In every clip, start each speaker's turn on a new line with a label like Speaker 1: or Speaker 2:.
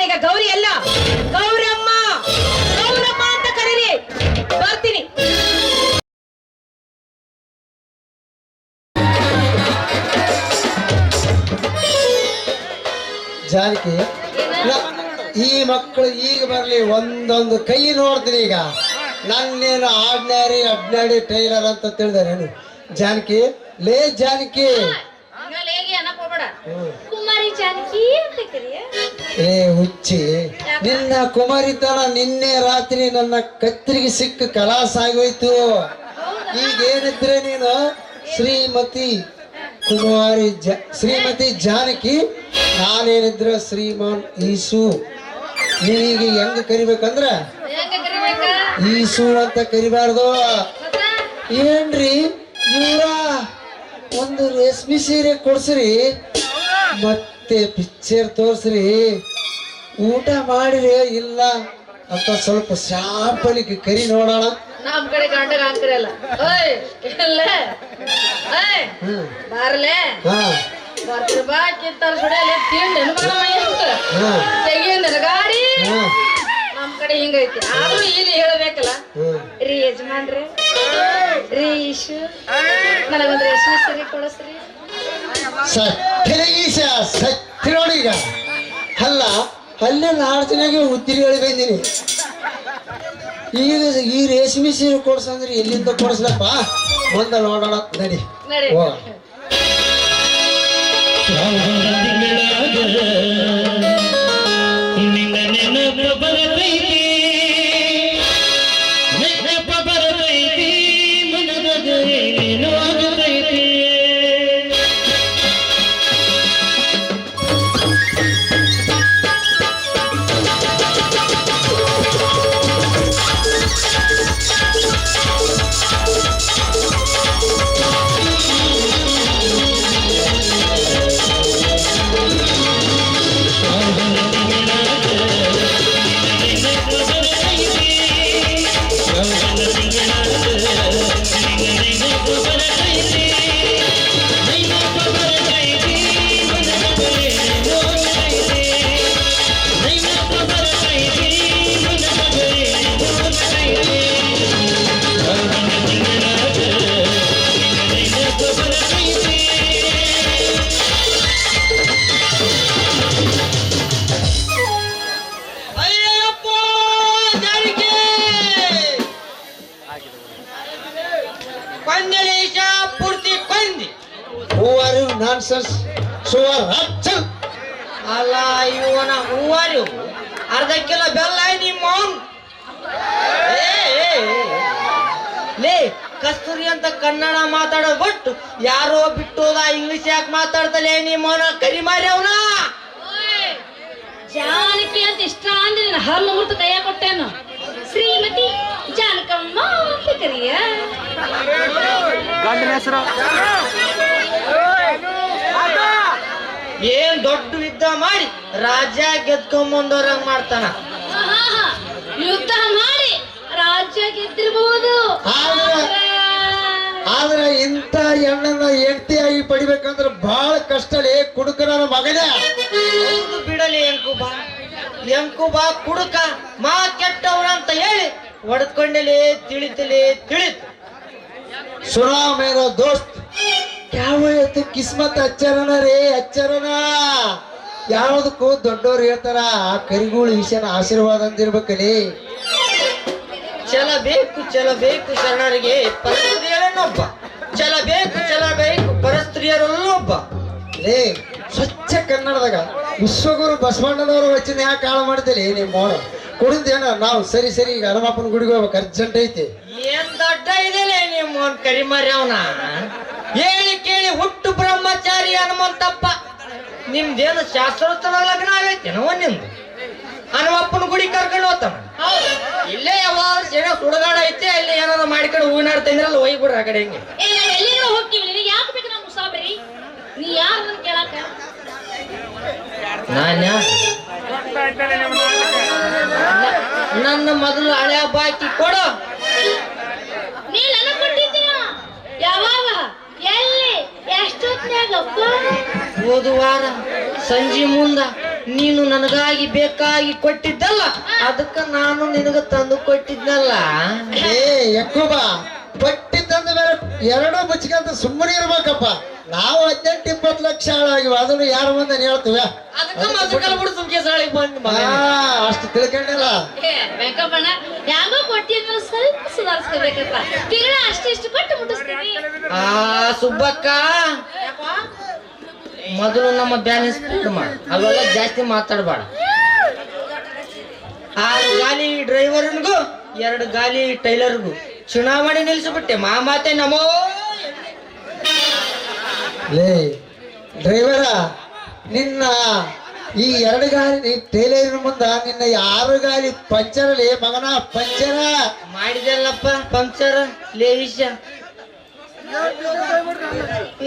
Speaker 1: ನಾನೀಗ ಗೌರಿ ಅಲ್ಲ, ಗೌರಮ್ಮ. ಗೌರಮ್ಮ ಅಂತ ಕರೀರಿ, ಬರ್ತೀನಿ.
Speaker 2: ಜಾನಕಿ, ಈ ಮಕ್ಕಳು ಈಗ ಬರ್ಲಿ, ಒಂದೊಂದು ಕೈ ನೋಡ್ತೀನಿ. ಈಗ ನನ್ನೇನು ಆಡ್ನಾಡಿ ಟೈಲರ್ ಅಂತ ತಿಳಿದಾರೇನು? ಜಾನಕಿ, ಲೇ ಜಾನಕಿ,
Speaker 3: ಕುಮಾರಿ ಜಾನಕಿ ಅಂತ ಕರಿಯ.
Speaker 2: ಏ ಹುಚ್ಚಿ, ನಿನ್ನ ಕುಮಾರಿತನ ನಿನ್ನೆ ರಾತ್ರಿ ನನ್ನ ಕತ್ರಿಗೆ ಸಿಕ್ಕ ಕಲಾಸ ಆಗೋಯ್ತು. ಈಗೇನಿದ್ರೆ ನೀನು ಶ್ರೀಮತಿ ಕುಮಾರಿ ಶ್ರೀಮತಿ ಜಾನಕಿ, ನಾನೇನಿದ್ರೆ ಶ್ರೀಮಾನ್ ಈಸು. ನೀನೀಗ ಹೆಂಗ ಕರಿಬೇಕಂದ್ರ ಈಸು ಅಂತ ಕರಿಬಾರ್ದು. ಏನ್ರಿ ಇವ್ರ ಒಂದು ರೇಷ್ಮೆ ಸೀರೆ ಕೊಡ್ಸ್ರಿ, ಮತ್ತೆ ಪಿಕ್ಚರ್ ತೋರ್ಸ್ರಿ, ಊಟ ಮಾಡಿರಿ ಇಲ್ಲ ಅಂತ ಸ್ವಲ್ಪ ಶಾಪಳಿಗೆ ಕರಿ ನೋಡೋಣ.
Speaker 3: ನಮ್ ಕಡೆ ಗಂಡಗ ಹಾಕ್ರಲ್ಲ ಬಾರ್ಲೆ ಬರ್ತೀರ ಬಾ ಕಿತ್ತಾರ ಸುಡಿಯಲ್ಲಿ ತೆಗಿಯಂದ ಗಾಡಿ. ನಮ್ ಕಡೆ ಹಿಂಗೈತಿ, ಆದ್ರೂ ಇಲ್ಲಿ ಹೇಳ್ಬೇಕಲ್ಲ. ರೀ ಯಜಮಾನ್ರಿ, ರೀ ಇಶು, ನನಗೊಂದು ರೇಷ್ಮೆ ಸೀರೆ ಕೊಡಸ್ರಿ.
Speaker 2: ಸತ್ಯ ನೋಡಿ. ಈಗ ಅಲ್ಲ ಅಲ್ಲೇ ನಾಡ್ತಿನಾಗೆ ಉದ್ದಿರಿ ಹೇಳಿ ಬಂದೀನಿ. ಈಗ ಈ ರೇಷ್ಮೆ ಸೀರೆ ಕೊಡ್ಸಂದ್ರೆ ಎಲ್ಲಿಂದ ಕೊಡಿಸ್ಲಪ್ಪ? ಮುಂದೆ ನೋಡೋಣ ನಡಿ.
Speaker 4: ಅಲ್ಲ ಇವನ ಹೂವಾರಿ ಅರ್ಧ ಕಿಲೋ ಬೆಲ್ಲ ನಿಮ್ಮ ಲೇ ಕಸ್ತೂರಿ ಅಂತ ಕನ್ನಡ ಮಾತಾಡೋದು ಬಿಟ್ಟು ಯಾರೋ ಬಿಟ್ಟೋದ ಇಂಗ್ಲಿಷ್ ಯಾಕೆ ಮಾತಾಡ್ತಲೇ ನಿಮ್ಮವನ ಕರಿ ಮಾರಿ ಅವನ.
Speaker 3: ಜಾನಕಿ ಅಂತ ಇಷ್ಟ ಅಂದ್ರೆ ಹಲ್ಲು ಮುಟ್ಟು ಕೈಯ ಕೊಟ್ಟೇನು. ಶ್ರೀಮತಿ ಜಾನಕಮ್ಮ ಅಂತ ಕರಿಯ.
Speaker 4: ಗಂಡನ ಹೆಸರು ಏನ್ ದೊಡ್ಡ ಯುದ್ಧ ಮಾಡಿ ರಾಜ್ಯ ಗೆದ್ಕೊಂಬಂದವ್ರಂಗ್ ಮಾಡ್ತಾನ.
Speaker 3: ಯುದ್ಧ ಮಾಡಿ ರಾಜ್ಯ ಗೆದ್ದಿರ್ಬಹುದು.
Speaker 2: ಆದ್ರೆ ಇಂಥ ಹೆಣ್ಣನ್ನ ಹೆಂಡತಿಯಾಗಿ ಪಡಿಬೇಕಂದ್ರೆ ಬಹಳ ಕಷ್ಟಲೇ ಕುಡುಕನ ಮಗನೇ.
Speaker 4: ಬಿಡಲಿ ಎಂಕುಬಾ ಕುಡುಕ ಮಾ ಕೆಟ್ಟವನಂತ ಹೇಳಿ ಹೊಡೆದ್ಕೊಂಡಲಿ ತಿಳಿತಲಿ ತಿಳಿತು.
Speaker 2: ಸುನಾ ಮೇರೋ ದೋಸ್ತ್ ಯಾವ ಕಿಸ್ಮತ್ ಅಚ್ಚರನ ರೇ ಅಚ್ಚರನ. ಯಾವ್ದಕ್ಕೂ ದೊಡ್ಡವ್ರು ಹೇಳ್ತಾರ ಆ ಕರಿಗಳು ಈಶನ ಆಶೀರ್ವಾದ ಅಂದಿರ್ಬೇಕಲ್ಲಿ.
Speaker 4: ಚಲಬೇಕು ಶರಣರಿಗೆ ಪರಸ್ತ್ರೀಯರನ್ನೊಬ್ಬ, ಚಲಬೇಕು ಪರಸ್ತ್ರೀಯರಲ್ಲೊಬ್ಬ.
Speaker 2: ಲೇ ಸ್ವಚ್ಛ ಕನ್ನಡದಾಗ ವಿಶ್ವಗುರು ಬಸವಣ್ಣನವರು ವಚನ ಯಾಕೆ ಹಾಳು ಮಾಡ್ತೀರಿ ನಿಮ್ಮ ಮೋಡ ಕುಡಿದೇನ? ನಾವು ಸರಿ ಈಗ ಹನುಮಪ್ಪನ ಗುಡಿಗೆ ಹೋಗ್ಬೇಕು, ಅರ್ಜೆಂಟ್ ಐತಿ.
Speaker 4: ಏನ್ ದೊಡ್ಡ ಇದೆಯಲ್ಲ ನಿಮ್ಮವನ್ ಕರಿಮಾರಿ ಅವನ. ಹೇಳಿ ಕೇಳಿ ಹುಟ್ಟು ಬ್ರಹ್ಮಚಾರಿ ಹನುಮಂತಪ್ಪ. ನಿಮ್ದೇನು ಶಾಸ್ತ್ರೋತ್ತರ ಲಗ್ನ ಆಗೈತೇನೋ ನಿಮ್ದು? ಹನುಮಪ್ಪನ ಗುಡಿ ಕರ್ಕೊಂಡು ಹೋಗ್ತಾನ. ಇಲ್ಲೇ ಯಾವಾಗ ಏನೋ ಸುಡಗಾಡ ಐತೆ, ಅಲ್ಲಿ ಏನಾದ್ರು ಮಾಡ್ಕೊಂಡು ಹೂವಿನಾಡ್ತಂದ್ರಲ್ಲ ಒಯ್ಬಿಡ್ರಿ ಆ ಕಡೆ. ಹೆಂಗೆ
Speaker 3: ಎಲ್ಲಿಗೂ ಹೋಗ್ತೀವಿ, ನಿನಗೆ ಯಾಕೆ ಬೇಕು ನಮ್ಮ ಮುಸಾಬರಿ? ನೀ ಯಾರು ಕೇಳಾಕ?
Speaker 4: ನನ್ನ ಮೊದಲು ಹಳೆ ಬಾಕಿ ಕೊಡು.
Speaker 3: ನೀ ನನಗೆ ಕೊಟ್ಟಿದ್ದೀಯ ಯಾವಾಗ, ಎಲ್ಲಿ, ಎಷ್ಟೊತ್ತಾಗ?
Speaker 4: ಹೋದ ವಾರ ಸಂಜೆ ಮುಂದ ನೀನು ನನಗಾಗಿ ಬೇಕಾಗಿ ಕೊಟ್ಟಿದ್ದಲ್ಲ ಅದಕ್ಕ ನಾನು ನಿನಗ ತಂದು ಕೊಟ್ಟಿದ್ನಲ್ಲ.
Speaker 2: ಏ ಯಕ್ಕೂಬ, ಪಟ್ಟಿದ್ದಂದ ಮೇಲೆ ಎರಡೂ ಮುಚ್ಕಂತ ಸುಮ್ಮನೆ ಇರ್ಬೇಕಪ್ಪ. ನಾವು 18-20 ಲಕ್ಷ ಹಾಳಾಗಿವ, ಅದನ್ನು ಯಾರ ಮುಂದೆ ಹೇಳ್ತೀವಿ?
Speaker 4: ಅದಕ್ಕ ಮಸಕಲ್ ಬಿಡು ಸುಮ್ಕೆ ಸಾಳಿಗೆ ಬಂದ್ ಮಗ.
Speaker 2: ಅಷ್ಟು ತಿಳ್ಕೊಂಡಿಲ್ಲ.
Speaker 3: ವೆಂಕಪ್ಪಣ್ಣ ಯಾಗೋ ಕೊಟ್ಟಿದ್ಮೇಲೆ ಸ್ವಲ್ಪ ಸುಧಾರಿಸ್ಕೋಬೇಕಪ್ಪ. ತಿಂಗಳ ಅಷ್ಟಿಷ್ಟು ಕೊಟ್ಟು ಮುಟ್ಟಿಸ್ತೀವಿ.
Speaker 4: ಆ ಸುಬ್ಬಕ್ಕ, ಮೊದಲು ನಮ್ಮ ಬ್ಯಾಲೆನ್ಸ್ ಮಾಡು, ಅವೆಲ್ಲ ಜಾಸ್ತಿ ಮಾತಾಡಬೇಡ. 6 ಗಾಲಿ ಡ್ರೈವರ್ಗೂ 2 ಗಾಲಿ ಟೈಲರ್ಗೂ ಚುನಾವಣೆ ನಿಲ್ಲಿಸ್ಬಿಟ್ಟೆ. ಮಾತೆ ನಮೋ.
Speaker 2: ಲೇ ಡ್ರೈವರ, ನಿನ್ನ ಈ 2 ಗಾಲಿ ಟೇಲರ್ ಮುಂದ ನಿನ್ನ 6 ಗಾಲಿ ಪಂಚರ್ ಮಗನ, ಪಂಚರ
Speaker 4: ಮಾಡಿದಲ್ಲಪ್ಪ ಪಂಕ್ಚರ್. ಲೇವಿಷ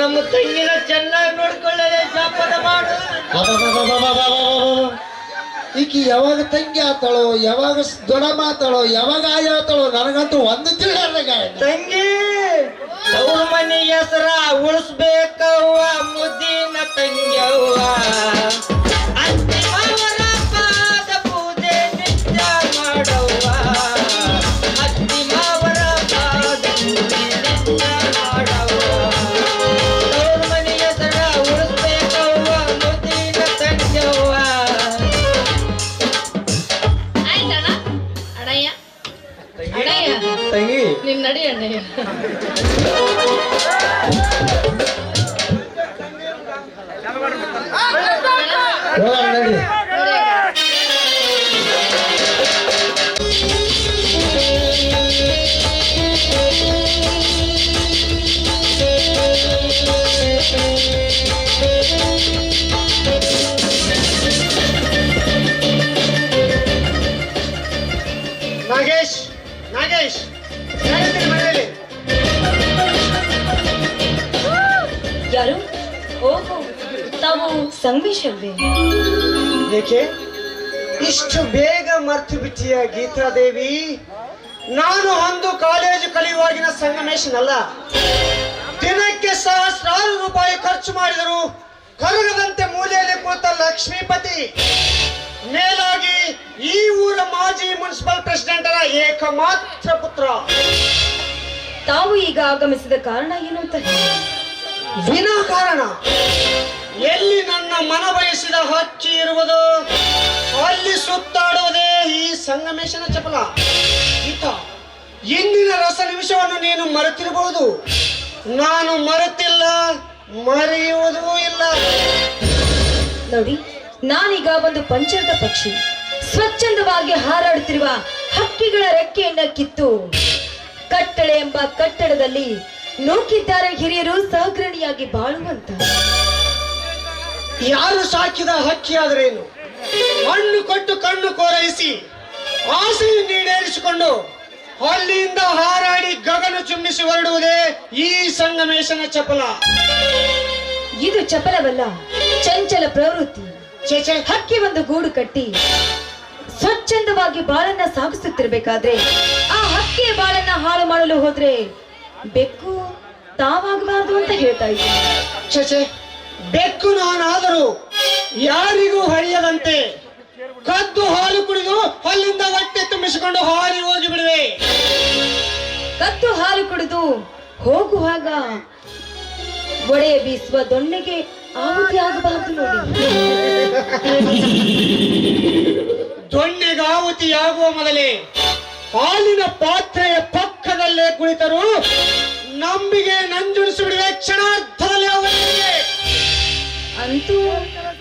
Speaker 4: ನಮ್ಮ ತಂಗಿನ ಚೆನ್ನಾಗಿ ನೋಡ್ಕೊಳ್ಳದೆ ಜಾಪದ ಮಾಡು.
Speaker 2: ಈಕಿ ಯಾವಾಗ ತಂಗಿ ಆತಾಳೋ, ಯಾವಾಗ ದೊಡ್ಡ ಮಾತಾಳೋ, ಯಾವಾಗ ಆಯ ಆತಾಳೋ, ನನಗಂತೂ ಒಂದು ತಿಳಿಯಾಗ.
Speaker 4: ತಂಗಿ ಅವ್ರ ಮನೆ ಹೆಸರ ಉಳಿಸ್ಬೇಕವ್ವ, ಮುದ್ದಿನ ತಂಗ್ಯವ್ವ. ಅತ್ತಿಮಾವರ ಪಾದ ಪೂಜೆ ನಿತ್ಯ ಮಾಡವ್ವ, ಅತ್ತಿಮಾವರ ಪಾದ ಪೂಜೆ ನಿತ್ಯ ಮಾಡವ್ವ. ಅವ್ರ ಮನೆ ಹೆಸರ ಉಳಿಸ್ಬೇಕವ್ವ, ಮುದ್ದಿನ ತಂಗ್ಯವ್ವ.
Speaker 3: ಆಯ್ತಣ್ಣ ಅಣ್ಣಯ್ಯ, ಅಣ್ಣಯ್ಯ
Speaker 4: ತಂಗಿ
Speaker 3: ನಿಮ್ ನಡಿ ಅಣ್ಣಯ್ಯ.
Speaker 2: ಹೋಗೋಣ ನಡಿ.
Speaker 5: ನಾಗೇಶ್, ನಾಗೇಶ್ ಯಾರಿದ್ದೀರಿ ಮನೆಯಲ್ಲಿ?
Speaker 1: ಯಾರು? ಓಹೋ, ತಾವು ಸಂಗಮೇಶ್ ಅಲ್ವೇ?
Speaker 5: ಏಕೆ ಇಷ್ಟು ಬೇಗ ಮರ್ತು ಬಿಟ್ಟಿಯ ಗೀತಾದೇವಿ? ನಾನು ಒಂದು ಕಾಲೇಜು ಕಲಿಯುವಾಗಿನ ಸಂಗಮೇಶನಲ್ಲ. ದಿನಕ್ಕೆ ಸಹಸ್ರಾರು ರೂಪಾಯಿ ಖರ್ಚು ಮಾಡಿದರು ಕರಗದಂತೆ ಮೂಲೆಯಲ್ಲಿ ಕೂತ ಲಕ್ಷ್ಮೀಪತಿ. ಮೇಲಾಗಿ ಈ ಊರ ಮಾಜಿ ಮುನ್ಸಿಪಲ್ ಪ್ರೆಸಿಡೆಂಟರ ಏಕಮಾತ್ರ ಪುತ್ರ.
Speaker 1: ತಾವು ಈಗ ಆಗಮಿಸಿದ ಕಾರಣ ಏನು ಅಂತ ಹೇಳಿ?
Speaker 5: ವಿನಾಕಾರಣ ಎಲ್ಲಿ ನನ್ನ ಮನ ಬಯಸಿದ ಹಕ್ಕಿ ಇರುವುದು ಅಲ್ಲಿ ಸುತ್ತಾಡುವುದೇ ಈ ಸಂಗಮೇಶನ ಚಪಲ. ಈತ ಇಂದಿನ ರಸ ನಿಮಿಷವನ್ನು ನೀನು ಮರೆತಿರಬಹುದು. ನಾನು ಮರೆತಿಲ್ಲ, ಮರೆಯುವುದೂ ಇಲ್ಲ.
Speaker 1: ನೋಡಿ, ನಾನೀಗ ಒಂದು ಪಂಚರದ ಪಕ್ಷಿ, ಸ್ವಚ್ಛಂದವಾಗಿ ಹಾರಾಡುತ್ತಿರುವ ಹಕ್ಕಿಗಳ ರೆಕ್ಕೆಯನ್ನ ಕಿತ್ತು ಕಟ್ಟಳೆ ಎಂಬ ಕಟ್ಟಡದಲ್ಲಿ ನೂಕಿದ್ದಾರೆ ಹಿರಿಯರು ಸಹಗ್ರಣಿಯಾಗಿ ಬಾಳುವಂತ.
Speaker 5: ಯಾರು ಸಾಕಿದ ಹಕ್ಕಿ ಆದರೇನು? ಹಣ್ಣು ಕೊಟ್ಟು ಕಣ್ಣು ಕೋರೈಸಿ ಆಸೆ ನೀಡೇರಿಸಿಕೊಂಡು ಅಲ್ಲಿಂದ ಹಾರಾಡಿ ಗಗನ ಚುಮ್ಮಿಸಿ ಹೊರಡುವುದೇ ಈ ಸಂಗಮೇಶನ ಚಪಲ.
Speaker 1: ಇದು ಚಪಲವಲ್ಲ, ಚಂಚಲ ಪ್ರವೃತ್ತಿ.
Speaker 5: ಚೇಚೆ,
Speaker 1: ಹಕ್ಕಿ ಒಂದು ಗೂಡು ಕಟ್ಟಿ ಸ್ವಚ್ಛಂದವಾಗಿ ಬಾಳನ್ನ ಸಾಗಿಸುತ್ತಿರ್ಬೇಕಾದ್ರೆ ಆ ಹಕ್ಕಿಯ ಬಾಳನ್ನ ಹಾಳು ಮಾಡಲು ಹೋದ್ರೆ ಬೆಕ್ಕು ತಾವಾಗಬಾರದು ಅಂತ ಹೇಳ್ತಾ ಇದ್ದೀನಿ.
Speaker 5: ಚೇಚೆ, ಬೆಕ್ಕು ನಾನಾದರೂ ಯಾರಿಗೂ ಹರಿಯದಂತೆ ಕದ್ದು ಹಾಲು ಕುಡಿದು ಅಲ್ಲಿಂದ ಹೊಟ್ಟೆ ತುಂಬಿಸಿಕೊಂಡು ಹಾರಿ ಹೋಗಿ ಬಿಡುವೆ.
Speaker 1: ಕದ್ದು ಹಾಲು ಕುಡಿದು ಹೋಗುವಾಗ ಒಡೆಯ ಬೀಸುವ ದೊಣ್ಣೆಗೆ ಆಹುತಿ ಆಗಬಾರದು ನೋಡಿ.
Speaker 5: ದೊಣ್ಣೆಗಾಹುತಿಯಾಗುವ ಮೊದಲೇ ಹಾಲಿನ ಪಾತ್ರೆಯ ಪಕ್ಕದಲ್ಲೇ ಕುಳಿತರು ನಂಬಿಗೆ ನಂಜುಣಿಸಿ ಬಿಡುವೆ ಕ್ಷಣಾರ್ಧದಲ್ಲಿ. ಅವರಿಗೆ
Speaker 1: ಅಂತೂ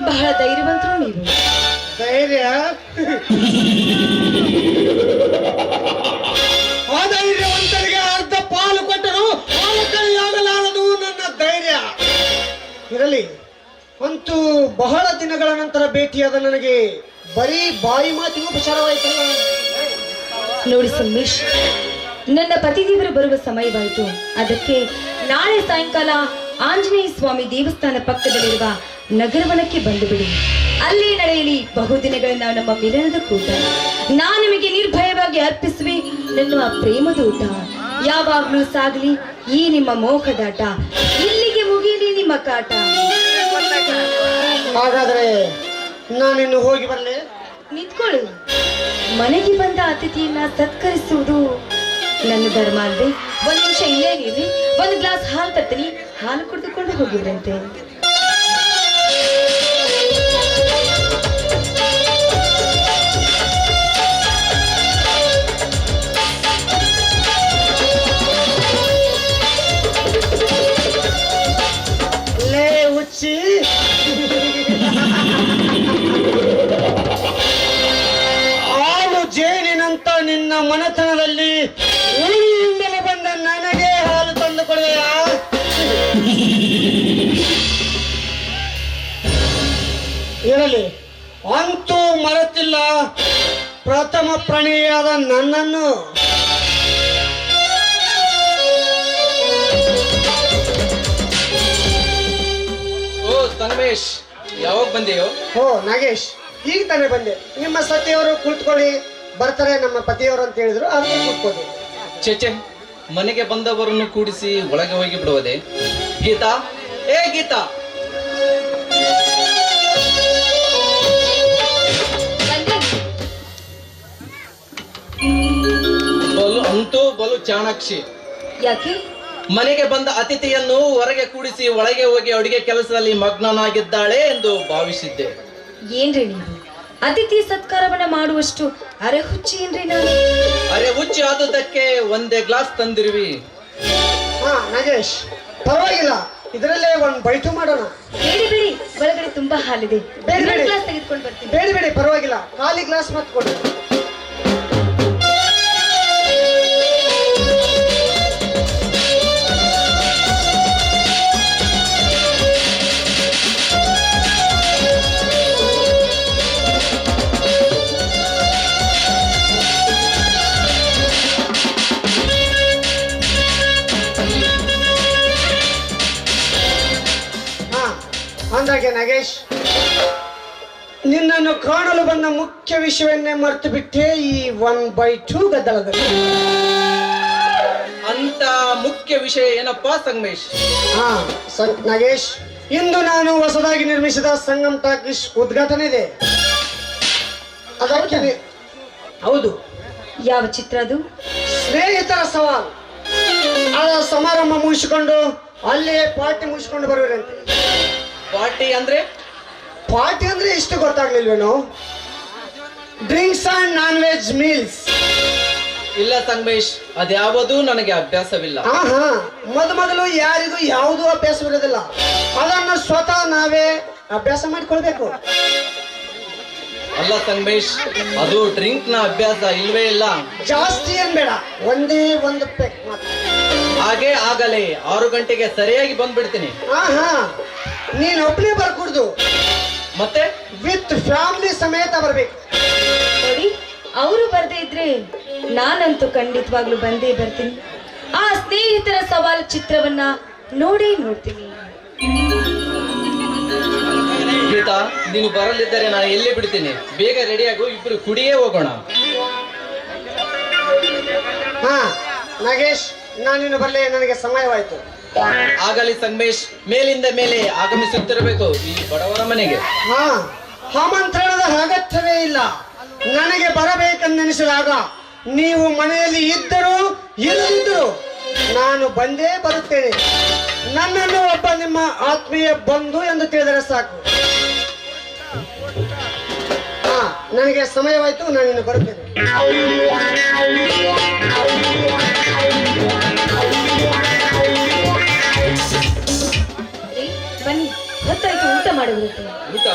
Speaker 1: ಬಹಳ ಧೈರ್ಯವಂತರು ನೀವು.
Speaker 5: ಧೈರ್ಯ? ಅಧೈರ್ಯವಂತರಿಗೆ ಅರ್ಧ ಪಾಲು ಕೊಟ್ಟರು ಆಗಲಾರದು ನನ್ನ ಧೈರ್ಯ. ಇರಲಿ, ಅಂತೂ ಬಹಳ ದಿನಗಳ ನಂತರ ಭೇಟಿಯಾದ ನನಗೆ ಬರೀ ಬಾಯಿ ಮಾತಿಗೂ ವಿಚಾರವಾಯ್ತಲ್ಲ.
Speaker 1: ನೋಡಿ ಸಂಗಮೇಶ್, ನನ್ನ ಪತಿದೇವರು ಬರುವ ಸಮಯವಾಯಿತು. ಅದಕ್ಕೆ ನಾಳೆ ಸಾಯಂಕಾಲ ಆಂಜನೇಯ ಸ್ವಾಮಿ ದೇವಸ್ಥಾನ ಪಕ್ಕದಲ್ಲಿರುವ ನಗರವನಕ್ಕೆ ಬಂದು ಬಿಡಿ. ಅಲ್ಲಿ ನಡೆಯಲಿ ಬಹುದಿನಗಳಿಂದ ನಮ್ಮ ಮಿಲನದ ಕೂಟ. ನಾನು ನಿಮಗೆ ನಿರ್ಭಯವಾಗಿ ಅರ್ಪಿಸುವೆ ನನ್ನ ಪ್ರೇಮದೂಟ. ಯಾವಾಗ್ಲೂ ಸಾಗಲಿ ಈ ನಿಮ್ಮ ಮೋಹದಾಟ, ಇಲ್ಲಿಗೆ ಮುಗಿಯಲಿ ನಿಮ್ಮ ಕಾಟ.
Speaker 5: ಹಾಗಾದ್ರೆ ನಾನಿನ್ನು ಹೋಗಿ ಬರಲೇ.
Speaker 1: ನಿಂತ್ಕೊಳ್ಳಿ. ಮನೆಗೆ ಬಂದ ಅತಿಥಿಯನ್ನ ಸತ್ಕರಿಸುವುದು ನನ್ನ ಧರ್ಮ ಅಲ್ವೇ? ಒಂದ್ ನಿಮಿಷ ಇಲ್ಲೇ ಇರಿ, ಒಂದು ಗ್ಲಾಸ್ ಹಾಲು ತರ್ತೀನಿ, ಹಾಲು ಕುಡಿದುಕೊಂಡು ಹೋಗಿದ್ರಂತೆ.
Speaker 5: ಲೇ ಹುಚ್ಚಿ, ಹಾಲು ಜೇನಿನಂತ ನಿನ್ನ ಮನೆತನದಲ್ಲಿ ಊರಿನಿಂದಲೇ ಬಂದ ನನಗೆ ಹಾಲು ತಂದು ಕೊಡುವೆಯಾ? ಇರಲಿ, ಅಂತೂ ಮರೆತಿಲ್ಲ ಪ್ರಥಮ ಪ್ರಾಣಿಯಾದ ನನ್ನನ್ನು.
Speaker 6: ಓ ಸಂಗಮೇಶ್, ಯಾವಾಗ ಬಂದೆಯೋ?
Speaker 5: ಓ ನಾಗೇಶ್, ಈಗ ತಾನೇ ಬಂದೆ. ನಿಮ್ಮ ಸತಿಯವರು ಕುಳಿತುಕೊಳ್ಳಿ, ಬರ್ತಾರೆ ನಮ್ಮ ಪತಿಯವರು ಅಂತ ಹೇಳಿದ್ರು, ಅದಕ್ಕೆ ಕೂತ್ಕೊಳ್ಳಿ.
Speaker 6: ಚೇಚೆ, ಮನೆಗೆ ಬಂದವರನ್ನು ಕೂಡಿಸಿ ಒಳಗೆ ಹೋಗಿ ಬಿಡುವುದೇ? ಗೀತಾ, ಏ ಗೀತಾ, ಬಲು ಚಾಣಾಕ್ಷಿ.
Speaker 1: ಯಾಕೆ?
Speaker 6: ಮನೆಗೆ ಬಂದ ಅತಿಥಿಯನ್ನು ಹೊರಗೆ ಕೂಡಿಸಿ ಒಳಗೆ ಹೋಗಿ ಅಡುಗೆ ಕೆಲಸದಲ್ಲಿ ಮಗ್ನನಾಗಿದ್ದಾಳೆ ಎಂದು ಭಾವಿಸಿದ್ದೆ.
Speaker 1: ಏನ್ರಿ ನೀವು ಅತಿಥಿ ಸತ್ಕಾರವನ್ನ ಮಾಡುವಷ್ಟು ಅರೆ ಹುಚ್ಚಿ ಏನ್ರಿ ನಾನು?
Speaker 6: ಅರೆ ಹುಚ್ಚಿ ಆದುದಕ್ಕೆ ಒಂದೇ ಗ್ಲಾಸ್ ತಂದಿರುವಿ.
Speaker 5: ಹಾ ನಾಗೇಶ್, ಪರವಾಗಿಲ್ಲ, ಇದರಲ್ಲೇ ಒಂದು ಬೈಟು ಮಾಡೋಣ.
Speaker 1: ಬೇಡಿ ಬೇಡಿ, ಒಳಗಡೆ ತುಂಬಾ ಹಾಲಿದೆ,
Speaker 5: ಬೇಡಿ ಬೇಡಿ.
Speaker 1: ಗ್ಲಾಸ್ ತೆಗೆದುಕೊಂಡು ಬರ್ತೀನಿ.
Speaker 5: ಬೇಡಿ ಬೇಡಿ, ಪರವಾಗಿಲ್ಲ, ಖಾಲಿ ಗ್ಲಾಸ್ ಮತ್ತೆ ಕೊಡಿ. ಅಂದಾಗೆ ನಾಗೇಶ್, ನಿನ್ನನ್ನು ಕಾಣಲು ಬಂದ ಮುಖ್ಯ ವಿಷಯವನ್ನೇ ಮರೆತು ಬಿಟ್ಟೆ ಈ 1/2 ಗದ್ದಲದಲ್ಲಿ.
Speaker 6: ಅಂತ ಮುಖ್ಯ ವಿಷಯ ಏನಪ್ಪಾ ಸಂಗಮೇಶ್?
Speaker 5: ಹಾ ನಾಗೇಶ್, ಇಂದು ನಾನು ಹೊಸದಾಗಿ ನಿರ್ಮಿಸಿದ ಸಂಗಮ್ ಟಾಕೀಸ್ ಉದ್ಘಾಟನೆ ಇದೆ. ಅದಕ್ಕೆ ಹೌದು.
Speaker 1: ಯಾವ ಚಿತ್ರ ಅದು?
Speaker 5: ಸ್ನೇಹಿತರ ಸವಾಲ್. ಆ ಸಮಾರಂಭ ಮುಗಿಸಿಕೊಂಡು ಅಲ್ಲೇ ಪಾರ್ಟಿ ಮುಗಿಸ್ಕೊಂಡು ಬರುವಿರಂತೆ.
Speaker 6: ಪಾರ್ಟಿ ಅಂದ್ರೆ?
Speaker 5: ಪಾರ್ಟಿ ಅಂದ್ರೆ ಇಷ್ಟು ಗೊತ್ತಾಗ್ಲಿಲ್ವೇನೋ? Drinks and non veg meals.
Speaker 6: ಇಲ್ಲ ಸಂಗಮೇಶ್, ಅದ್ಯಾವುದೂ ನನಗೆ ಅಭ್ಯಾಸವಿಲ್ಲ.
Speaker 5: ಹಾ ಮೊದಲು ಯಾರಿಗೂ ಯಾವುದೂ ಅಭ್ಯಾಸವಿರೋದಿಲ್ಲ, ಅದನ್ನು ಸ್ವತಃ ನಾವೇ ಅಭ್ಯಾಸ ಮಾಡಿಕೊಳ್ಬೇಕು.
Speaker 6: ಅಲ್ಲ ಸಂಗಮೇಶ್, ಅದು ಡ್ರಿಂಕ್ ನ ಅಭ್ಯಾಸ ಇಲ್ವೇ ಇಲ್ಲ.
Speaker 5: ಜಾಸ್ತಿ ಏನ್ ಬೇಡ, ಒಂದೇ ಒಂದು ಪೆಕ್ ಮಾತ್ರ.
Speaker 6: ಹಾಗೆ ಆಗಲೇ 6 ಗಂಟೆಗೆ ಸರಿಯಾಗಿ ಬಂದ್ಬಿಡ್ತೀನಿ.
Speaker 5: ಹಾ ನೀನ್ ಒಬ್ಬನೇ ಬರ್ಕೂಡ್ದು,
Speaker 6: ಮತ್ತೆ
Speaker 5: ವಿತ್ ಫ್ಯಾಮಿಲಿ ಸಮೇತ ಬರ್ಬೇಕು.
Speaker 1: ನೋಡಿ, ಅವರು ಬರ್ದೇ ಇದ್ರೆ ನಾನಂತೂ ಖಂಡಿತವಾಗ್ಲೂ ಬಂದೇ ಬರ್ತೀನಿ. ಆ ಸ್ನೇಹಿತರ ಸವಾಲು ಚಿತ್ರವನ್ನ ನೋಡೇ ನೋಡ್ತೀನಿ.
Speaker 6: ಗೀತಾ, ನೀನು ಬರಲಿದ್ದರೆ ನಾನು ಎಲ್ಲಿ ಬಿಡ್ತೀನಿ. ಬೇಗ ರೆಡಿಯಾಗು, ಇಬ್ರು ಕುಡಿಯೇ ಹೋಗೋಣ.
Speaker 5: ಹಾ ನಾಗೇಶ್, ನಾನಿನ್ನು ಬರಲೇ, ನನಗೆ ಸಮಯವಾಯ್ತು.
Speaker 6: ಆಗಲಿ ಸಂಗಮೇಶ್, ಮೇಲಿಂದ ಮೇಲೆ ಆಗಮಿಸುತ್ತಿರಬೇಕು ಈ ಬಡವರ ಮನೆಗೆ.
Speaker 5: ಹಾ, ಆಮಂತ್ರಣದ ಅಗತ್ಯವೇ ಇಲ್ಲ. ನನಗೆ ಬರಬೇಕೆಂದೆನಿಸಿದಾಗ ನೀವು ಮನೆಯಲ್ಲಿ ಇದ್ದರೂ ಇಲ್ಲದಿದ್ದರೂ ನಾನು ಬಂದೇ ಬರುತ್ತೇನೆ. ನನ್ನನ್ನು ಒಬ್ಬ ನಿಮ್ಮ ಆತ್ಮೀಯ ಬಂಧು ಎಂದು ತಿಳಿದರೆ ಸಾಕು. ಹಾ, ನನಗೆ ಸಮಯವಾಯ್ತು, ನಾನಿನ್ನು ಬರುತ್ತೇನೆ.
Speaker 1: ಬನ್ನಿ, ಗೊತ್ತಾಯ್ತು, ಊಟ ಮಾಡುವುದು.
Speaker 6: ಊಟ?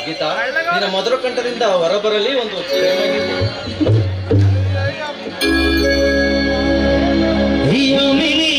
Speaker 6: ಗೀತಾ, ನಿನ್ನ ಮಧುರ ಕಂಠದಿಂದ ಹೊರಬರಲಿ ಒಂದು ಪ್ರೇಮ ಗೀತೆ.
Speaker 7: Yamini,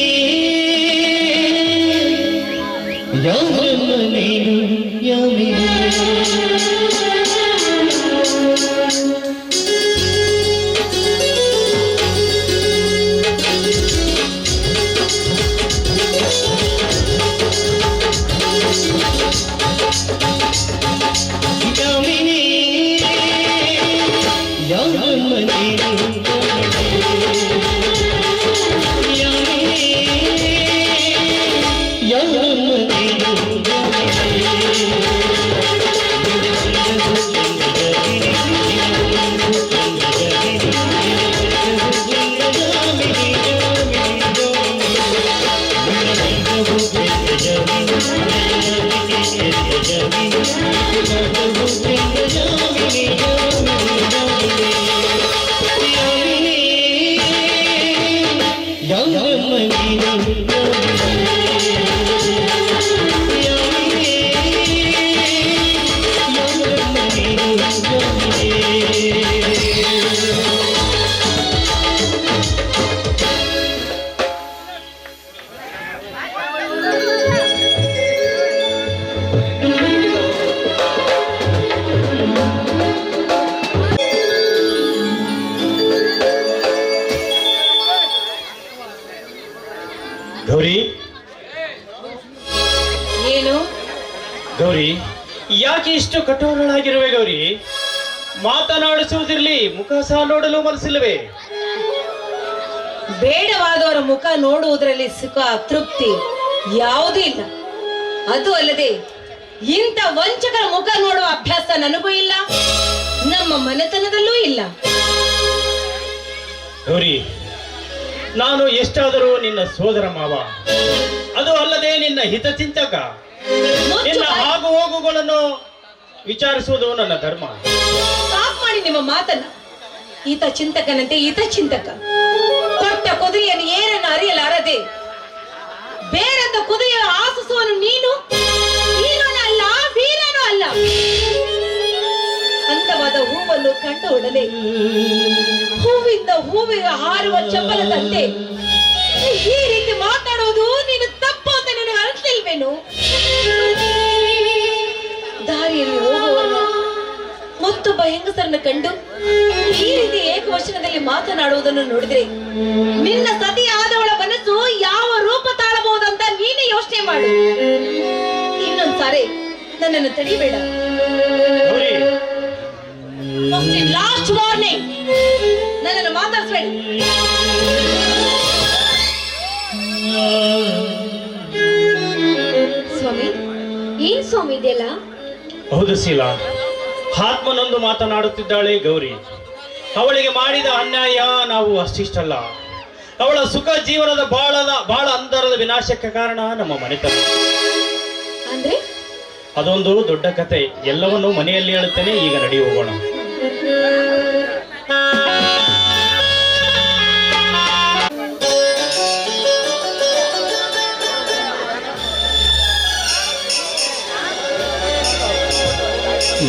Speaker 7: ಇಷ್ಟು ಕಠೋರಳಾಗಿರುವೆ ಗೌರಿ? ಮಾತನಾಡಿಸುವುದಿರಲಿ, ಮುಖ ಸಹ ನೋಡಲು ಮನಸ್ಸಿಲ್ಲವೇ?
Speaker 3: ಬೇಡವಾದವರ ಮುಖ ನೋಡುವುದರಲ್ಲಿ ಸುಖ ತೃಪ್ತಿ ಯಾವುದೂ ಇಲ್ಲ. ಅದು ಅಲ್ಲದೆ ಇಂಥ ವಂಚಕರ ಮುಖ ನೋಡುವ ಅಭ್ಯಾಸ ನನಗೂ ಇಲ್ಲ, ನಮ್ಮ ಮನೆತನದಲ್ಲೂ ಇಲ್ಲ.
Speaker 7: ಗೌರಿ, ನಾನು ಎಷ್ಟಾದರೂ ನಿನ್ನ ಸೋದರ ಮಾವ, ಅದು ಅಲ್ಲದೆ ನಿನ್ನ ಹಿತಚಿಂತಕ. ನಿನ್ನ ಆಗು ಹೋಗುಗಳನ್ನು ವಿಚಾರಿಸುವುದು ನನ್ನ ಧರ್ಮ.
Speaker 3: ಸ್ಟಾಪ್ ಮಾಡಿ ನಿಮ್ಮ ಮಾತನ್ನ. ಈತ ಚಿಂತಕನಂತೆ ಈತ ಚಿಂತಕ. ಕೊಟ್ಟ ಕುದುರೆಯನ್ನು ಏರನ್ನು ಅರಿಯಲಾರದೆ ಬೇರೆಂದ ಕುದುರೆಯ ಆಸಿಸುವನು ನೀನು. ನೀನೂ ಅಲ್ಲ, ವೀರನೂ ಅಲ್ಲ. ಅಂತವಾದ ಹೂವನ್ನು ಕಂಡ ಒಡನೆ ಹೂವಿಂದ ಹೂವಿಗೆ ಹಾರುವ ಚಪ್ಪಲದಂತೆ ಈ ರೀತಿ ಮಾತಾಡೋದು ನೀನು ತಪ್ಪು ಅಂತ ನನಗೆ ಅನಿಸ್ಲಿಲ್ವೇನು? ದಾರಿಯಲ್ಲಿ ಹೋಗುವವರನ್ನ ಮತ್ತೊಬ್ಬ ಹೆಂಗಸರನ್ನ ಕಂಡು ಈ ರೀತಿ ಏಕವಚನದಲ್ಲಿ ಮಾತನಾಡುವುದನ್ನು ನೋಡಿದ್ರೆ ನಿನ್ನ ಸತಿ ಆದವಳ ಮನಸ್ಸು ಯಾವ ರೂಪ ತಾಳಬಹುದಂತ ನೀನೇ ಯೋಚನೆ ಮಾಡು. ಇನ್ನೊಂದ್ಸಾರಿ ನನ್ನನ್ನು ತಡಿಬೇಡ. ಲಾಸ್ಟ್ ವಾರ್ನಿಂಗ್, ನನ್ನನ್ನು ಮಾತಾಡಿಸ್ಬೇಡ.
Speaker 1: ಸ್ವಾಮಿ, ಏನ್ ಸ್ವಾಮಿ ಇದೆಯಲ್ಲ?
Speaker 7: ಹೌದು ಶೀಲಾ, ಆತ್ಮನೊಂದು ಮಾತನಾಡುತ್ತಿದ್ದಾಳೆ ಗೌರಿ. ಅವಳಿಗೆ ಮಾಡಿದ ಅನ್ಯಾಯ ನಾವು ಅಷ್ಟಿಷ್ಟಲ್ಲ, ಅವಳ ಸುಖ ಜೀವನದ ಬಹಳ ಅಂತರದ ವಿನಾಶಕ್ಕೆ ಕಾರಣ ನಮ್ಮ ಮನೆತನ.
Speaker 1: ಅಂದ್ರೆ
Speaker 7: ಅದೊಂದು ದೊಡ್ಡ ಕತೆ, ಎಲ್ಲವನ್ನೂ ಮನೆಯಲ್ಲಿ ಹೇಳುತ್ತೇನೆ. ಈಗ ನಡಿ ಹೋಗೋಣ.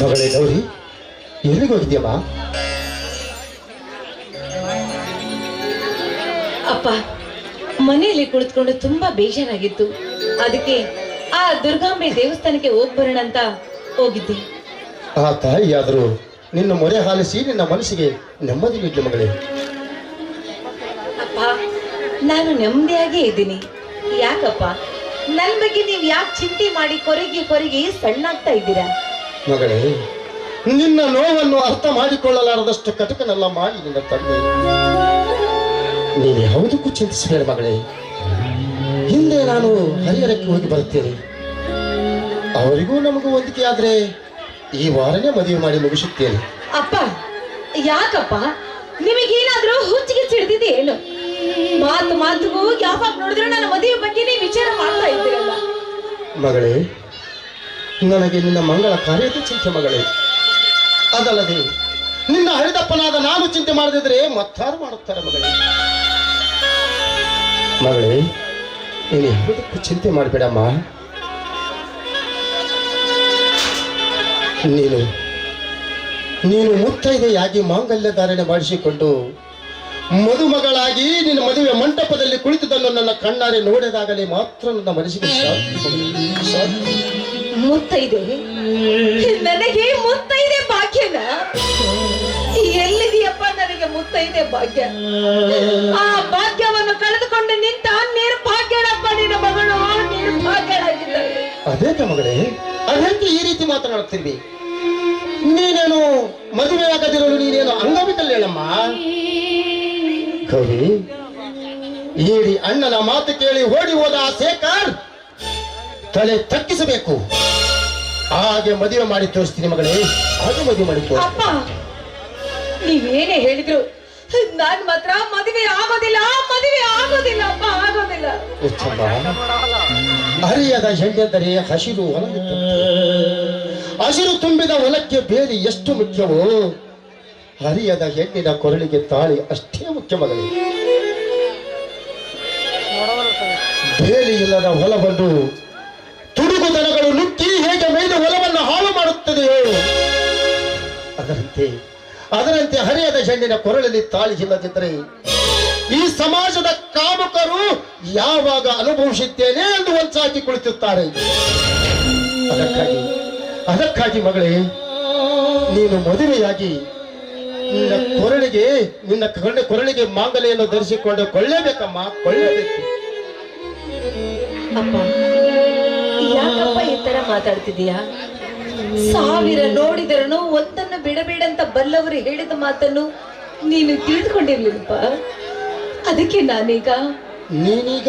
Speaker 2: ಮಗಳೇ ಗೌರಿ, ಎಲ್ಲಿಗೆ ಹೋಗಿದ್ಯಮ್ಮ?
Speaker 3: ಅಪ್ಪ, ಮನೆಯಲ್ಲಿ ಕುಳಿತುಕೊಂಡು ತುಂಬಾ ಬೇಜಾರಾಗಿತ್ತು. ಅದಕ್ಕೆ ಆ ದುರ್ಗಾಂಬೆ ದೇವಸ್ಥಾನಕ್ಕೆ ಹೋಗಿ ಬರೋಣ ಅಂತ ಹೋಗಿದ್ದೆ.
Speaker 2: ಆ ತಾಯಿಯಾದರೂ ನಿನ್ನ ಮೊರೆ ಹಾಲಿಸಿ ನಿನ್ನ ಮನಸ್ಸಿಗೆ ನೆಮ್ಮದಿ ನೀಡಲಿ ಮಗಳೇ.
Speaker 3: ಅಪ್ಪ, ನಾನು ನೆಮ್ಮದಿಯಾಗೇ ಇದ್ದೀನಿ. ಯಾಕಪ್ಪ, ನನ್ನ ಬಗ್ಗೆ ನೀವು ಯಾಕೆ ಚಿಂತೆ ಮಾಡಿ ಕೊರಗಿ ಸಣ್ಣಾಗ್ತಾ ಇದ್ದೀರಾ?
Speaker 2: ಮಗಳೇ, ನಿನ್ನ ನೋವನ್ನು ಅರ್ಥ ಮಾಡಿಕೊಳ್ಳಲಾರದಷ್ಟು ಕಟಕನೆಲ್ಲ ಮಾಡಿ ನಿನ್ನ ತಂದೆ. ನೀನು ಯಾವುದಕ್ಕೂ ಚಿಂತಿಸಬೇಡ ಮಗಳೇ. ಹಿಂದೆ ನಾನು ಹರಿಹರಕ್ಕೆ ಹೋಗಿ ಬರುತ್ತೇನೆ. ಅವರಿಗೂ ನಮಗೂ ಹೊಂದಿಕೆ ಆದ್ರೆ ಈ ವಾರನೇ ಮದುವೆ ಮಾಡಿ ಮುಗಿಸುತ್ತೇನೆ.
Speaker 3: ಅಪ್ಪ, ಯಾಕಪ್ಪ, ನಿಮಗೇನಾದ್ರೂ ಹುಚ್ಚಿಗೆ ಸಿಡಿದಿದೆ ಏನು? ಮಾತಿಗೂ ಯಾವಾಗ ನೋಡಿದ್ರು ನನ್ನ ಮದುವೆ ಬಗ್ಗೆನೇ ವಿಚಾರ ಮಾಡ್ತಾ ಇದ್ದೀರಲ್ಲ.
Speaker 2: ಮಗಳೇ, ನನಗೆ ನಿನ್ನ ಮಂಗಳ ಕಾರ್ಯದ ಚಿಂತೆ ಮಗಳೇ. ಅದಲ್ಲದೆ ನಿನ್ನ ಹರಿದಪ್ಪನಾದ ನಾನು ಚಿಂತೆ ಮಾಡದಿದ್ರೆ ಮತ್ತಾರು ಮಾಡುತ್ತಾರೆ ಮಗಳೇ. ಮಗಳೇ, ನೀನು ಯಾವುದಕ್ಕೂ ಚಿಂತೆ ಮಾಡಬೇಡಮ್ಮ. ನೀನು ಮುತ್ತೈದೆಯಾಗಿ ಮಾಂಗಲ್ಯ ಧಾರಣೆ ಮಾಡಿಸಿಕೊಂಡು ಮದುಮಗಳಾಗಿ ನಿನ್ನ ಮದುವೆ ಮಂಟಪದಲ್ಲಿ ಕುಳಿತುದನ್ನು ನನ್ನ ಕಣ್ಣಾರೆ ನೋಡಿದಾಗಲೇ ಮಾತ್ರ ನನ್ನ ಮನಸ್ಸಿಗೆ ಶಾಂತಿ.
Speaker 3: ಮುತ್ತೈದೆ, ನನಗೆ ಮುತ್ತೈದೆ ಭಾಗ್ಯನ? ಎಲ್ಲಿದೆಯಪ್ಪ ನನಗೆ ಮುತ್ತೈದೆ ಭಾಗ್ಯ? ಆ ಭಾಗ್ಯವನ್ನು ಕಳೆದುಕೊಂಡು ನಿಂತ ನಿರ್ಭಾಗ್ಯಳಪ್ಪ ನಿನ್ನ ಮಗಳು, ನಿರ್ಭಾಗ್ಯಳಾಗಿದ್ದಾಳೆ.
Speaker 2: ಅದೇಕೆ ಮಗಳೇ, ಅದೇಕೆ ಈ ರೀತಿ ಮಾತನಾಡುತ್ತೀವಿ? ನೀನೇನು ಮದುವೆಯಾಗದಿರಲು ನೀನೇನು ಅಂಗವಿಕಲ್ಯಳಮ್ಮ? ಗೌರಿ, ಈಡಿ ಅಣ್ಣನ ಮಾತು ಕೇಳಿ ಓಡಿ ಹೋದ ಆ ಶೇಖರ್ ತಲೆ ತಗ್ಗಿಸಬೇಕು. ಹಾಗೆ ಮದುವೆ ಮಾಡಿ ತೋರಿಸ್ತೀನಿ ಮಗಳೇ, ಹಾಗೆ ಮದುವೆ ಮಾಡಿ ತೋರಿಸ್ತೀನಿ.
Speaker 3: ಅಪ್ಪ, ನೀವೇನೇ ಹೇಳಿದ್ರು ನಾನ್ ಮಾತ್ರ ಮದುವೆ ಆಗೋದಿಲ್ಲ ಅಪ್ಪ, ಆಗೋದಿಲ್ಲ.
Speaker 2: ಹರಿಯದ ಹೆಣ್ಣೆಂದರೆ ಹಸಿರು ಹೊಲವಿದ್ದಂತೆ. ಹಸಿರು ತುಂಬಿದ ಹೊಲಕ್ಕೆ ಬೇಲಿ ಎಷ್ಟು ಮುಖ್ಯವೋ ಹರಿಯದ ಹೆಣ್ಣಿನ ಕೊರಳಿಗೆ ತಾಳಿ ಅಷ್ಟೇ ಮುಖ್ಯ ಮಗಳೇ. ಬೇಲಿ ಇಲ್ಲದ ಹೊಲವನ್ನು ತುಡುಗು ದನಗಳು ನುಗ್ಗಿ ಹೇಗೆ ಮೇಯ್ದ ಹೊಲವನ್ನು ಹಾಳು ಮಾಡುತ್ತದೆಯೋ ಅದರಂತೆ ಹರಿಯದ ಹೆಣ್ಣಿನ ಕೊರಳಲ್ಲಿ ತಾಳಿ ಇಲ್ಲದಿದ್ದರೆ ಈ ಸಮಾಜದ ಕಾಮಕರು ಯಾವಾಗ ಅನುಭವಿಸುತ್ತೇನೆ ಎಂದು ಒಂದ್ಸಾಕಿ ಕುಳಿತುತ್ತಾರೆ. ಅದಕ್ಕಾಗಿ ಮಗಳೇ, ನೀನು ಮದುವೆಯಾಗಿ ನಿನ್ನ ಕೊರಳಿಗೆ ಮಾಂಗಲ್ಯವನ್ನು ಧರಿಸಿಕೊಂಡು ಕೊಳ್ಳೇಬೇಕಮ್ಮ, ಕೊಳ್ಳೇಬೇಕು.
Speaker 3: ಅಪ್ಪ, ಯಾಕಪ್ಪ ಈ ತರ ಮಾತಾಡ್ತಿದೀಯಾ? ಸಾವಿರ ನೋಡಿದರನು ಒಂದನ್ನು ಬಿಡಬೇಡ ಅಂತ ಬಲ್ಲವರು ಹೇಳಿದ ಮಾತನ್ನು ನೀನು ತಿಳಿದುಕೊಂಡಿರ್ಲಿಲ್ಲಪ್ಪ. ಅದಕ್ಕೆ ನಾನೀಗ
Speaker 2: ನೀನೀಗ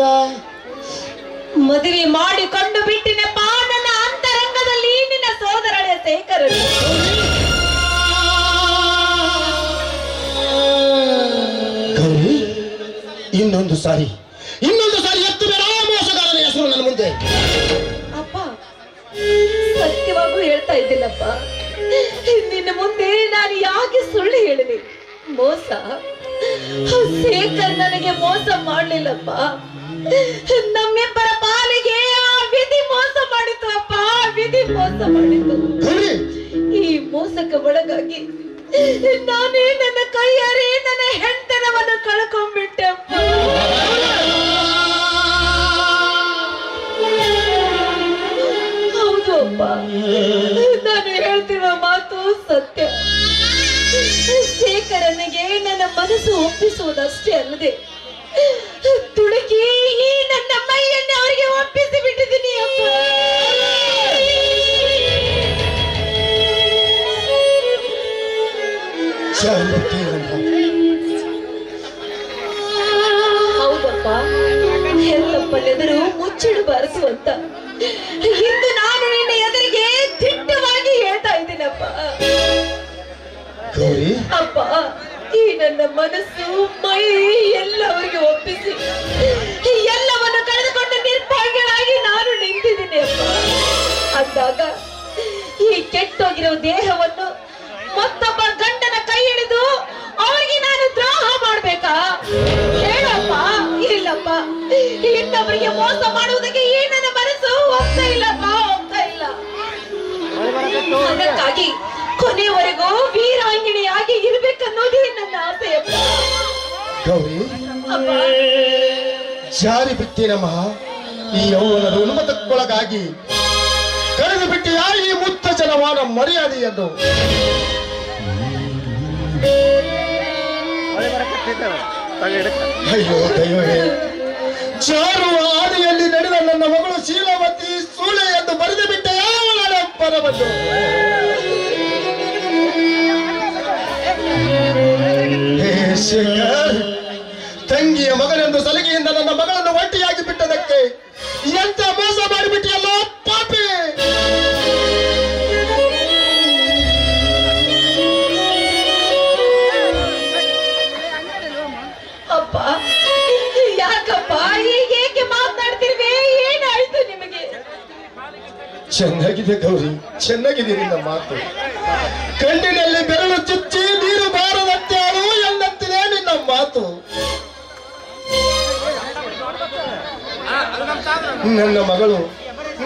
Speaker 3: ಮದುವೆ ಮಾಡಿಕೊಂಡು ಬಿಟ್ಟಿನಪ್ಪ ನನ್ನ ಅಂತರಂಗದಲ್ಲಿ ನಿನ್ನ ಸೋದರಳೆ ಶೇಖರನು.
Speaker 2: ಗೌರಿ, ಇನ್ನೊಂದು ಸಾರಿ ಎತ್ತು ಬೇಡ ಮೋಸಗಾರನ ಹೆಸರು ನನ್ನ ಮುಂದೆ.
Speaker 3: ಅಪ್ಪ, ಸತ್ಯವಾಗೂ ಹೇಳ್ತಾ ಇದ್ದೀನಪ್ಪ. ನಿನ್ನ ಮುಂದೆ ನಾನು ಯಾಕೆ ಸುಳ್ಳು ಹೇಳಿದೆ? ಮೋಸ ಶೇಖರ್ ನನಗೆ ಮೋಸ ಮಾಡ್ಲಿಲ್ಲಪ್ಪ. ನಮ್ಮಿಬ್ಬರ ಪಾಲಿಗೆ ಆ ವಿಧಿ ಮೋಸ ಮಾಡಿತು ಅಪ್ಪ, ವಿಧಿ ಮೋಸ ಮಾಡಿತು. ಈ ಮೋಸಕ್ಕೆ ಒಳಗಾಗಿ ನಾನೇ ನನ್ನ ಕೈಯಾರೆ ನನ್ನ ಹೆಂಡತನವನ್ನು ಕಳ್ಕೊಂಡ್ಬಿಟ್ಟೆ ಅಪ್ಪ. ಹೌದು ಅಪ್ಪ, ನಾನು ಹೇಳ್ತಿರೋ ಮಾತು ಸತ್ಯ. ಶೇಖರನಿಗೆ ನನ್ನ ಮನಸ್ಸು ಒಪ್ಪಿಸುವುದಷ್ಟೇ ಅಲ್ಲದೆ ತುಡುಕಿ ಈ ನನ್ನ ಮೈಯನ್ನು ಅವರಿಗೆ ಒಪ್ಪಿಸಿ ಬಿಟ್ಟಿದ್ದೀನಿ ಅಪ್ಪ. ಹೌದಪ್ಪ, ಹೆತ್ತಪ್ಪನೆದುರು ಮುಚ್ಚಿಡಬಾರದು ಅಂತ ಇಂದು ನಾನು ನಿನ್ನ ಎದುರಿಗೆ ದಿಟ್ಟವಾಗಿ ಹೇಳ್ತಾ ಇದ್ದೀನಪ್ಪ. ಅಪ್ಪ, ಈ ನನ್ನ ಮನಸ್ಸು ಮೈ ಎಲ್ಲವರಿಗೆ ಒಪ್ಪಿಸಿ ಎಲ್ಲವನ್ನು ಕಳೆದುಕೊಂಡು ನಿರ್ಭಾಗ್ಯಳಾಗಿ ನಾನು ನಿಂತಿದ್ದೀನಿ ಅಪ್ಪ. ಅಂದಾಗ ಈ ಕೆಟ್ಟೋಗಿರೋ ದೇಹವನ್ನು ಮತ್ತೊಬ್ಬ ಗಂಡನ ಕೈ ಹಿಡಿದು ಅವರಿಗೆ ನಾನು ದ್ರೋಹ ಮಾಡ್ಬೇಕಾ? ಹೇಳಪ್ಪ. ಇಲ್ಲಪ್ಪ, ಇನ್ನೊಬ್ಬರಿಗೆ ಮೋಸ ಮಾಡುವುದಕ್ಕೆ ಈ ನನ್ನ ಮನಸ್ಸು ಒಪ್ತಾ ಇಲ್ಲಪ್ಪ, ಒಪ್ತಾ ಇಲ್ಲ. ಅದಕ್ಕಾಗಿ ಕೊನೆಯವರೆಗೂ ವೀರಾಂಗಿಣಿಯಾಗಿ ಇರ್ಬೇಕನ್ನೋದೇ ನನ್ನ ಆಸೆಯಪ್ಪ.
Speaker 2: ಗೌರಿ, ಜಾರಿ ಬಿಟ್ಟೇನಮ್ಮ ಈ ಯೌವನದ ಉನ್ಮತಕ್ಕೊಳಗಾಗಿ. ಕಳೆದು ಬಿಟ್ಟಿಯ ಈ ಮುತ್ತ ಜನವಾನ ಮರ್ಯಾದೆಯನ್ನು. ಅಯ್ಯೋ ದೈವವೇ, ಜಾರುವ ಆದಿಯಲ್ಲಿ ನಡೆದ ನನ್ನ ಮಗಳು ಶೀಲವತಿ ಸೂಳೆ ಎಂದು ಬರೆದು ಬಿಟ್ಟ ಯಾವ ಪರವನ್ನು. ಶೇಖರ್, ತಂಗಿಯ ಮಗನೆಂದು ಸಲಿಗೆಯಿಂದ ನನ್ನ ಮಗಳನ್ನು ಒಂಟಿಯಾಗಿ ಬಿಟ್ಟದಕ್ಕೆ ಎಂತ ಮೋಸ ಮಾಡಿಬಿಟ್ಟಿಯಲ್ಲ ಪಾಪಿ.
Speaker 3: ಅಪ್ಪ, ಯಾಕಪ್ಪ ಹೀಗೇಕೆ ಮಾತನಾಡ್ತಿರ್ವೆ? ಏನಾಯ್ತು ನಿಮಗೆ?
Speaker 2: ಚೆನ್ನಾಗಿದೆ ಗೌರಿ, ಚೆನ್ನಾಗಿದೆ ನಿನ್ನ ಮಾತು. ಕಣ್ಣಿನಲ್ಲಿ ಬೆರಳು ಚುಚ್ಚಿ ನೀರು ಬಾರದಂತೆ ಅಳು ಎಂದಂತಿದೆ ನಿನ್ನ ಮಾತು.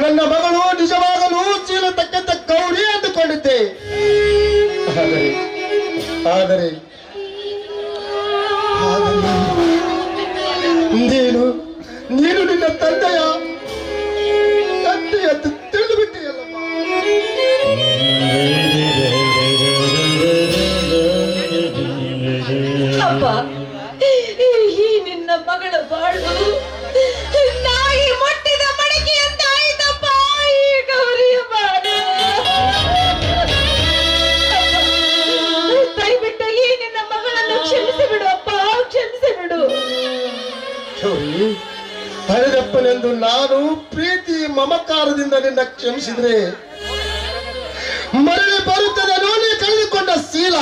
Speaker 2: ನನ್ನ ಮಗಳು ನಿಜವಾಗಲೂ ಚೀಲ ತಕ್ಕಂತ ಗೌರಿ ಅಂದುಕೊಂಡಿದ್ದೆ. ಆದರೆ ನೀನು ನಿನ್ನ ತಂದೆಯ ಅಂತ ತಿಳಿದುಬಿಟ್ಟಿಯಲ್ಲಮ್ಮ.
Speaker 3: ಅಪ್ಪ, ಈ ನಿನ್ನ ಮಗಳ ಬಾಳು ನಾಯಿ ಮುಟ್ಟಿದ ಮಡಕೆ ಅಂತ ಆಯ್ತಪ್ಪ. ಈ ಗೌರಿಯ ಬಾಳು ದಯವಿಟ್ಟು ಈ ನಿನ್ನ ಮಗಳನ್ನು ಕ್ಷಮಿಸಿ ಬಿಡು ಅಪ್ಪ, ಕ್ಷಮಿಸಿ ಬಿಡು.
Speaker 2: ಹರಿದಪ್ಪನೆಂದು ನಾನು ಪ್ರೀತಿ ಮಮಕಾರದಿಂದ ನಿನ್ನ ಕ್ಷಮಿಸಿದ್ರೆ ಮರಳಿ ಬರುತ್ತದೆ ನೋಡಿ ಕಳೆದುಕೊಂಡ ಶೀಲ.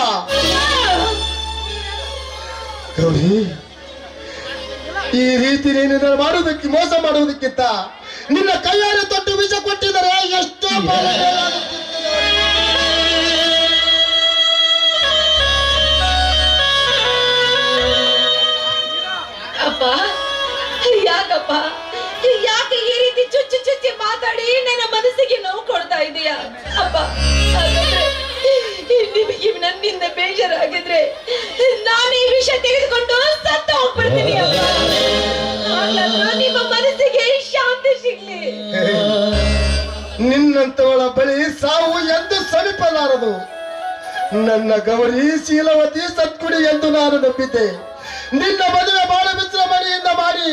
Speaker 2: ಗೌರಿ, ಈ ರೀತಿ ನೀನು ಮಾಡುವುದಕ್ಕೆ ಮೋಸ ಮಾಡುವುದಕ್ಕಿಂತ ನಿನ್ನ ಕೈಯಾರೆ ತೊಟ್ಟು ವಿಷ ಕೊಟ್ಟಿದರೆ ಎಷ್ಟೋ
Speaker 3: ಅಪ್ಪ, ಯಾಕಪ್ಪ, ಯಾಕೆ ಈ ರೀತಿ ಚುಚ್ಚಿ ಚುಚ್ಚಿ ಮಾತಾಡಿ ನನ್ನ ಮನಸ್ಸಿಗೆ ನೋವು ಕೊಡ್ತಾ ಇದೀಯಾ? ಅಪ್ಪ, ನಿಮಗೆ ನನ್ನಿಂದ ಬೇಜಾರಾಗಿದ್ರೆ ನಾನು ಈ ವಿಷಯ ತೆಗೆದುಕೊಂಡು ಸತ್ತು ಹೋಗ್ಬಿಡ್ತೀನಿ ಅಪ್ಪ. ನಿಮ್ಮ ಮನಸ್ಸಿಗೆ ಶಾಂತಿ ಸಿಗ್ಲಿ.
Speaker 2: ನಿನ್ನಂತವಳ ಬಳಿ ಸಾವು ಎಂದು ಸಮೀಪಲಾರದು. ನನ್ನ ಗೌರಿ ಶೀಲವತಿ ಸತ್ಕುಡಿ ಎಂದು ನಾನು ನಂಬಿದ್ದೆ. ನಿನ್ನ ಮದುವೆ ಬಾಳ ವಿಶ್ರಮಣೆಯಿಂದ ಮಾಡಿ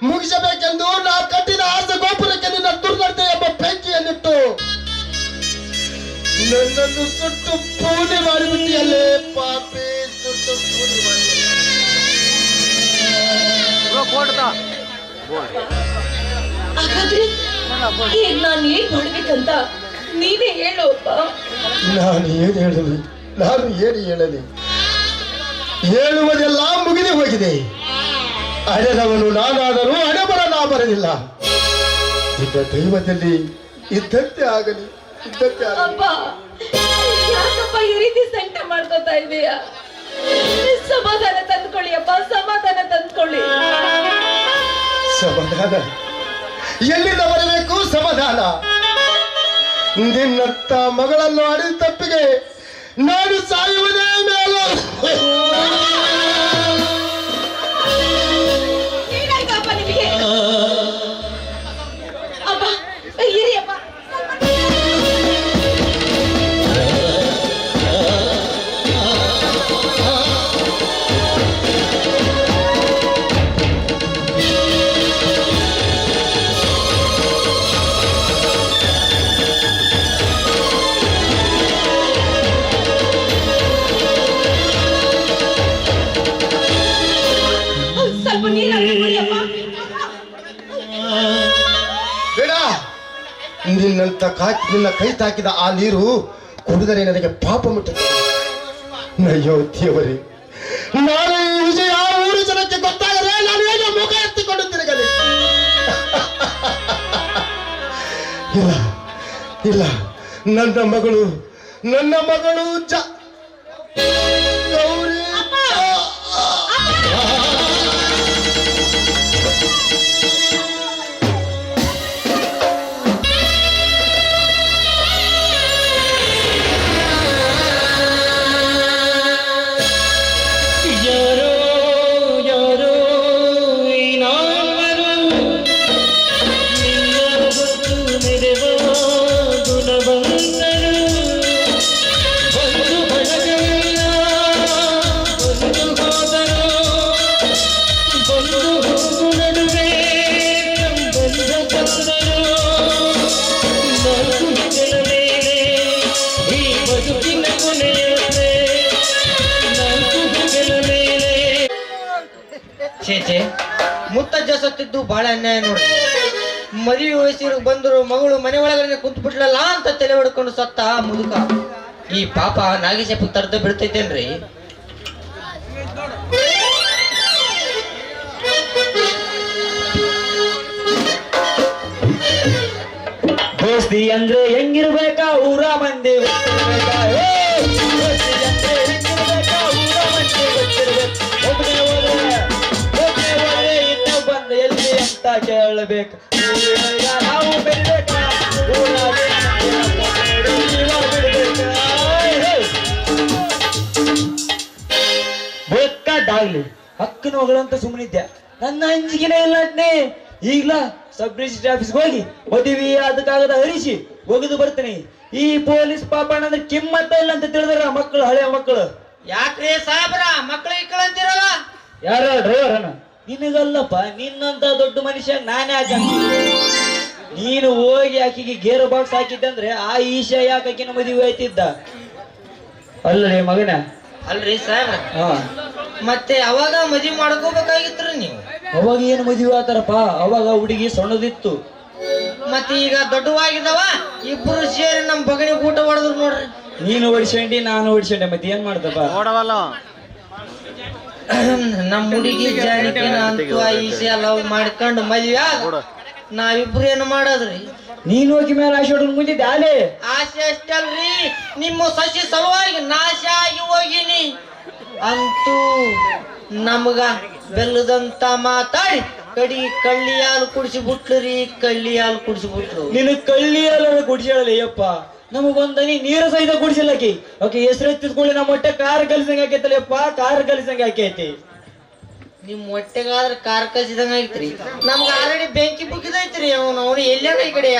Speaker 2: ಮುಗಿಸಬೇಕೆಂದು ನಾ ಕಟ್ಟಿದ ಆಸೆ ಗೋಪುರಕ್ಕೆ ನಿನ್ನ ದುರ್ನಡತೆ ಎಂಬ ಬೆಂಕಿಯನ್ನಿಟ್ಟು ನನ್ನನ್ನು ಸುಟ್ಟು ಪೂಜೆ ಮಾಡಿಬಿಟ್ಟಿಯಲ್ಲೇ ಪಾಪಿ, ಸುಟ್ಟು ಪೂಜೆ ಮಾಡಿ.
Speaker 3: ಹಾಗಾದ್ರೆ ಈಗ ನಾನು ಏನ್ ಮಾಡ್ಬೇಕಂತ ನೀನೇ ಹೇಳು ಅಪ್ಪ.
Speaker 2: ನಾನು ಏನು ಹೇಳಲಿ, ನಾನು ಏನು ಹೇಳಲಿ? ಹೇಳುವುದೆಲ್ಲ ಮುಗಿದು ಹೋಗಿದೆ. ಹಣೆದವನು ನಾನಾದರೂ ಹಣೆಬರ ನಾ ಬರಲಿಲ್ಲ. ಇದ್ದ ದೈವದಲ್ಲಿ ಇದ್ದಂತೆ ಆಗಲಿ, ಇದ್ದಂತೆ ಆಗಲಿ.
Speaker 3: ಅಪ್ಪ ಯಾಕಪ್ಪ ಈ ರೀತಿ ಸಂಕಟ ಮಾಡ್ಕೋತಾ ಇದೀಯ? ಸಮಾಧಾನ ತಂದ್ಕೊಳ್ಳಿ ಅಪ್ಪ, ಸಮಾಧಾನ ತಂದ್ಕೊಳ್ಳಿ.
Speaker 2: ಸಮಾಧಾನ ಎಲ್ಲಿಂದ ಬರಬೇಕು? ಸಮಾಧಾನ ನಿನ್ನತ್ತ ಮಗಳನ್ನು ಅಡಿದ ತಪ್ಪಿಗೆ ನಾನು ಸಾಯುವುದೇ ಮೇಲು.
Speaker 3: ಏನಾಯ್ತಪ್ಪ ನಿಮಗೆ? ಅಪ್ಪ ಇರಿ ಅಪ್ಪ. ಸ್ವಲ್ಪ ನೀರಾಗ ಕುಡಿಯಪ್ಪ.
Speaker 2: ಬೇಡ, ನಿನ್ನ ಕೈ ತಾಕಿದ ಆ ನೀರು ಕುಡಿದರೆ ನನಗೆ ಪಾಪ ಮುಟ್ಟುತ್ತದೆ. ಅಯ್ಯೋ ದೇವರೇ, ನಾನು ಈ ವಿಷಯ ಊರು ಜನಕ್ಕೆ ಗೊತ್ತಾಗದೆ ನಾನು ಹೇಗೆ ಮುಖ ಎತ್ತಿಕೊಂಡು ತಿರುಗಲಿ? ಇಲ್ಲ ಇಲ್ಲ, ನನ್ನ ಮಗಳು ಗೌರಿ.
Speaker 4: ಚೇಚೆ, ಮುತ್ತಜ್ಜ ಸತ್ತಿದ್ದು ಬಹಳ ಅನ್ಯಾಯ ನೋಡ್ರಿ. ಮದುವೆ ವಯಸ್ಸಿಗೆ ಬಂದರು, ಮಗಳು ಮನೆ ಒಳಗಡೆ ಕುಂತು ಬಿಟ್ಲಲ್ಲ ಅಂತ ತಲೆ ಹೊಡ್ಕೊಂಡು ಸತ್ತ ಮುದುಕ. ಈ ಪಾಪ ನಾಗೇಶಪ್ಪ ತರ್ದ ಬಿಡ್ತೈತೇನ್ರಿ?
Speaker 6: ದೋಸ್ತಿ ಅಂದ್ರೆ ಹೆಂಗಿರ್ಬೇಕ ಊರ ಮಂದಿ ಗೊತ್ತಿರ್ಬೇಕಾ? ದೋಸ್ತಿ ಅಂದ್ರೆ ಹೆಂಗಿರ್ಬೇಕ ಊರ ಮಂದಿ ಗೊತ್ತಿರ್ಬೇಕು. ಒಬ್ಬನೇ ಹೋದ್ರೆ ಇನ್ನೊಬ್ಬಂದು ಎಲ್ಲಿ ಅಂತ ಕೇಳಬೇಕು. ನಾವು ಬೆಳಿಬೇಕ, ಬೇಕಾದಾಗ್ಲಿ ಹಕ್ಕನ ಹೋಗಳಂತ ಸುಮ್ಮನಿದ್ದೆ. ನನ್ನ ಅಂಜಿಕೆನೇ ಇಲ್ಲ ಅಟ್ನೇ. ಈಗ್ಲ ಸಬ್ ರಿಜಿಸ್ಟ್ರಿ ಆಫೀಸ್ಗೆ ಹೋಗಿ ಮದುವೆ ಅದಕ್ಕಾಗದ ಹರಿಸಿ ಒಗದು ಬರ್ತೀನಿ. ಈ ಪೊಲೀಸ್ ಪಾಪಣ್ಣ ಅಂದ್ರೆ ಕಿಮ್ಮತ್ತ ಇಲ್ಲ ಅಂತ ತಿಳಿದ್ರ ಮಕ್ಕಳು, ಹಳೆ ಮಕ್ಕಳು.
Speaker 4: ಯಾಕ್ರಿ ಸಾಹೇಬ್ರ ಮಕ್ಳು ಇಕ್ಕಳು ಅಂತೀರಲ್ಲ?
Speaker 6: ಯಾರ ಡ್ರೈವರ್ ನಿನಗಲ್ಲಪ್ಪ, ನಿನ್ನಂತ ದೊಡ್ಡ ಮನುಷ್ಯ ನಾನೇ ಹಾಕಂತ. ನೀನು ಹೋಗಿ ಆಕಿಗೆ ಗೇರ್ ಬಾಕ್ಸ್ ಹಾಕಿದ್ದಂದ್ರೆ ಆ ಈಶ ಯಾಕೆ ಆಕಿನ ಮದುವೆ ಆಯ್ತಿದ್ದ ಅಲ್ಲೇ ಮಗನ?
Speaker 4: ಅಲ್ರಿ ಸಾಹೇಬ್ರ,
Speaker 6: ಹಾ,
Speaker 4: ಮತ್ತೆ ಅವಾಗ ಮದ್ವಿ ಮಾಡ್ಕೋಬೇಕಾಗಿತ್ರಿ ನೀವು.
Speaker 6: ಅವಾಗ ಏನು ಮದುವೆ ಆತಾರಪ್ಪ? ಅವಾಗ ಹುಡುಗಿ ಸಣ್ಣದಿತ್ತು.
Speaker 4: ಮತ್ತೆ ಈಗ ದೊಡ್ಡವಾಗಿದ್ದಾವ, ಇಬ್ಬರು ಸೇರಿ ನಮ್ ಬಗಣಿ ಊಟ ಹೊಡೆದ್ರು ನೋಡ್ರಿ.
Speaker 6: ನೀನು ಓಡಿಸ್ಕೊಂಡಿ, ನಾನು ಓಡಿಸ್ಕೊಂಡೆ, ಮತ್ತೆ ಏನ್ ಮಾಡ್ದಪ್ಪ?
Speaker 4: ನಮ್ ಹುಡುಗಿ ಜಾಣಿಕೆನ ಅಂತೂ ಆ ಈಸೆ ಲವ್ ಮಾಡ್ಕೊಂಡು ಮದ್ವೆ ಆದ. ನಾವಿಬ್ರು ಏನು ಮಾಡೋದ್ರಿ?
Speaker 6: ನೀನು ಹೋಗಿ ಮೇಲೆ ಆಶೆ ಹೊಡ್ಕೊಂಡು ಮುಂದಿದ್ದೆ ಅಲೇ.
Speaker 4: ಆಸೆ ಅಷ್ಟಲ್ರಿ, ನಿಮ್ಮ ಸಸಿ ಸಲುವಾಗಿ ನಾಶ ಆಗಿ ಹೋಗಿನಿ. ಅಂತೂ ನಮಗ ಬೆಲ್ಲದಂತ ಮಾತಾಡಿ ಕಡಿ ಕಳ್ಳಿ ಹಾಲು ಕುಡಿಸಿಬಿಟ್ಲು ರೀ, ಕಳ್ಳಿ ಹಾಲು ಕುಡಿಸಿಬಿಟ್ಲು.
Speaker 6: ನಿನ್ನ ಕಳ್ಳಿ ಎಲ್ಲ ಕುಡಿಸಲ್ಲ ಅಯ್ಯಪ್ಪ. ನಮಗೊಂದನಿ ನೀರು ಸಹಿತ ಕುಡಿಸಿಲ್ಲಕಿ. ಓಕೆ, ಹೆಸರು ಎತ್ತಿದ್ಕೊಳ್ಳಿ ನಮ್ಮ ಹೊಟ್ಟೆ ಕಾರ್ ಕಲಿಸಂಗ ಆಕೈತಲ್ಲಪ್ಪ, ಕಾರ್ ಕಲಿಸಂಗ ಆಕೈತಿ.
Speaker 4: ನಿಮ್ ಹೊಟ್ಟೆಗಾದ್ರೆ ಕಾರ್ ಕಲ್ಸಿದಂಗ ಐತ್ರಿ. ನಮ್ಗೆ ಆಲ್ರೆಡಿ ಬೆಂಕಿ ಬುಕ್ಕಿದೈತ್ರಿ. ಅವನು ಎಲ್ಲೇನ ಈ ಕಡೆ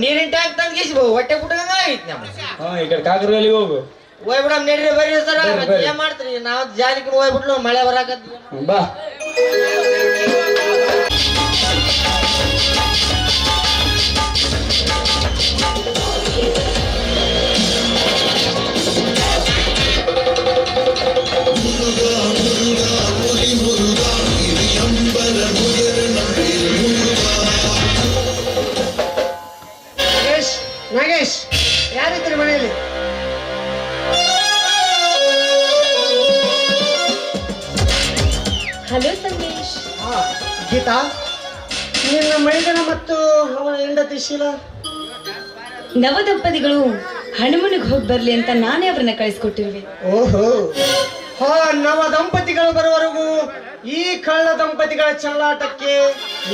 Speaker 4: ನೀರಿನ ಟ್ಯಾಂಕ್ ತಂದ್ಗಿಸಿ ಹೊಟ್ಟೆ ಬಿಟ್ಟಂಗ ಐತಿ ನಮ್ಗೆ.
Speaker 6: ಹಾ, ಈ ಕಡೆ ಕಾಕರಲ್ಲಿ ಹೋಗು.
Speaker 4: ಹೋಗ್ಬಿಡಮ್ ನಡ್ರಿ, ಬರ್ರಿ ಸರ. ಏನ್ ಮಾಡ್ತೀರಿ? ನಾವ್ ಜಾಲಿಗೆ ಹೋಗ್ಬಿಟ್ಲು, ಮಳೆ ಬರಾಕತ್.
Speaker 6: ಬಾ.
Speaker 5: ಗೀತಾ, ನಿನ್ನ ಮೈದನ ಮತ್ತು ಅವನ ಹೆಂಡತಿ ಶೀಲಾ
Speaker 1: ನವದಂಪತಿಗಳು ಹನುಮನಿಗೆ ಹೋಗಿ ಬರ್ಲಿ ಅಂತ ನಾನೇ ಅವ್ರನ್ನ ಕಳಿಸ್ಕೊಟ್ಟಿರುವೆ.
Speaker 5: ಓಹೋ, ಆ ನವ ದಂಪತಿಗಳು ಬರುವವರೆಗೂ ಈ ಕಳ್ಳ ದಂಪತಿಗಳ ಚೆಲ್ಲಾಟಕ್ಕೆ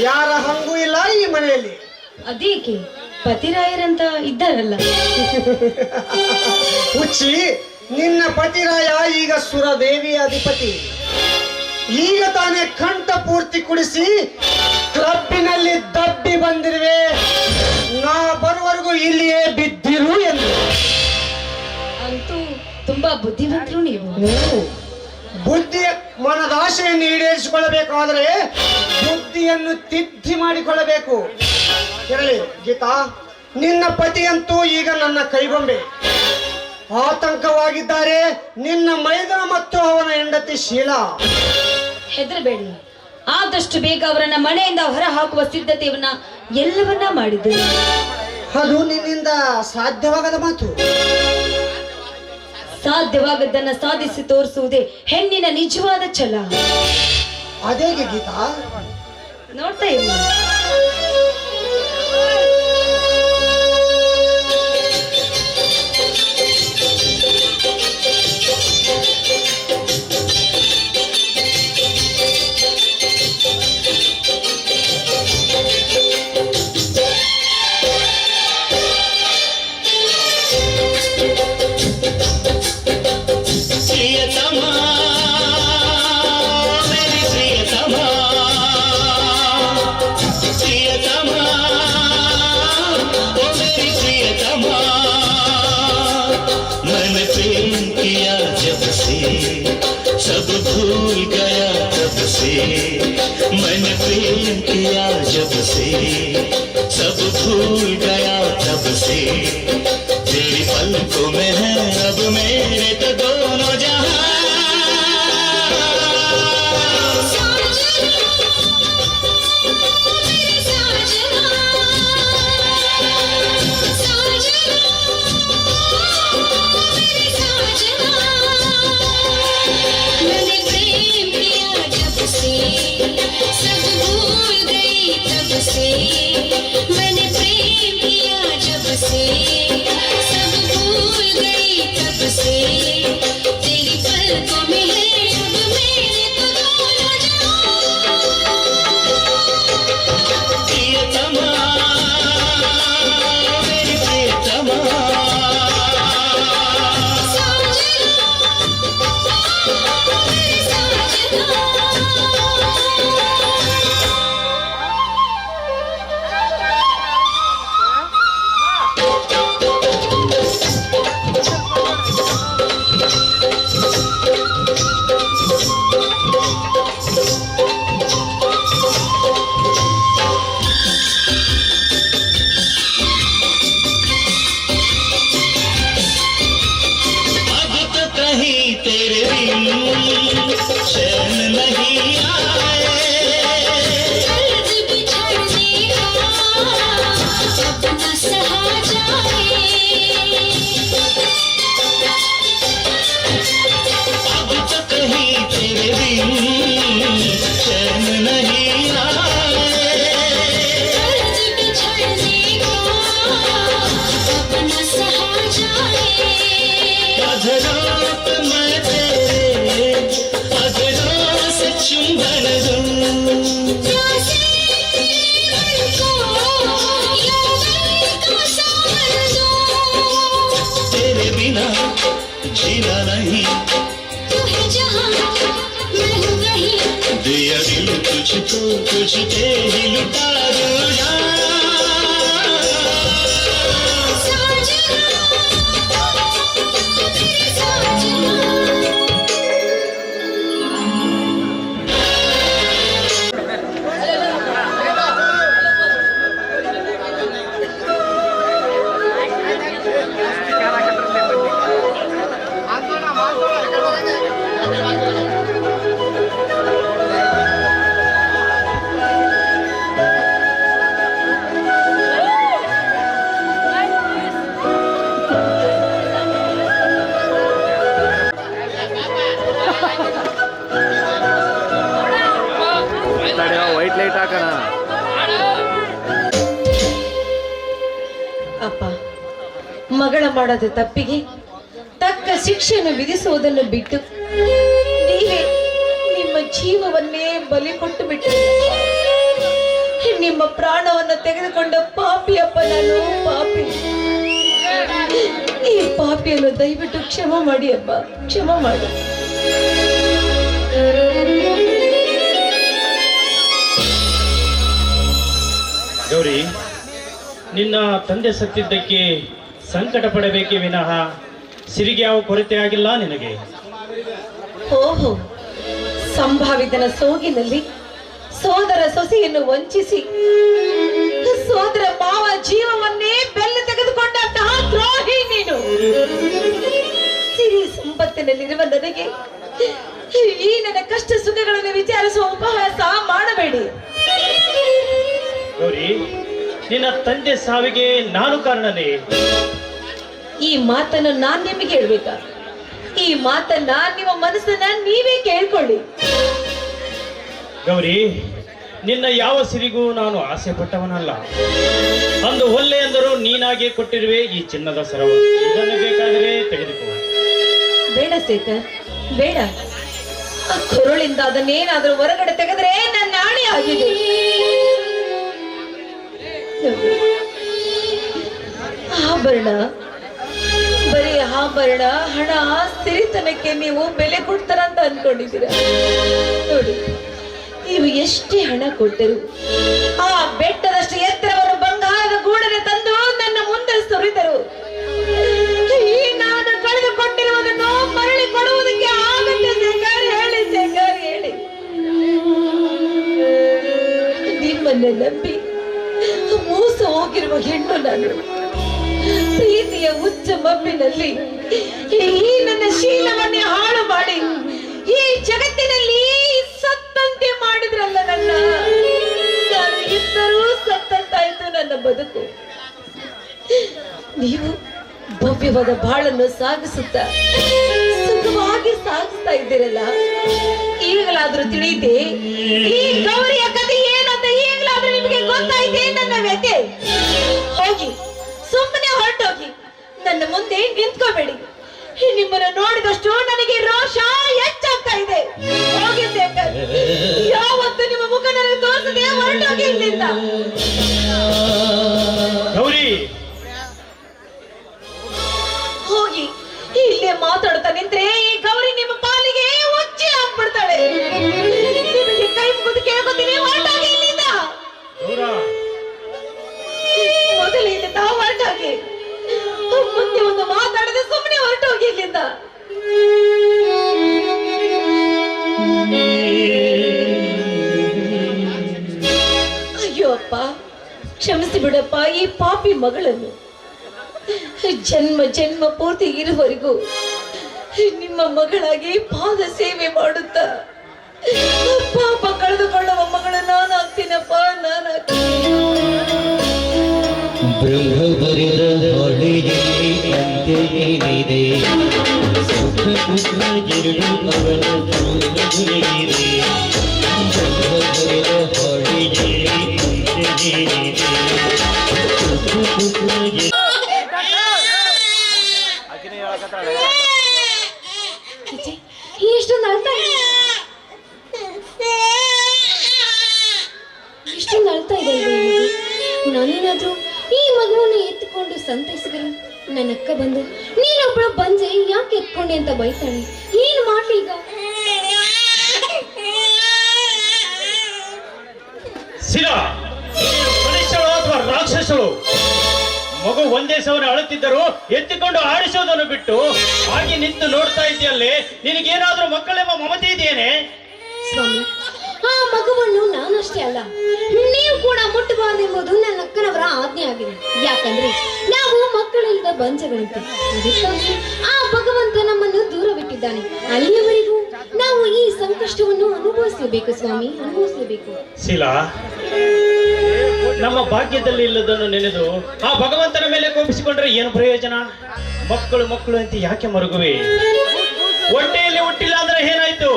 Speaker 5: ಯಾರ ಹಂಗೂ ಇಲ್ಲ ಈ ಮನೆಯಲ್ಲಿ.
Speaker 1: ಅದೇಕೆ, ಪತಿರಾಯರಂತ ಇದ್ದಾರಲ್ಲ.
Speaker 5: ಹುಚ್ಚಿ, ನಿನ್ನ ಪತಿರಾಯ ಈಗ ಸುರದೇವಿಯ ಅಧಿಪತಿ. ಈಗ ತಾನೇ ಕಂಠ ಪೂರ್ತಿ ಕುಡಿಸಿ ಕ್ಲಬ್ಬಿನಲ್ಲಿ ದಬ್ಬಿ ಬಂದಿರುವೆ. ನಾ ಬರುವವರೆಗೂ ಇಲ್ಲಿಯೇ ಬಿದ್ದಿರು ಎಂದು.
Speaker 1: ಅಂತೂ ತುಂಬಾ ಬುದ್ಧಿವಂತರು ನೀವು.
Speaker 5: ಬುದ್ಧಿಯ ಮನದಾಶೆಯನ್ನು ಈಡೇರಿಸಿಕೊಳ್ಳಬೇಕಾದರೆ ಬುದ್ಧಿಯನ್ನು ತಿದ್ದಿ ಮಾಡಿಕೊಳ್ಳಬೇಕು. ಇರಲಿ ಗೀತಾ, ನಿನ್ನ ಪತಿಯಂತೂ ಈಗ ನನ್ನ ಕೈಗೊಂಬೆ. ಆತಂಕವಾಗಿದ್ದಾರೆ ನಿನ್ನ ಮೈದನ ಮತ್ತು ಅವನ ಹೆಂಡತಿ ಶೀಲಾ.
Speaker 1: ಹೆದರಬೇಡಿ, ಆದಷ್ಟು ಬೇಗ ಅವರನ್ನ ಮನೆಯಿಂದ ಹೊರ ಹಾಕುವ ಸಿದ್ಧತೆಯನ್ನ ಎಲ್ಲವನ್ನ ಮಾಡಿದ್ದೇನೆ.
Speaker 5: ಅದು ನಿನ್ನಿಂದ ಸಾಧ್ಯವಾಗದ ಮಾತು.
Speaker 1: ಸಾಧ್ಯವಾಗದ್ದನ್ನ ಸಾಧಿಸಿ ತೋರಿಸುವುದೇ ಹೆಣ್ಣಿನ ನಿಜವಾದ ಛಲ.
Speaker 5: ಅದೇಗೆ ಗೀತಾ?
Speaker 1: ನೋಡ್ತಾ ಇಲ್ಲ,
Speaker 8: सब भूल गया तब से मैंने प्रेम किया जब से सब भूल गया तब से तेरी पलकों में है अब मेरे तो दोनों जहां
Speaker 9: मैंने प्रेम किया जब से सब भूल गई तब से तेरी पलकों में है अब मेरे तो दोनों
Speaker 8: प्रियतमा मेरी प्रियतमा तेरे बिन चैन नहीं आए
Speaker 9: कर्ज बिछड़ने का अपना सहा जाए
Speaker 8: अब तो कहीं तेरे बिन चैन नहीं आए
Speaker 9: कर्ज बिछड़ने का अपना सहा जाए
Speaker 8: अधरात मैं तेरे अधरों से चुंबन दूं
Speaker 9: प्यासे मन को यौवन का सावन दूं
Speaker 8: तेरे बिना जीना नहीं
Speaker 9: तू है जहां मैं हूँ वहीं
Speaker 8: दिया दिल तुझको तुझ पे ही लुटा दूं
Speaker 9: साजना मेरे साजना
Speaker 3: ಮಗಳ ಮಾಡದ ತಪ್ಪಿಗೆ ತಕ್ಕ ಶಿಕ್ಷೆಯನ್ನು ವಿಧಿಸುವುದನ್ನು ಬಿಟ್ಟು ನೀವೇ ನಿಮ್ಮ ಜೀವವನ್ನೇ ಬಲಿ ಕೊಟ್ಟು ಬಿಟ್ಟರು. ನಿಮ್ಮ ಪ್ರಾಣವನ್ನು ತೆಗೆದುಕೊಂಡ ಪಾಪಿಯಪ್ಪ, ನಾನು ಪಾಪಿ. ಈ ಪಾಪಿಯನ್ನು ದಯವಿಟ್ಟು ಕ್ಷಮ ಮಾಡಿ ಅಪ್ಪ, ಕ್ಷಮ ಮಾಡಿ.
Speaker 7: ಗೌರಿ, ನಿನ್ನ ತಂದೆ ಸತ್ತಿದ್ದಕ್ಕೆ ಸಂಕಟ ಪಡಬೇಕೇ ವಿನಃ ಸಿರಿಗೆ ಯಾವ ಕೊರತೆ ಆಗಿಲ್ಲ ನಿನಗೆ.
Speaker 3: ಓಹೋ, ಸಂಭಾವಿತನ ಸೋಗಿನಲ್ಲಿ ಸೋದರ ಸೊಸೆಯನ್ನು ವಂಚಿಸಿ ಸೋದರ ಮಾವ ಜೀವವನ್ನೇ ಬೆಲ್ಲ ತೆಗೆದುಕೊಂಡಂತಹ ದ್ರೋಹಿ ನೀನು. ಸಿರಿ ಸಂಪತ್ತಿನಲ್ಲಿರುವ ನನಗೆ ಈ ನನ್ನ ಕಷ್ಟ ಸುಖಗಳನ್ನು ವಿಚಾರಿಸುವ ಉಪಹಾಸ ಮಾಡಬೇಡಿ.
Speaker 7: ಗೌರಿ, ನಿನ್ನ ತಂದೆ ಸಾವಿಗೆ ನಾನು ಕಾರಣನೇ.
Speaker 3: ಈ ಮಾತನ್ನು ನಾನ್ ನಿಮಗೆ ಹೇಳ್ಬೇಕಾ? ಈ ಮಾತನ್ನ ನಿಮ್ಮ ಮನಸ್ಸನ್ನ ನೀವೇ ಕೇಳ್ಕೊಳ್ಳಿ.
Speaker 7: ಗೌರಿ, ನಿನ್ನ ಯಾವ ಸಿರಿಗೂ ನಾನು ಆಸೆ ಪಟ್ಟವನಲ್ಲ. ಅಂದು ಒಲ್ಲೆ ಎಂದರೂ ನೀನಾಗೆ ಕೊಟ್ಟಿರುವೆ ಈ ಚಿನ್ನದ ಸರವು. ಇದನ್ನು ಬೇಕಾದರೆ ತೆಗೆದುಕೋ.
Speaker 3: ಬೇಡ ಶೇಖರ್, ಬೇಡ. ಆ ಕೊರಳಿಂದ ಅದನ್ನೇನಾದ್ರೂ ಹೊರಗಡೆ ತೆಗೆದ್ರೆ ನನ್ನ ನಾಣೆ ಆಗಿದೆ. ಆಭರಣ, ಬರೀ ಆಭರಣ, ಹಣ, ಸಿರಿತನಕ್ಕೆ ನೀವು ಬೆಲೆ ಕೊಡ್ತಾರಂತ ಅನ್ಕೊಂಡಿದ್ದೀರಾ? ನೋಡಿ, ನೀವು ಎಷ್ಟೇ ಹಣ ಕೊಟ್ಟರು ಆ ಬೆಟ್ಟದಷ್ಟು ಎತ್ತರವನ್ನು ಬಂಗಾರದ ಗೂಡನೆ ತಂದು ನನ್ನ ಮುಂದೆ ಸುರಿದರು. ಈ ನಾನು ಕಳೆದುಕೊಂಡಿರುವುದನ್ನು ಮರಳಿ ಕೊಡುವುದಕ್ಕೆ ಆಗತ್ತೆ ಶೇಖರ್? ಹೇಳಿ ಶೇಖರ್, ಹೇಳಿ. ನಿಮ್ಮನ್ನೇ ನಂಬಿ ಮೋಸ ಹೋಗಿರುವ ಹೆಣ್ಣು ನಾನು. ಪ್ರೀತಿಯ ಹುಚ್ಚ ಮಬ್ಬಿನಲ್ಲಿ ಈ ನನ್ನ ಶೀಲವನ್ನೇ ಹಾಳು ಮಾಡಿ ಈ ಜಗತ್ತಿನಲ್ಲಿ ಸತ್ತಂತೆ ಮಾಡಿದ್ರಲ್ಲ ನನ್ನ. ನಾನು ಇದ್ದರೂ ಸತ್ತಂತಾಯ್ತು ನನ್ನ ಬದುಕು. ನೀವು ಭವ್ಯವಾದ ಬಾಳನ್ನು ಸಾಗಿಸುತ್ತಾ ಸುಖವಾಗಿ ಸಾಗಿಸ್ತಾ ಇದ್ದೀರಲ್ಲ, ಈಗಲಾದ್ರೂ ತಿಳಿಯಿತೆ ಈ ಗೌರಿಯ ಕಥೆ ಏನಂತ? ಈಗಲಾದ್ರೂ ನಿಮಗೆ ಗೊತ್ತಾಯ್ತೆ ನನ್ನ ವ್ಯಥೆ? ಹೋಗಿ ಸುಮ್ಮನೆ ಹೊರಟೋಗಿ, ನನ್ನ ಮುಂದೆ ನಿಂತ್ಕೋಬೇಡಿ. ನಿಮ್ಮನ್ನು ನೋಡಿದಷ್ಟು ನನಗೆ ರೋಷ ಹೆಚ್ಚಾಗ್ತಾ ಇದೆ. ಹೋಗಿ ಶೇಖರ್, ಯಾವತ್ತು ನಿಮ್ಮ ಮುಖ ನನಗೆ ತೋರಿಸದೆ ಹೊರಟೋಗಿ ಇಲ್ಲಿಂದ.
Speaker 7: ಗೌರಿ,
Speaker 3: ಹೋಗಿ. ಇಲ್ಲೇ ಮಾತಾಡ್ತಾ ನಿಂತ್ರೆ ಈ ಗೌರಿ ನಿಮ್ಮ ಪಾಲಿಗೆ ಹುಚ್ಚಿ ಆಗ್ಬಿಡ್ತಾಳೆ. ನಿಮಗೆ ಕೈ ಮುಗಿದು ಕೇಳ್ಕೊತೀನಿ, ಹೊರಟೋಗಿ ಇಲ್ಲಿಂದ. ಮೊದಲು ಇಲ್ಲಿಂದ ಹೊರಟೋಗಿ, ಮುಂದೆ ಒಂದು ಮಾತಾಡದೆ ಸುಮ್ಮನೆ ಹೊರಟೋಗಿ ಇಲ್ಲಿಂದ. ಅಯ್ಯೋ ಅಪ್ಪ, ಕ್ಷಮಿಸಿ ಬಿಡಪ್ಪ ಈ ಪಾಪಿ ಮಗಳನ್ನು. ಜನ್ಮ ಜನ್ಮ ಪೂರ್ತಿ ಇರುವವರೆಗೂ ನಿಮ್ಮ ಮಗಳಾಗಿ ಪಾದ ಸೇವೆ ಮಾಡುತ್ತಾ ಪಾಪ ಕಳೆದುಕೊಳ್ಳುವ ಮಗಳು ನಾನು ಆಗ್ತೀನಪ್ಪ, ನಾನು
Speaker 8: ಬ್ರಹ್ಮ ಬರೆದ ಹೊಳೆಯಲ್ಲಿ ಅಂತ್ಯವೇನಿದೆ, ಸುಖ ದುಃಖ ಎರಡು ಅವರ ಜೀವನವಿದೆ. ಬ್ರಹ್ಮ ಬರೆದ ಹೊಳೆಯಲ್ಲಿ ಅಂತ್ಯವೇನಿದೆ, ಸುಖ ದುಃಖ
Speaker 9: ಇಷ್ಟೊಂದು ಅಳ್ತಾ ಇದೆ. ನಾನೇನಾದ್ರೂ ಈ ಮಗುವನ್ನು ಎತ್ಕೊಂಡು ಸಂತೈಸಿದರೆ ನನ್ನ ಅಕ್ಕ ಬಂದು ನೀನೊಬ್ಬಳ ಬಂಜೆ ಯಾಕೆ ಎತ್ಕೊಂಡೆ ಅಂತ ಬೈತಾಳೆ. ಏನ್ ಮಾಡ್ಲಿ ಈಗ?
Speaker 7: ಶಿಲಾ, ಮನುಷ್ಯಳು ಅಥವಾ ರಾಕ್ಷಸಳು? ಮಗು ಒಂದೇ ಸವನ ಅಳುತ್ತಿದ್ದರು ಎತ್ತಿಕೊಂಡು ಆಡಿಸುವುದನ್ನು ಬಿಟ್ಟು ಹಾಗೆ ನಿಂತು ನೋಡ್ತಾ ಇದೆಯಲ್ಲೇ. ನಿನಗೇನಾದ್ರೂ ಮಕ್ಕಳೆಂಬ ಮಮತೆ ಇದೆಯೇನೆ?
Speaker 9: ಸ್ವಾಮಿ, ಆ ಮಗುವನ್ನು ನಾನಷ್ಟೇ ಅಲ್ಲ, ನೀವು ಕೂಡ ಮುಟ್ಟಬಾರದೆಂಬುದು ನನ್ನ ಅಕ್ಕನವರ ಆಜ್ಞೆ ಆಗಿದೆ. ಯಾಕಂದ್ರೆ ನಾವು ಮಕ್ಕಳಿಲ್ಲದ ಬಂಜಗಳಂತೆ. ಅದಕ್ಕಾಗಿ ಆ ಭಗವಂತ ನಮ್ಮನ್ನು ದೂರ ಬಿಟ್ಟಿದ್ದಾನೆ. ಅಲ್ಲಿಯವರೆಗೂ ನಾವು ಈ ಸಂಕಷ್ಟವನ್ನು ಅನುಭವಿಸಲೇಬೇಕು ಸ್ವಾಮಿ, ಅನುಭವಿಸಲೇಬೇಕು.
Speaker 7: ಶಿಲಾ, ನಮ್ಮ ಭಾಗ್ಯದಲ್ಲಿ ಇಲ್ಲದನ್ನು ನೆನೆದು ಆ ಭಗವಂತನ ಮೇಲೆ ಕೋಪಿಸಿಕೊಂಡ್ರೆ ಏನು ಪ್ರಯೋಜನ? ಮಕ್ಕಳು ಮಕ್ಕಳು ಅಂತ ಯಾಕೆ ಮರುಗುವೆ? ಹೊಟ್ಟೆಯಲ್ಲಿ ಹುಟ್ಟಿಲ್ಲ ಅಂದ್ರೆ ಏನಾಯ್ತು?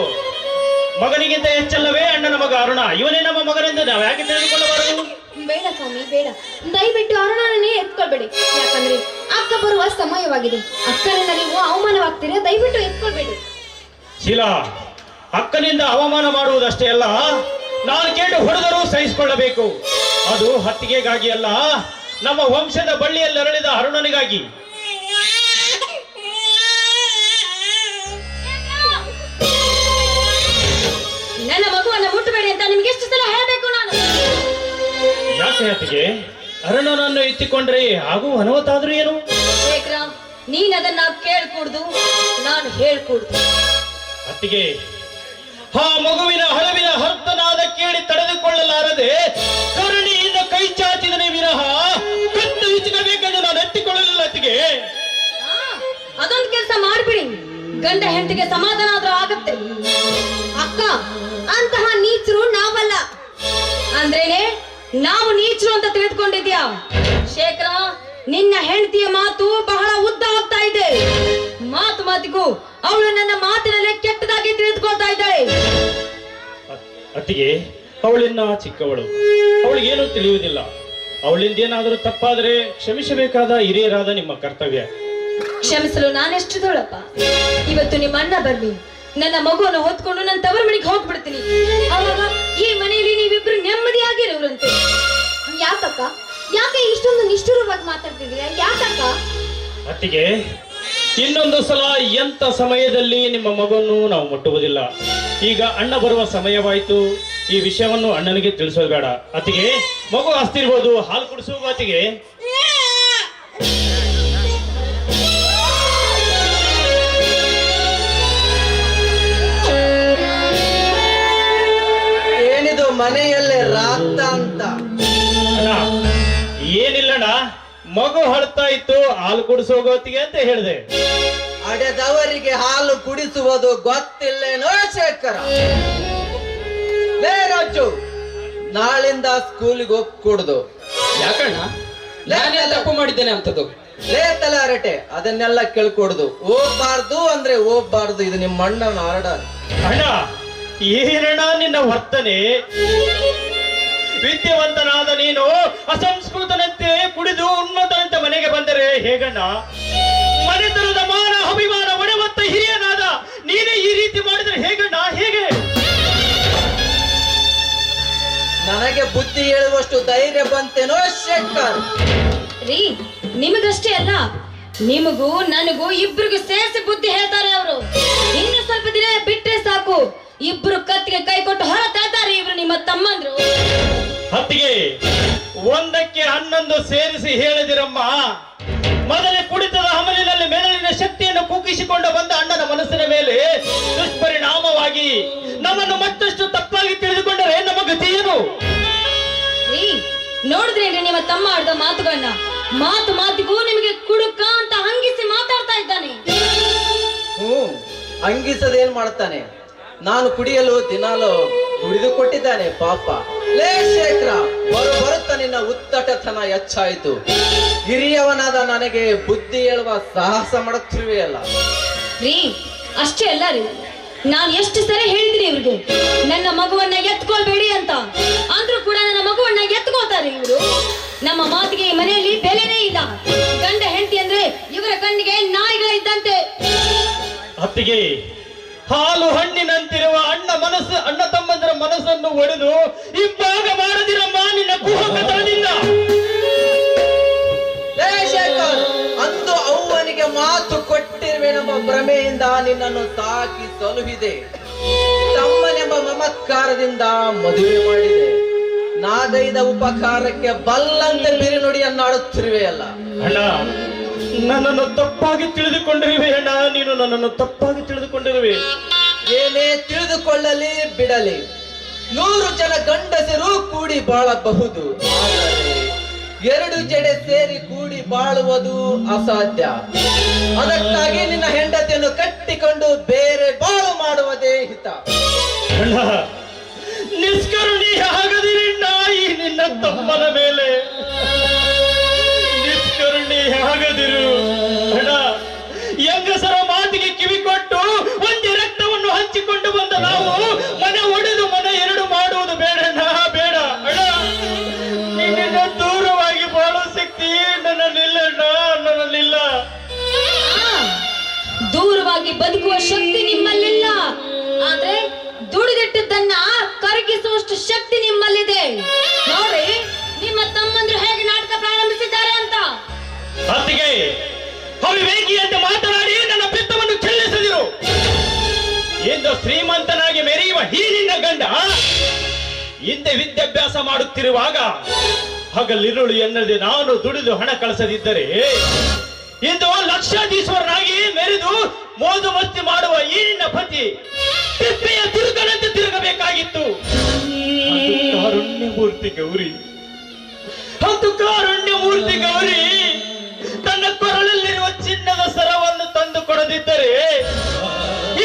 Speaker 7: ಮಗನಿಗಿಂತ ಹೆಚ್ಚಲ್ಲವೇ ಅಣ್ಣನ ಮಗ ಅರುಣ? ಇವನೇ ನಮ್ಮ ಮಗನೆಂದು ನಾವು ಯಾಕೆ ತಿಳಿದುಕೊಳ್ಳಬಾರದು?
Speaker 9: ಬೇಡ ಸ್ವಾಮಿ, ಬೇಡ. ದಯವಿಟ್ಟು ಅರುಣನೇ ಎತ್ಕೊಳ್ಬೇಡಿ. ಯಾಕಂದ್ರೆ ಅಕ್ಕ ಅಕ್ಕ ಬರುವ ಸಮಯವಾಗಿದೆ. ಅಕ್ಕನಿಂದ ನೀವು ಅವಮಾನವಾಗ್ತೀರಾ, ದಯವಿಟ್ಟು ಎತ್ಕೊಳ್ಬೇಡಿ.
Speaker 7: ಶೀಲಾ, ಅಕ್ಕನಿಂದ ಅವಮಾನ ಮಾಡುವುದಷ್ಟೇ ಅಲ್ಲ, ನಾನು ಕೇಳು ಹೊಡೆದರೂ ಸಹಿಸಿಕೊಳ್ಳಬೇಕು. ಅದು ಹತ್ತಿಗೆಗಾಗಿ ಅಲ್ಲ, ನಮ್ಮ ವಂಶದ ಬಳ್ಳಿಯಲ್ಲಿ ಅರಳಿದ ಅರುಣನಿಗಾಗಿ.
Speaker 1: ನನ್ನ ಮಗುವನ್ನ ಮುಟ್ಟಬೇಡಿ ಅಂತ ನಿಮ್ಗೆ ಎಷ್ಟು ಸಲ ಹೇಳಬೇಕು ನಾನು?
Speaker 7: ಯಾಕೆ ಹತ್ತಿಗೆ? ಅರುಣನನ್ನು ಎತ್ತಿಕೊಂಡ್ರೆ ಹಾಗೂ ಅನವತ್ತಾದ್ರೂ ಏನು?
Speaker 1: ಶೇಖರ, ನೀನ್ ಅದನ್ನ ಕೇಳ್ಕೂಡ್ದು, ನಾನು ಹೇಳ್ಕೂಡ್ದು.
Speaker 7: ಅತ್ತಿಗೆ, ಆ ಮಗುವಿನ ಹಳವಿನ ಹರ್ತನಾದ ಕೇಳಿ ತಡೆದುಕೊಳ್ಳಲಾರದೆ ಕರುಣಿಯಿಂದ ಕೈ ಚಾಚಿದನೇ ವಿನಃ ಕತ್ತು ಹಿಚ್ಚಬೇಕೆಂದು ನಾನು ಎತ್ತಿಕೊಳ್ಳಲಿಲ್ಲ. ಅತ್ತಿಗೆ,
Speaker 1: ಅದೊಂದು ಕೆಲಸ ಮಾಡ್ಬಿಡಿ, ಗಂಡ ಹೆಂಡತಿಗೆ ಸಮಾಧಾನ ಆದ್ರೂ ಆಗತ್ತೆ.
Speaker 9: ಅಕ್ಕ, ಅಂತಹ ನೀಚರು ನಾವಲ್ಲ.
Speaker 1: ಅಂದ್ರೇನೆ ನಾವು ನೀಚರು ಅಂತ ತಿಳಿದುಕೊಂಡಿದ್ಯಾ? ಶೇಖರ, ನಿನ್ನ ಹೆಂಡತಿಯ ಮಾತು ಬಹಳ ಉದ್ದ ಆಗ್ತಾ ಇದೆ. ಮಾತು ಮಾತಿಗೂ ಅವಳು ನನ್ನ ಮಾತಿನಲ್ಲೇ ಕೆಟ್ಟದಾಗಿ ತಿಳಿದುಕೊಳ್ತಾ ಇದ್ದಾಳೆ.
Speaker 7: ಅತ್ತಿಗೆ, ಅವಳಿನ್ನ ಚಿಕ್ಕವಳು, ಅವಳಿಗೇನು ತಿಳಿಯುವುದಿಲ್ಲ. ಅವಳಿಂದ ಏನಾದರೂ ತಪ್ಪಾದರೆ ಕ್ಷಮಿಸಬೇಕಾದ ಹಿರಿಯರಾದ ನಿಮ್ಮ ಕರ್ತವ್ಯ.
Speaker 1: ಕ್ಷಮಿಸಲು ನಾನೆಷ್ಟು ದೊಳಪ್ಪ. ಇವತ್ತು ನಿಮ್ಮ ಅಣ್ಣ ಬರ್ಲಿ, ನನ್ನ ಮಗುವನ್ನು ಹೊತ್ಕೊಂಡು ನನ್ನ ತವರ ಮನೆಗೆ ಹೋಗ್ಬಿಡ್ತೀನಿ. ಅವಾಗ ಈ ಮನೆಯಲ್ಲಿ ನೀವಿಬ್ರು ನೆಮ್ಮದಿಯಾಗಿರೋರಂತೆ.
Speaker 9: ಯಾಕಕ್ಕ? ಯಾಕೆ ಇಷ್ಟೊಂದು ನಿಷ್ಠುರವಾಗಿ ಮಾತಾಡ್ತಿದ್ದೀರಾ? ಯಾಕಕ್ಕ?
Speaker 7: ಅತ್ತಿಗೆ, ಇನ್ನೊಂದು ಸಲ ಎಂತ ಸಮಯದಲ್ಲಿ ನಿಮ್ಮ ಮಗುವನ್ನು ನಾವು ಮುಟ್ಟುವುದಿಲ್ಲ. ಈಗ ಅಣ್ಣ ಬರುವ ಸಮಯವಾಯಿತು, ಈ ವಿಷಯವನ್ನು ಅಣ್ಣನಿಗೆ ತಿಳಿಸೋದು ಬೇಡ. ಅತ್ತಿಗೆ, ಮಗು ಹಸ್ತಿರ್ಬೋದು, ಹಾಲು ಕುಡಿಸುವ. ಅತ್ತಿಗೆ,
Speaker 4: ಏನಿದು ಮನೆಯಲ್ಲೇ ರಾತ ಅಂತ?
Speaker 7: ಅಣ್ಣ, ಏನಿಲ್ಲಣ್ಣ, ಮಗು ಹಳ್ತಾ ಇತ್ತು, ಹಾಲು ಕುಡಿಸೋಗೋತಿಗೆ ಅಂತ ಹೇಳಿದೆ.
Speaker 4: ಅಡೆದವರಿಗೆ ಹಾಲು ಕುಡಿಸುವುದು ಗೊತ್ತಿಲ್ಲೇನೋ ಶೇಖರ? ಲೇ ರಾಜು, ನಾಳಿಂದ ಸ್ಕೂಲಿಗೆ ಹೋಗ್ಕೂಡ್ದು.
Speaker 10: ಯಾಕಣ್ಣ? ನಾನೇ ತಪ್ಪು ಮಾಡಿದ್ದೇನೆ ಅಂತದ್ದು?
Speaker 4: ಲೇ ತಲೆ ಹರಟೆ, ಅದನ್ನೆಲ್ಲ ಕೇಳ್ಕೊಡ್ದು. ಹೋಗ್ಬಾರ್ದು ಅಂದ್ರೆ ಹೋಗ್ಬಾರ್ದು. ಇದು ನಿಮ್ಮ ಅಣ್ಣನ ಆರ್ಡರ್.
Speaker 7: ಅಣ್ಣ, ಏನಣ್ಣ ನಿನ್ನ ವರ್ತನೆ? ವಿದ್ಯಾವಂತನಾದ ನೀನು ಅಸಂಸ್ಕೃತನಂತೆ ಕುಡಿದು ಉನ್ನತನಂತೆ ಮನೆಗೆ ಬಂದರೆ ಹೇಗಣ್ಣ? ಮನೆತನದ ಮಾನ ಅಭಿಮಾನ ಒಡೆವಂತ ಹಿರಿಯನಾದ ನೀನೇ ಈ ರೀತಿ ಮಾಡಿದ್ರೆ ಹೇಗಣ್ಣ? ಹೇಗೆ?
Speaker 4: ನನಗೆ ಬುದ್ಧಿ ಹೇಳುವಷ್ಟು ಧೈರ್ಯ ಬಂತೇನೋ ಶೇಖರ್?
Speaker 1: ರೀ, ನಿಮಗಷ್ಟೇ ಅಲ್ಲ, ನಿಮಗೂ ನನಗೂ ಇಬ್ರಿಗೂ ಸೇರಿಸಿ ಬುದ್ಧಿ ಹೇಳ್ತಾರೆ ಅವರು. ಇನ್ನು ಸ್ವಲ್ಪ ದಿನ ಬಿಟ್ರೆ ಸಾಕು, ಇಬ್ರು ಕತ್ತಿಗೆ ಕೈ ಕೊಟ್ಟು ಹೊರ ತಳ್ತಾರೆ ಇಬ್ರು ನಿಮ್ಮ ತಮ್ಮಂದ್ರು.
Speaker 7: ಹತ್ತಿಗೆ, ಒಂದಕ್ಕೆ 11 ಸೇರಿಸಿ ಹೇಳಿದಿರಮ್ಮ. ಮೊದಲೇ ಕುಡಿತದ ಅಮಲಿನಲ್ಲಿ ಮೆದುಳಿನ ಶಕ್ತಿಯನ್ನು ಕುಗ್ಗಿಸಿಕೊಂಡು ಬಂದ ಅಣ್ಣನ ಮನಸ್ಸಿನ ಮೇಲೆ ದುಷ್ಪರಿಣಾಮವಾಗಿ ನಮ್ಮನ್ನು ಮತ್ತಷ್ಟು ತಪ್ಪಾಗಿ ತಿಳಿದುಕೊಂಡರೆ ನಮ್ಮ ಗತಿ ಏನು?
Speaker 1: ರೀ, ನೋಡಿದ್ರೇನ್ರಿ ನಿಮ್ಮ ತಮ್ಮ ಆಡ್ದ ಮಾತುಗಳನ್ನ? ಮಾತು ಮಾತಿಗೂ ನಿಮಗೆ ಕುಡುಕ ಅಂತ ಹಂಗಿಸಿ ಮಾತಾಡ್ತಾ ಇದ್ದಾನೆ.
Speaker 4: ಅಂಗಿಸದೇನ್ ಮಾಡ್ತಾನೆ? ನಾನು ಕುಡಿಯಲು ದಿನಾಲು ದುಡಿದು ಕೊಟ್ಟಿದ್ದಾನೆ ಪಾಪ. ಲೇ ಶೇಖರ, ಬರುತ್ತ ನಿನ್ನ ಉತ್ತಟತನ ಹೆಚ್ಚಾಯಿತು. ಹಿರಿಯವನಾದ ನನಗೆ ಬುದ್ಧಿ ಹೇಳುವ ಸಾಹಸ ಮಾಡುತ್ತಿರುವೆಯಲ್ಲ.
Speaker 1: ರೀ, ಅಷ್ಟೇ ಅಲ್ಲ ರೀ, ನಾನು ಎಷ್ಟು ಸರಿ ಹೇಳಿದ್ರಿ ಇವ್ರಿಗೆ ನನ್ನ ಮಗುವನ್ನ ಎತ್ಕೊಳ್ಬೇಡಿ ಅಂತ. ಅಂದ್ರೂ ಕೂಡ ನನ್ನ ಮಗುವನ್ನ ಎತ್ಕೋತಾರೆ ಇವರು. ನಮ್ಮ ಮಾತಿಗೆ ಈ ಮನೆಯಲ್ಲಿ ಬೆಲೆನೇ ಇಲ್ಲ. ಗಂಡ ಹೆಂಡತಿ ಅಂದ್ರೆ ಇವರ ಕಣ್ಣಿಗೆ ನಾಯಿಗಳಿದ್ದಂತೆ.
Speaker 7: ಅತ್ತಿಗೆ, ಹಾಲು ಹಣ್ಣಿನಂತಿರುವ ಅಣ್ಣ ತಮ್ಮಂದರ ಮನಸ್ಸನ್ನು ಒಡೆದು ಇಬ್ಬಾಗ ಮಾಡದಿರಮ್ಮ ನಿನ್ನ ಕುಹಕತನದಿಂದ.
Speaker 4: ಅಂದು ಅವ್ವನಿಗೆ ಮಾತು ಕೊಟ್ಟಿರುವೆನೆಂಬ ಭ್ರಮೆಯಿಂದ ನಿನ್ನನ್ನು ಸಾಕಿ ಸಲುಹಿದೆ. ತಮ್ಮನೆಂಬ ಮಮತ್ಕಾರದಿಂದ ಮದುವೆ ಮಾಡಿದೆ. ನಾಗೈದ ಉಪಕಾರಕ್ಕೆ ಬಲ್ಲಂತೆ ಬಿರುನುಡಿಯನ್ನಾಡುತ್ತಿರುವೆಯಲ್ಲ.
Speaker 7: ಅಣ್ಣ, ನನ್ನನ್ನು ತಪ್ಪಾಗಿ ತಿಳಿದುಕೊಂಡಿರುವೆ ಅಣ್ಣ, ನೀನು ನನ್ನನ್ನು ತಪ್ಪಾಗಿ ತಿಳಿದುಕೊಂಡಿರುವೆ.
Speaker 4: ಏನೇ ತಿಳಿದುಕೊಳ್ಳಲಿ ಬಿಡಲಿ, 100 ಜನ ಗಂಡಸರು ಕೂಡಿ ಬಾಳಬಹುದು. ಆದರೆ 2 ಜಡೆ ಸೇರಿ ಕೂಡಿ ಬಾಳುವುದು ಅಸಾಧ್ಯ. ಅದಕ್ಕಾಗಿ ನಿನ್ನ ಹೆಂಡತಿಯನ್ನು ಕಟ್ಟಿಕೊಂಡು ಬೇರೆ ಬಾಳು ಮಾಡುವುದೇ ಹಿತ.
Speaker 7: ಅಣ್ಣ, ನಿಷ್ಕರುಣಿ ಆಗದಿರಣ್ಣ ಈ ನಿನ್ನ ತಮ್ಮನ ಮೇಲೆ. ನಿಷ್ಕರುಣಿ ಆಗದಿರು ಅಣ್ಣ. ಹೆಂಗಸರ ಮಾತಿಗೆ ಕಿವಿ ಕೊಟ್ಟು ಒಂದೇ ರಕ್ತವನ್ನು ಹಂಚಿಕೊಂಡು ಬಂದ ನಾವು ಮನೆ ಒಡೆದು ಮನೆ 2 ಮಾಡುವುದು ಬೇಡಣ್ಣ, ಬೇಡ ಅಣ್ಣ. ನಿನ್ನಿಂದ ದೂರವಾಗಿ ಬಾಳೋ ಶಕ್ತಿ ನನ್ನಲ್ಲಿಲ್ಲ ಅಣ್ಣ, ನನ್ನಲ್ಲಿಲ್ಲ.
Speaker 9: ಹೋಗುವ ಶಕ್ತಿ ನಿಮ್ಮಲ್ಲಿಲ್ಲ, ಆದ್ರೆ ದುಡಿದಿಟ್ಟದ್ದನ್ನ ಕರಗಿಸುವಷ್ಟು ಶಕ್ತಿ ನಿಮ್ಮಲ್ಲಿದೆ. ನೋಡಿ ನಿಮ್ಮ ತಮ್ಮಂದ್ರು ಹೇಗೆ ನಾಟಕ ಪ್ರಾರಂಭಿಸಿದ್ದಾರೆ ಅಂತ.
Speaker 7: ಅತ್ತಿಗೆ ಅವಿವೇಕಿಯಂತೆ ಮಾತನಾಡಿ ನನ್ನ ಪಿತ್ತವನ್ನು ಚೆಲ್ಲಿಸದಿರು. ಎಂದು ಶ್ರೀಮಂತನಾಗಿ ಮೆರೆಯುವ ಈ ನಿನ್ನ ಗಂಡ ಹಿಂದೆ ವಿದ್ಯಾಭ್ಯಾಸ ಮಾಡುತ್ತಿರುವಾಗ ಹಗಲಿರುಳು ಎನ್ನದೆ ನಾನು ದುಡಿದು ಹಣ ಕಳಿಸದಿದ್ದರೆ ಇಂದು ಲಕ್ಷಾಧೀಶ್ವರನಾಗಿ ಮೆರೆದು ಮೋದು ಮಸ್ತಿ ಮಾಡುವ ಈ ನಿನ್ನ ಪತಿ ತಿಪ್ಪೆಯ ತಿರುಗನಂತೆ ತಿರುಗಬೇಕಾಗಿತ್ತು. ಅದು ಕಾರುಣ್ಯ ಮೂರ್ತಿ ಗೌರಿ, ಅದು ಕಾರುಣ್ಯ ಮೂರ್ತಿ ಗೌರಿ ತನ್ನ ಕೊರಳಲ್ಲಿರುವ ಚಿನ್ನದ ಸರವನ್ನು ತಂದು ಕೊಡದಿದ್ದರೆ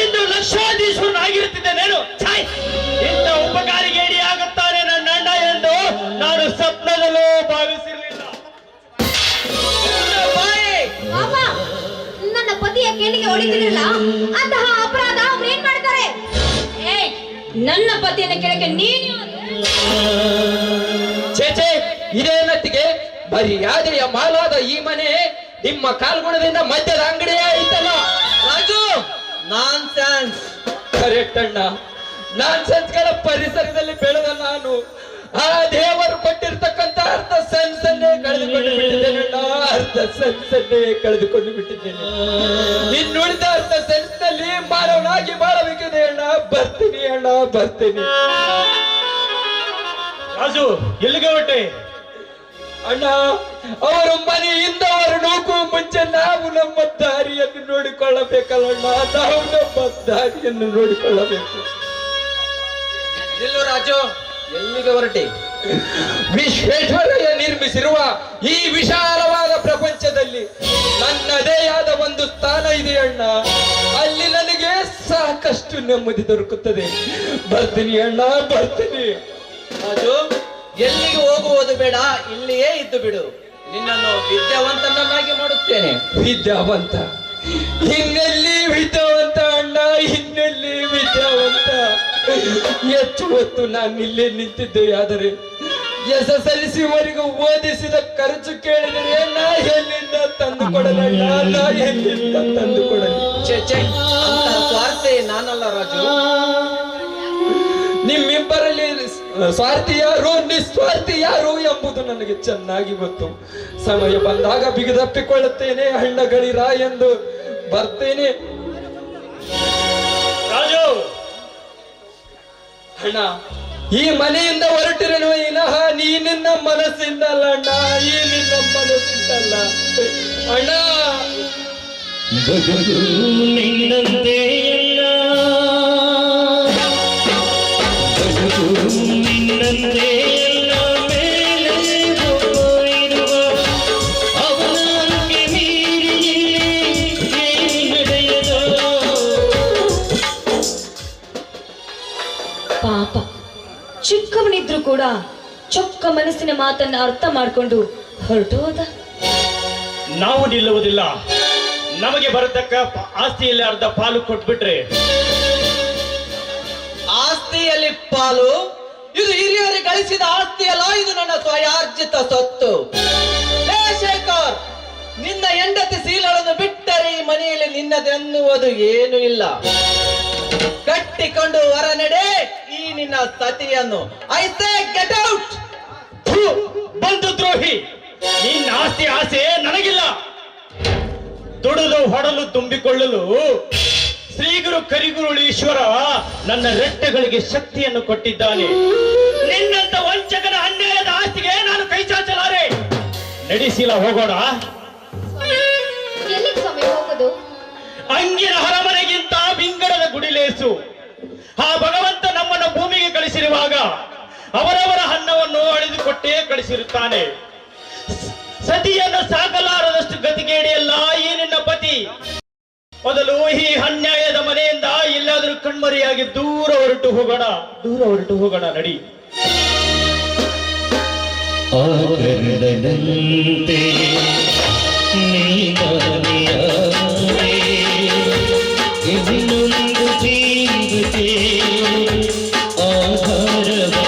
Speaker 7: ಇಂದು ಲಕ್ಷಾಧೀಶ್ವರನಾಗಿರುತ್ತಿದ್ದೇನೇನು. ಇಂಥ ಉಪಕಾರಿಗೆ ಆಗುತ್ತಾನೆ ನನ್ನ ಅಣ್ಣ ಎಂದು ನಾನು ಸ್ವಪ್ನದಲ್ಲೂ ಭಾವಿಸಿರಲಿಲ್ಲ.
Speaker 9: ಪಾಪ, ನನ್ನ ಪತಿಯ ಕೆಣಿಗೆ ಹೊಡಿತಿರಲ್ಲ, ಅಂತಹ ಅಪರಾಧ ಅವ್ರು ಏನ್ ಮಾಡ್ತಾರೆ? ಏಯ್, ನನ್ನ ಪತಿಯನ್ನ ಕೆಳಗೆ ನೀನು
Speaker 10: ಚೇಚೆ, ಇದೇನತ್ತಿಗೆ ಮರ್ಯಾದೆಯ ಮಾಲಾದ ಈ ಮನೆ ನಿಮ್ಮ ಕಾಲ್ಗುಣದಿಂದ ಮದ್ಯದ ಅಂಗಡಿಯೇ ಐತಲ್ಲ.
Speaker 4: ರಾಜು, ನಾನ್ ಸೆನ್ಸ್.
Speaker 10: ಕರೆಕ್ಟ್ ಅಣ್ಣ, ನಾನ್ ಸೆನ್ಸ್ಗಳ ಪರಿಸರದಲ್ಲಿ ಬೆಳೆದ ನಾನು ಆ ದೇವರು ಕೊಟ್ಟಿರ್ತಕ್ಕಂಥ ಅರ್ಧ ಸೆನ್ಸನ್ನೇ ಕಳೆದುಕೊಂಡು ಬಿಟ್ಟಿದ್ದೇನೆ ಅಣ್ಣ. ಅರ್ಧ ಸೆನ್ಸನ್ನೇ ಕಳೆದುಕೊಂಡು ಬಿಟ್ಟಿದ್ದೇನೆ. ಇನ್ನುಳಿದ ಅರ್ಧ ಸೆನ್ಸ್ ನಲ್ಲಿ ಮಾನವನಾಗಿ ಬಾಳಬೇಕಿದೆ ಅಣ್ಣ. ಬರ್ತೀನಿ ಅಣ್ಣ, ಬರ್ತೀನಿ.
Speaker 7: ರಾಜು, ಎಲ್ಲಿಗೆ ಹೊರಟೆ?
Speaker 10: ಅಣ್ಣ, ಅವರ ಮನೆಯಿಂದ ಅವರು ನೂಕುವ ಮುಂಚೆ ನಾವು ನಮ್ಮ ದಾರಿಯನ್ನು ನೋಡಿಕೊಳ್ಳಬೇಕಲ್ಲ ಅಣ್ಣ. ನಾವು ನಮ್ಮ ದಾರಿಯನ್ನು ನೋಡಿಕೊಳ್ಳಬೇಕು.
Speaker 4: ನಿಲ್ಲು ರಾಜು, ಎಲ್ಲಿಗೆ ಹೊರಟೆ?
Speaker 10: ವಿಶ್ವೇಶ್ವರಯ್ಯ ನಿರ್ಮಿಸಿರುವ ಈ ವಿಶಾಲವಾದ ಪ್ರಪಂಚದಲ್ಲಿ ನನ್ನದೇ ಆದ ಒಂದು ಸ್ಥಾನ ಇದೆ ಅಣ್ಣ. ಅಲ್ಲಿ ನನಗೆ ಸಾಕಷ್ಟು ನೆಮ್ಮದಿ ದೊರಕುತ್ತದೆ. ಬರ್ತೀನಿ ಅಣ್ಣ, ಬರ್ತೀನಿ.
Speaker 4: ರಾಜು, ಎಲ್ಲಿಗೆ ಹೋಗುವುದು ಬೇಡ, ಇಲ್ಲಿಯೇ ಇದ್ದು ಬಿಡು. ನಿನ್ನನ್ನು ವಿದ್ಯಾವಂತನನ್ನಾಗಿ ಮಾಡುತ್ತೇನೆ.
Speaker 10: ವಿದ್ಯಾವಂತ? ಇನ್ನೆಲ್ಲಿ ವಿದ್ಯಾವಂತ ಅಣ್ಣ, ಇನ್ನೆಲ್ಲಿ ವಿದ್ಯಾವಂತ? ಹೆಚ್ಚು ಹೊತ್ತು ನಾನು ಇಲ್ಲೇ ನಿಂತಿದ್ದೆ. ಆದರೆ SSLC ವರೆಗೂ ಓದಿಸಿದ ಖರ್ಚು ಕೇಳಿದರೆ ನಾ ಎಲ್ಲಿಂದ ತಂದು ಕೊಡಲಣ್ಣ, ನಾ ಎಲ್ಲಿಂದ ತಂದು ಕೊಡಲಿ?
Speaker 4: ಅಂತ ಸ್ವಾರ್ಥಿ ನಾನಲ್ಲ ರಾಜು.
Speaker 10: ನಿಮ್ಮಿಬ್ಬರಲ್ಲಿ ಸ್ವಾರ್ಥಿ ಯಾರು, ನಿಸ್ವಾರ್ಥಿ ಯಾರು ಎಂಬುದು ನನಗೆ ಚೆನ್ನಾಗಿ ಗೊತ್ತು. ಸಮಯ ಬಂದಾಗ ಬಿಗದಪ್ಪಿಕೊಳ್ಳುತ್ತೇನೆ. ಹಣ್ಣಗಳಿರ ಎಂದು ಬರ್ತೇನೆ.
Speaker 7: ರಾಜು,
Speaker 10: ಅಣ್ಣ, ಈ ಮನೆಯಿಂದ ಹೊರಟಿರನು ವಿನಃ ನೀ ನಿನ್ನ ಮನಸ್ಸಿಂದಲ್ಲ ಅಣ್ಣ, ಈ ನಿನ್ನ ಮನಸ್ಸಿಂದಲ್ಲ ಅಣ್ಣ.
Speaker 8: ಬದುಕು ನಿನ್ನಂತೆ ಇಲ್ಲ, ಬದುಕು ನಿನ್ನಂತೆ ಇಲ್ಲ, ಮೇಲೆ ಇರುವ ಅವನಿಗೆ ಮೀರಿ ಏನು ನಡೆಯದು.
Speaker 1: ಪಾಪ, ಚಿಕ್ಕವನಿದ್ರು ಕೂಡ ಚೊಕ್ಕ ಮನಸ್ಸಿನ ಮಾತನ್ನ ಅರ್ಥ ಮಾಡಿಕೊಂಡು ಹೊರಟು ಹೋದ.
Speaker 7: ನಾವು ನಿಲ್ಲುವುದಿಲ್ಲ. ನಮಗೆ ಬರತಕ್ಕ ಆಸ್ತಿಯಲ್ಲಿ ಅರ್ಧ ಪಾಲು ಕೊಟ್ಬಿಟ್ರೆ.
Speaker 4: ಆಸ್ತಿಯಲ್ಲಿ ಪಾಲು? ಇದು ಹಿರಿಯರು ಗಳಿಸಿದ ಆಸ್ತಿ ಅಲ್ಲ, ಇದು ನನ್ನ ಸ್ವಯಾರ್ಜಿತ ಸೊತ್ತು. ಹೇ ಶೇಖರ್, ನಿನ್ನ ಹೆಂಡತಿ ಶೀಲಳನ್ನು ಬಿಟ್ಟರೆ ಈ ಮನೆಯಲ್ಲಿ ನಿನ್ನದೆನ್ನುವುದು ಏನು ಇಲ್ಲ. ಕಟ್ಟಿಕೊಂಡು ಹೊರ ನಡೆ ಈ ನಿನ್ನ ಸತಿಯನ್ನು. I say get out.
Speaker 7: ಬಂಧು ದ್ರೋಹಿ, ನಿನ್ನ ಆಸ್ತಿ ಆಸೆ ನನಗಿಲ್ಲ. ದುಡಿದು ಹೊಡಲು ತುಂಬಿಕೊಳ್ಳಲು ಶ್ರೀಗುರು ಕರಿಗುರುಳು ಈಶ್ವರ ನನ್ನ ರೆಟ್ಟೆಗಳಿಗೆ ಶಕ್ತಿಯನ್ನು ಕೊಟ್ಟಿದ್ದಾನೆ. ನಿನ್ನಂತ ವಂಚಕನ ಅನ್ಯಾಯದ ಆಸ್ತಿಗೆ ನಾನು ಕೈ ಚಾಚಲಾರೆ. ನಡೆಸಿಲ್ಲ, ಹೋಗೋಣ.
Speaker 9: ಎಲ್ಲಿಗೆ ಸ್ವಾಮಿ ಹೋಗೋದು?
Speaker 7: ಅಂಗಿನ ಹೊರಮನೆಗಿಂತ ಬಿಂಗಡದ ಗುಡಿಲೇಸು. ಆ ಭಗವಂತ ನಮ್ಮನ್ನು ಭೂಮಿಗೆ ಕಳಿಸಿರುವಾಗ ಅವರವರ ಅನ್ನವನ್ನು ಅಳಿದುಕೊಟ್ಟೇ ಕಳಿಸಿರುತ್ತಾನೆ. ಸತಿಯನ್ನು ಸಾಕಲಾರದಷ್ಟು ಗತಿಗೇಡಿಯಲ್ಲ ಈ ನಿನ್ನ ಪತಿ. ಮೊದಲು ಈ ಅನ್ಯಾಯದ ಮನೆಯಿಂದ ಎಲ್ಲಾದರೂ ಕಣ್ಮರಿಯಾಗಿ ದೂರ ಹೊರಟು ಹೋಗೋಣ, ನಡಿ.
Speaker 8: ಆಕರ್ಣದಂತೆ ನೀನಾನಿಯಾರೆ, ಇನ್ನೊಂದು ಜೀವಕ್ಕೆ ಆಧಾರವಾರೆ.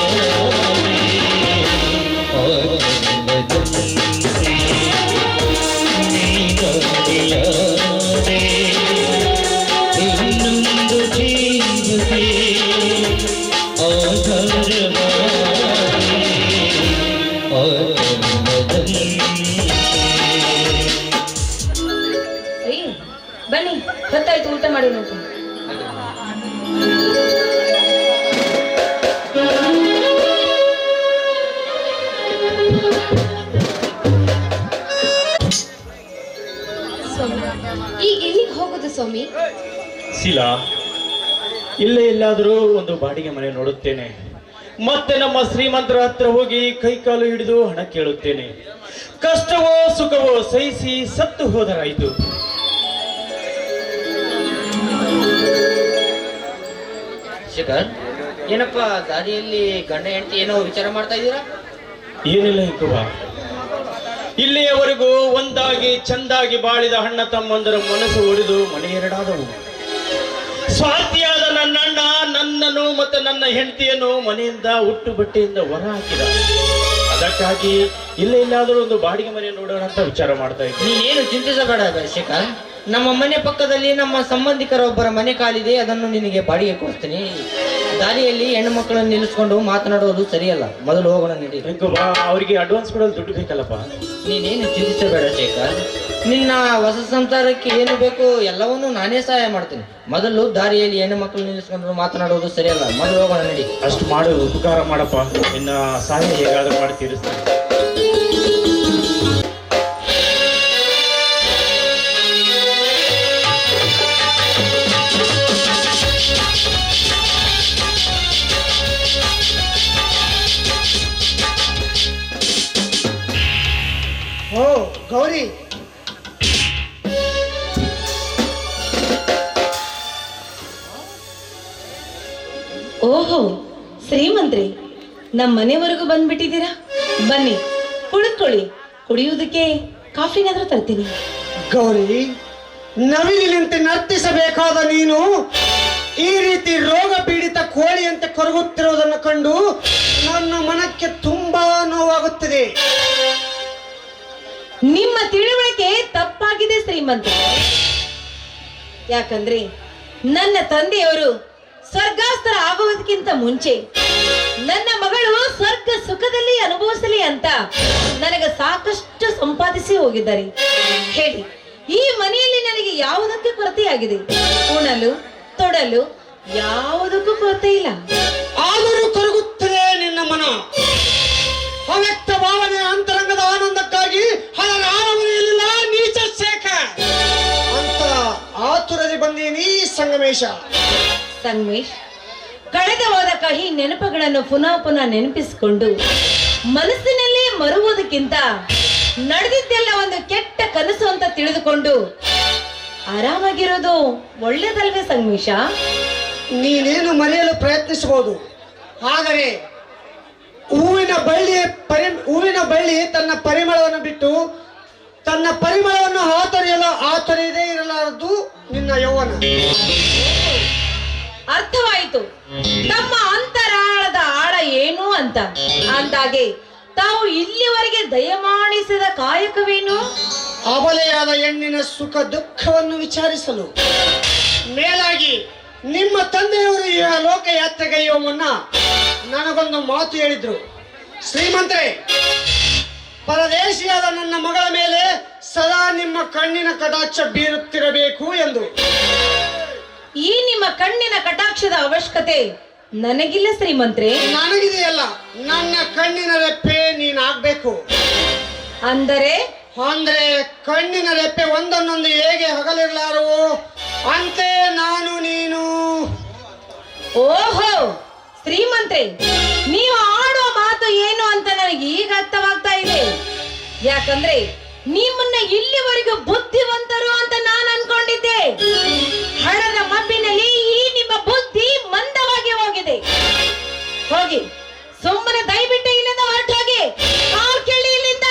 Speaker 8: ಆಕರ್ಣದಂತೆ ನೀನಾನಿಯಾರೆ, ಇನ್ನೊಂದು ನಮಗೆ ಆಧಾರವಾದೆ ಆನಂದದಲ್ಲಿ.
Speaker 1: ರೀ ಬನ್ನಿ, ಹೊತ್ತಾಯ್ತು, ಊಟ ಮಾಡಿ ನೋಡ್ತೀನಿ.
Speaker 9: ಸ್ವಾಮಿ, ಈಗ ಎಲ್ಲಿಗೆ ಹೋಗೋದು ಸ್ವಾಮಿ?
Speaker 7: ಶೀಲಾ, ಇಲ್ಲೇ ಎಲ್ಲಾದರೂ ಒಂದು ಬಾಡಿಗೆ ಮನೆ ನೋಡುತ್ತೇನೆ, ಮತ್ತೆ ನಮ್ಮ ಶ್ರೀಮಂತರ ಹತ್ರ ಹೋಗಿ ಕೈಕಾಲು ಹಿಡಿದು ಹಣ ಕೇಳುತ್ತೇನೆ. ಕಷ್ಟವೋ ಸುಖವೋ ಸಹಿಸಿ ಸತ್ತು ಹೋದರಾಯಿತು.
Speaker 4: ಶೇಖರ್, ಏನಪ್ಪ ದಾರಿಯಲ್ಲಿ ಗಂಡ ಹೆಂಡತಿ ಏನೋ ವಿಚಾರ ಮಾಡ್ತಾ ಇದ್ದೀರಾ?
Speaker 7: ಏನಿಲ್ಲ ಇಂಕುವ, ಇಲ್ಲಿಯವರೆಗೂ ಒಂದಾಗಿ ಚಂದಾಗಿ ಬಾಳಿದ ಅಣ್ಣ ತಮ್ಮಂದರ ಮನಸ್ಸು ಒಡೆದು ಮನೆಯೆರಡಾದವು. ಸ್ವಾರ್ಥಿಯಾದ ನನ್ನ ಅಣ್ಣ ನನ್ನನ್ನು ಮತ್ತು ನನ್ನ ಹೆಂಡತಿಯನ್ನು ಮನೆಯಿಂದ ಹುಟ್ಟು ಬಟ್ಟೆಯಿಂದ ಹೊರ ಹಾಕಿದ. ಅದಕ್ಕಾಗಿ ಇಲ್ಲೆಲ್ಲಾದರೂ ಒಂದು ಬಾಡಿಗೆ ಮನೆ ನೋಡೋಣ ಅಂತ ವಿಚಾರ ಮಾಡ್ತಾ ಇದ್ದೀನಿ.
Speaker 4: ನೀನೇನು ಚಿಂತಿಸಬೇಡ ಶೇಖರ್, ನಮ್ಮ ಮನೆ ಪಕ್ಕದಲ್ಲಿ ನಮ್ಮ ಸಂಬಂಧಿಕರ ಒಬ್ಬರ ಮನೆ ಕಾಲಿದೆ, ಅದನ್ನು ನಿನಗೆ ಬಾಡಿಗೆ ಕೊಡ್ತೀನಿ. ದಾರಿಯಲ್ಲಿ ಹೆಣ್ಣು ಮಕ್ಕಳನ್ನು ನಿಲ್ಲಿಸ್ಕೊಂಡು ಮಾತನಾಡೋದು ಸರಿಯಲ್ಲ, ಮೊದಲು ಹೋಗೋಣ ನಡಿ.
Speaker 7: ಅವರಿಗೆ ಅಡ್ವಾನ್ಸ್ ಕೊಡಲು ದುಡ್ಡು ಬೇಕಲ್ಲಪ್ಪ.
Speaker 4: ನೀನೇನು ಚಿಂತಿಸಬೇಡ ಶೇಖರ್, ನಿನ್ನ ಹೊಸ ಸಂಸಾರಕ್ಕೆ ಏನು ಬೇಕು ಎಲ್ಲವನ್ನೂ ನಾನೇ ಸಹಾಯ ಮಾಡ್ತೀನಿ. ಮೊದಲು ದಾರಿಯಲ್ಲಿ ಹೆಣ್ಣು ಮಕ್ಕಳು ನಿಲ್ಲಿಸ್ಕೊಂಡು ಮಾತನಾಡೋದು ಸರಿಯಲ್ಲ, ಮೊದಲು ಹೋಗೋಣ ನಡಿ.
Speaker 7: ಅಷ್ಟು ಮಾಡು, ಉಪಕಾರ ಮಾಡಪ್ಪ, ನಿನ್ನ ಸಹಾಯ ಹೇಗಾದ್ರೂ ಮಾಡಿ ತೀರಿಸ್ತೀನಿ.
Speaker 5: ಓ ಗೌರಿ,
Speaker 3: ಓಹೋ ಶ್ರೀಮಂತ್ರಿ, ನಮ್ಮ ಮನೆವರೆಗೂ ಬಂದ್ಬಿಟ್ಟಿದ್ದೀರಾ? ಬನ್ನಿ ಕುಳಿತುಕೊಳ್ಳಿ, ಕುಡಿಯುವುದಕ್ಕೆ ಕಾಫಿನಾದ್ರೂ ತರ್ತೀನಿ.
Speaker 5: ಗೌರಿ, ನವಿಲಿನಂತೆ ನರ್ತಿಸಬೇಕಾದ ನೀನು ಈ ರೀತಿ ರೋಗ ಪೀಡಿತ ಕೋಳಿಯಂತೆ ಕೊರಗುತ್ತಿರುವುದನ್ನು ಕಂಡು ನನ್ನ ಮನಕ್ಕೆ ತುಂಬಾ ನೋವಾಗುತ್ತದೆ.
Speaker 3: ನಿಮ್ಮ ತಿಳುವಳಿಕೆ ತಪ್ಪಾಗಿದೆ ಶ್ರೀಮಂತ. ಯಾಕಂದ್ರೆ ನನ್ನ ತಂದೆಯವರು ಸ್ವರ್ಗಾಸ್ತ್ರ ಆಗುವುದಕ್ಕಿಂತ ಮುಂಚೆ ನನ್ನ ಮಗಳು ಸ್ವರ್ಗ ಸುಖದಲ್ಲಿ ಅನುಭವಿಸಲಿ ಅಂತ ನನಗೆ ಸಾಕಷ್ಟು ಸಂಪಾದಿಸಿ ಹೋಗಿದ್ದಾರೆ. ಹೇಳಿ, ಈ ಮನೆಯಲ್ಲಿ ನನಗೆ ಯಾವುದಕ್ಕೆ ಕೊರತೆಯಾಗಿದೆ? ಉಣಲು ತೊಡಲು ಯಾವುದಕ್ಕೂ ಕೊರತೆ ಇಲ್ಲ.
Speaker 5: ಆದರೂ ಕೊರಗುತ್ತದೆ ನಿನ್ನ ಮನ. ಅವ್ಯಕ್ತ ಭಾವನೆ ಅಂತರಂಗದ ಆನಂದಕ್ಕಾಗಿ ಅದರ ಆನವನೆಯಲ್ಲಿಲ್ಲ ನೀಚ ಶೇಖರ್ ಅಂತ ಆತುರದಿ ಬಂದೀನಿ ಸಂಗಮೇಶ.
Speaker 3: ಸಂಗಮೇಶ್, ಕಳೆದ ಹೋದ ಕಹಿ ನೆನಪುಗಳನ್ನು ಪುನಃ ಪುನಃ ನೆನಪಿಸಿಕೊಂಡು ಮನಸ್ಸಿನಲ್ಲಿ ಮರುವುದಕ್ಕಿಂತ ನಡೆದಿದ್ದೆಲ್ಲ ಒಂದು ಕೆಟ್ಟ ಕನಸು ಅಂತ ತಿಳಿದುಕೊಂಡು ಆರಾಮಾಗಿರೋದು ಒಳ್ಳೇದಲ್ವೇ ಸಂಗಮೇಶ?
Speaker 5: ನೀನೇನು ಮರೆಯಲು ಪ್ರಯತ್ನಿಸಬಹುದು, ಆದರೆ ಹೂವಿನ ಬಳ್ಳಿ ತನ್ನ ಪರಿಮಳವನ್ನು ಬಿಟ್ಟು ತನ್ನ ಪರಿಮಳವನ್ನು ಆತೊರೆಯದೇ ಇರಲಾರದು ನಿನ್ನ ಯೌವನ.
Speaker 3: ಅರ್ಥವಾಯಿತು ನಮ್ಮ ಅಂತರಾಳದ ಆಳ ಏನು ಅಂತ. ಅಂದಾಗೆ ತಾವು ಇಲ್ಲಿವರೆಗೆ ದಯಮಾಡಿಸಿದ ಕಾಯಕವೇನು?
Speaker 5: ಅಬಲೆಯಾದ ಹೆಣ್ಣಿನ ಸುಖ ದುಃಖವನ್ನು ವಿಚಾರಿಸಲು. ಮೇಲಾಗಿ ನಿಮ್ಮ ತಂದೆಯವರು ಈ ಲೋಕಯಾತ್ರೆಗೈಯುವ ಮುನ್ನ ನನಗೊಂದು ಮಾತು ಹೇಳಿದ್ರು. ಶ್ರೀಮಂತರೇ, ಪರದೇಶಿಯಾದ ನನ್ನ ಮಗಳ ಮೇಲೆ ಸದಾ ನಿಮ್ಮ ಕಣ್ಣಿನ ಕಟಾಕ್ಷ ಬೀರುತ್ತಿರಬೇಕು ಎಂದು.
Speaker 3: ಈ ನಿಮ್ಮ ಕಣ್ಣಿನ ಕಟಾಕ್ಷದ ಅವಶ್ಯಕತೆ ನನಗಿಲ್ಲ ಶ್ರೀಮಂತ್ರೆ.
Speaker 5: ನನಗಿದೆಯಲ್ಲ, ನನ್ನ ಕಣ್ಣಿನ ರೆಪ್ಪೆ ನೀನಾಗ್ಬೇಕು.
Speaker 3: ಅಂದರೆ
Speaker 5: ಅಂದ್ರೆ ಕಣ್ಣಿನ ರೆಪ್ಪೆ ಒಂದನ್ನೊಂದು ಹೇಗೆ ಹಗಲಿರಲಾರವು ಅಂತೆ ನಾನು ನೀನು.
Speaker 3: ಓಹೋ ಶ್ರೀಮಂತ್ರೆ, ನೀವು ಆಡುವ ಮಾತು ಏನು ಅಂತ ನನಗೆ ಈಗ ಅರ್ಥವಾಗ್ತಾ ಇದೆ. ಯಾಕಂದ್ರೆ ನಿಮ್ಮನ್ನ ಇಲ್ಲಿವರೆಗೂ ಬುದ್ಧಿವಂತರು ಅಂತ ನಾನು ಅನ್ಕೊಂಡಿದ್ದೆ. ಹಣದ ಮಬ್ಬಿನಲ್ಲಿ ಈ ನಿಮ್ಮ ಬುದ್ಧಿ ಮಂದವಾಗಿ ಹೋಗಿದೆ. ಹೋಗಿ ಸುಮ್ಮನೆ ದಯವಿಟ್ಟು ಇಲ್ಲಿಂದ ಹೊರಟೋಗಿ. ಕಾಲ್ ಕೇಳಿ ಇಲ್ಲಿಂದ.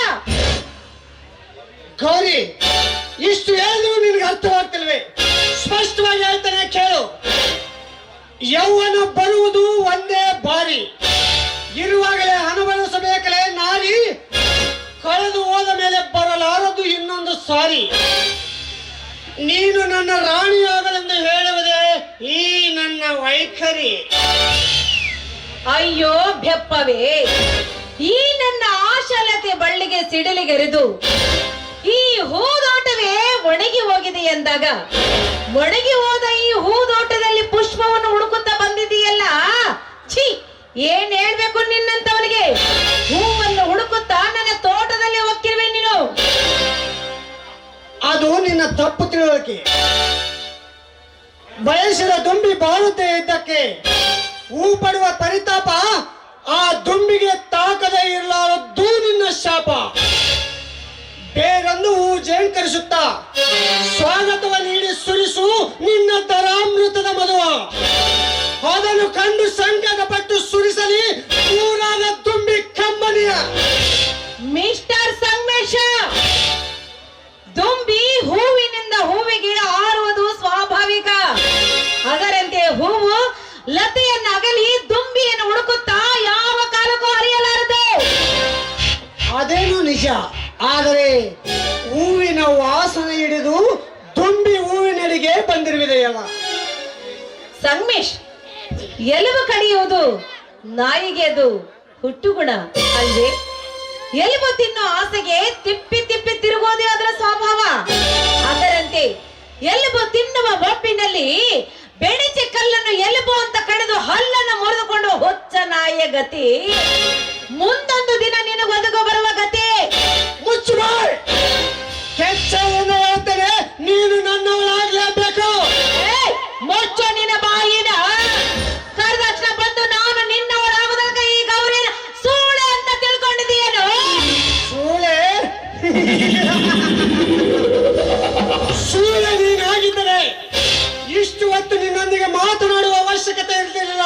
Speaker 5: ಗೌರಿ, ಇಷ್ಟು ಹೇಳಿದ್ರು ನಿನಗೆ ಅರ್ಥವಾಗ್ತಿಲ್ವೇ? ಸ್ಪಷ್ಟವಾಗಿ ಹೇಳ್ತಾನೆ ಕೇಳು. ಯೌವನ ಬರುವುದು ಒಂದೇ ಬಾರಿ, ಇರುವಾಗಲೇ ಅನುಭವಿಸಬೇಕಲೇ ನಾರಿ, ಕಳೆದು ಹೋದ ಮೇಲೆ ಬರಲಾರದು ಇನ್ನೊಂದು ಸಾರಿ. ನೀನು ನನ್ನ ರಾಣಿಯಾಗಲೆಂದು ಹೇಳುವುದೇ ಈ ನನ್ನ ವೈಖರಿ.
Speaker 3: ಅಯ್ಯೋ ಬೆಪ್ಪವೇ, ಈ ನನ್ನ ಆಶಾಲತೆ ಬಳ್ಳಿಗೆ ಸಿಡಿಲಿಗೆರೆದು ಈ ಹೂದೋಟವೇ ಒಣಗಿ ಹೋಗಿದೆ ಎಂದಾಗ, ಒಣಗಿ ಹೋದ ಈ ಹೂದೋಟದಲ್ಲಿ ಪುಷ್ಪವನ್ನು ಹುಡುಕುತ್ತಾ ಬಂದಿದೆಯಲ್ಲ, ಛೀ, ಏನ್ ಹೇಳ್ಬೇಕು ನಿನ್ನಂತವನಿಗೆ? ಹೂವನ್ನು ಹುಡುಕುತ್ತಾ ನನ್ನ ತೋಟದಲ್ಲಿ ಹೋಗ್ತಿರುವೆ ನೀನು.
Speaker 5: ಅದು ನಿನ್ನ ತಪ್ಪು ತಿಳುವಳಿಕೆ. ಬಯಸಿದ ದುಂಬಿ ಬಾಳುತ್ತೆ ಇದ್ದಕ್ಕೆ ಹೂ ಪಡುವ ಪರಿತಾಪ ಆ ದುಂಬಿಗೆ ತಾಕದೇ ಇರಲಾರದ್ದು ನಿನ್ನ ಶಾಪ. ಬೇರೊಂದು ಹೂ ಜೇಂಕರಿಸುತ್ತಾ ಸ್ವಾಗತವ ನೀಡಿ ಸುರಿಸು ನಿನ್ನ ದರಾಮೃತದ ಮಧುವ. ಅದನ್ನು ಕಂಡು ಸಂಕಟ ಪಟ್ಟು ಸುರಿಸಲಿ ಊರಾದ ದುಂಬಿ ಕಂಬನಿಯ.
Speaker 3: ಮಿಸ್ಟರ್ ಸಂಗಮೇಶ, ದುಂಬಿ ಹೂವಿನಿಂದ ಹೂವಿಗೆ ಹಾರುವುದು ಸ್ವಾಭಾವಿಕ. ಅದರಂತೆ ಹೂವು ಲತೆಯನ್ನು ಅಗಲಿ ದುಂಬಿಯನ್ನು ಹುಡುಕುತ್ತಾ ಯಾವ ಕಾಲಕ್ಕೂ ಹರಿಯಲಾರದು.
Speaker 5: ಅದೇನು ನಿಜ. ಆದರೆ ಹೂವಿನ ವಾಸನೆ ಹಿಡಿದು ದುಂಬಿ ಹೂವಿನಡಿಗೆ ಬಂದಿರುವುದೆಯಲ್ಲ.
Speaker 3: ಸಂಗಮೇಶ್, ಎಲುಬು ಕಡಿಯುವುದು ನಾಯಿಗೆ ಅದು ಹುಟ್ಟುಗುಣ ಅಲ್ವೇ? ಎಲುಬು ತಿನ್ನೋ ಆಸೆಗೆ ತಿಪ್ಪಿ ತಿಪ್ಪಿ ತಿರುಗೋದೇ ಅದರ ಸ್ವಭಾವ. ಅದರಂತೆ ಎಲುಬು ತಿನ್ನುವ ಒಪ್ಪಿನಲ್ಲಿ ಬೆಣಿಚೆ ಕಲ್ಲನ್ನು ಎಲುಬು ಅಂತ ಕಡಿದು ಹಲ್ಲನ್ನು ಮುರಿದುಕೊಂಡು ಹೊಚ್ಚ ನಾಯಿಯ ಗತಿ ಮುಂದೊಂದು ದಿನ ನಿನಗೆ ಒದಗ ಬರುವ ಗತಿ.
Speaker 5: ಮುಚ್ಚು ಬಾಯ್. ಕೆಚ್ಚವನ್ನು ಹೇಳ್ತೇನೆ, ನೀನು ನನ್ನವಳಾಗ್ಲೇಬೇಕು.
Speaker 3: ಮುಚ್ಚು ನಿನ್ನ ಬಾಯಿನ. ಕರೆದಕ್ಷಣ ಬಂದು ನಾನು ನಿನ್ನವಳಾಗುವುದಕ್ಕೆ ಈ ಗೌರಿನ ಸೂಳೆ ಅಂತ ತಿಳ್ಕೊಂಡಿದ್ದೀಯೇನು?
Speaker 5: ಸೂಳೆ ಸೂಳೆ ನೀನಾಗಿದ್ದರೆ ಇಷ್ಟು ಹೊತ್ತು ನಿನ್ನೊಂದಿಗೆ ಮಾತನಾಡುವ ಅವಶ್ಯಕತೆ ಇರ್ತಿರಲಿಲ್ಲ.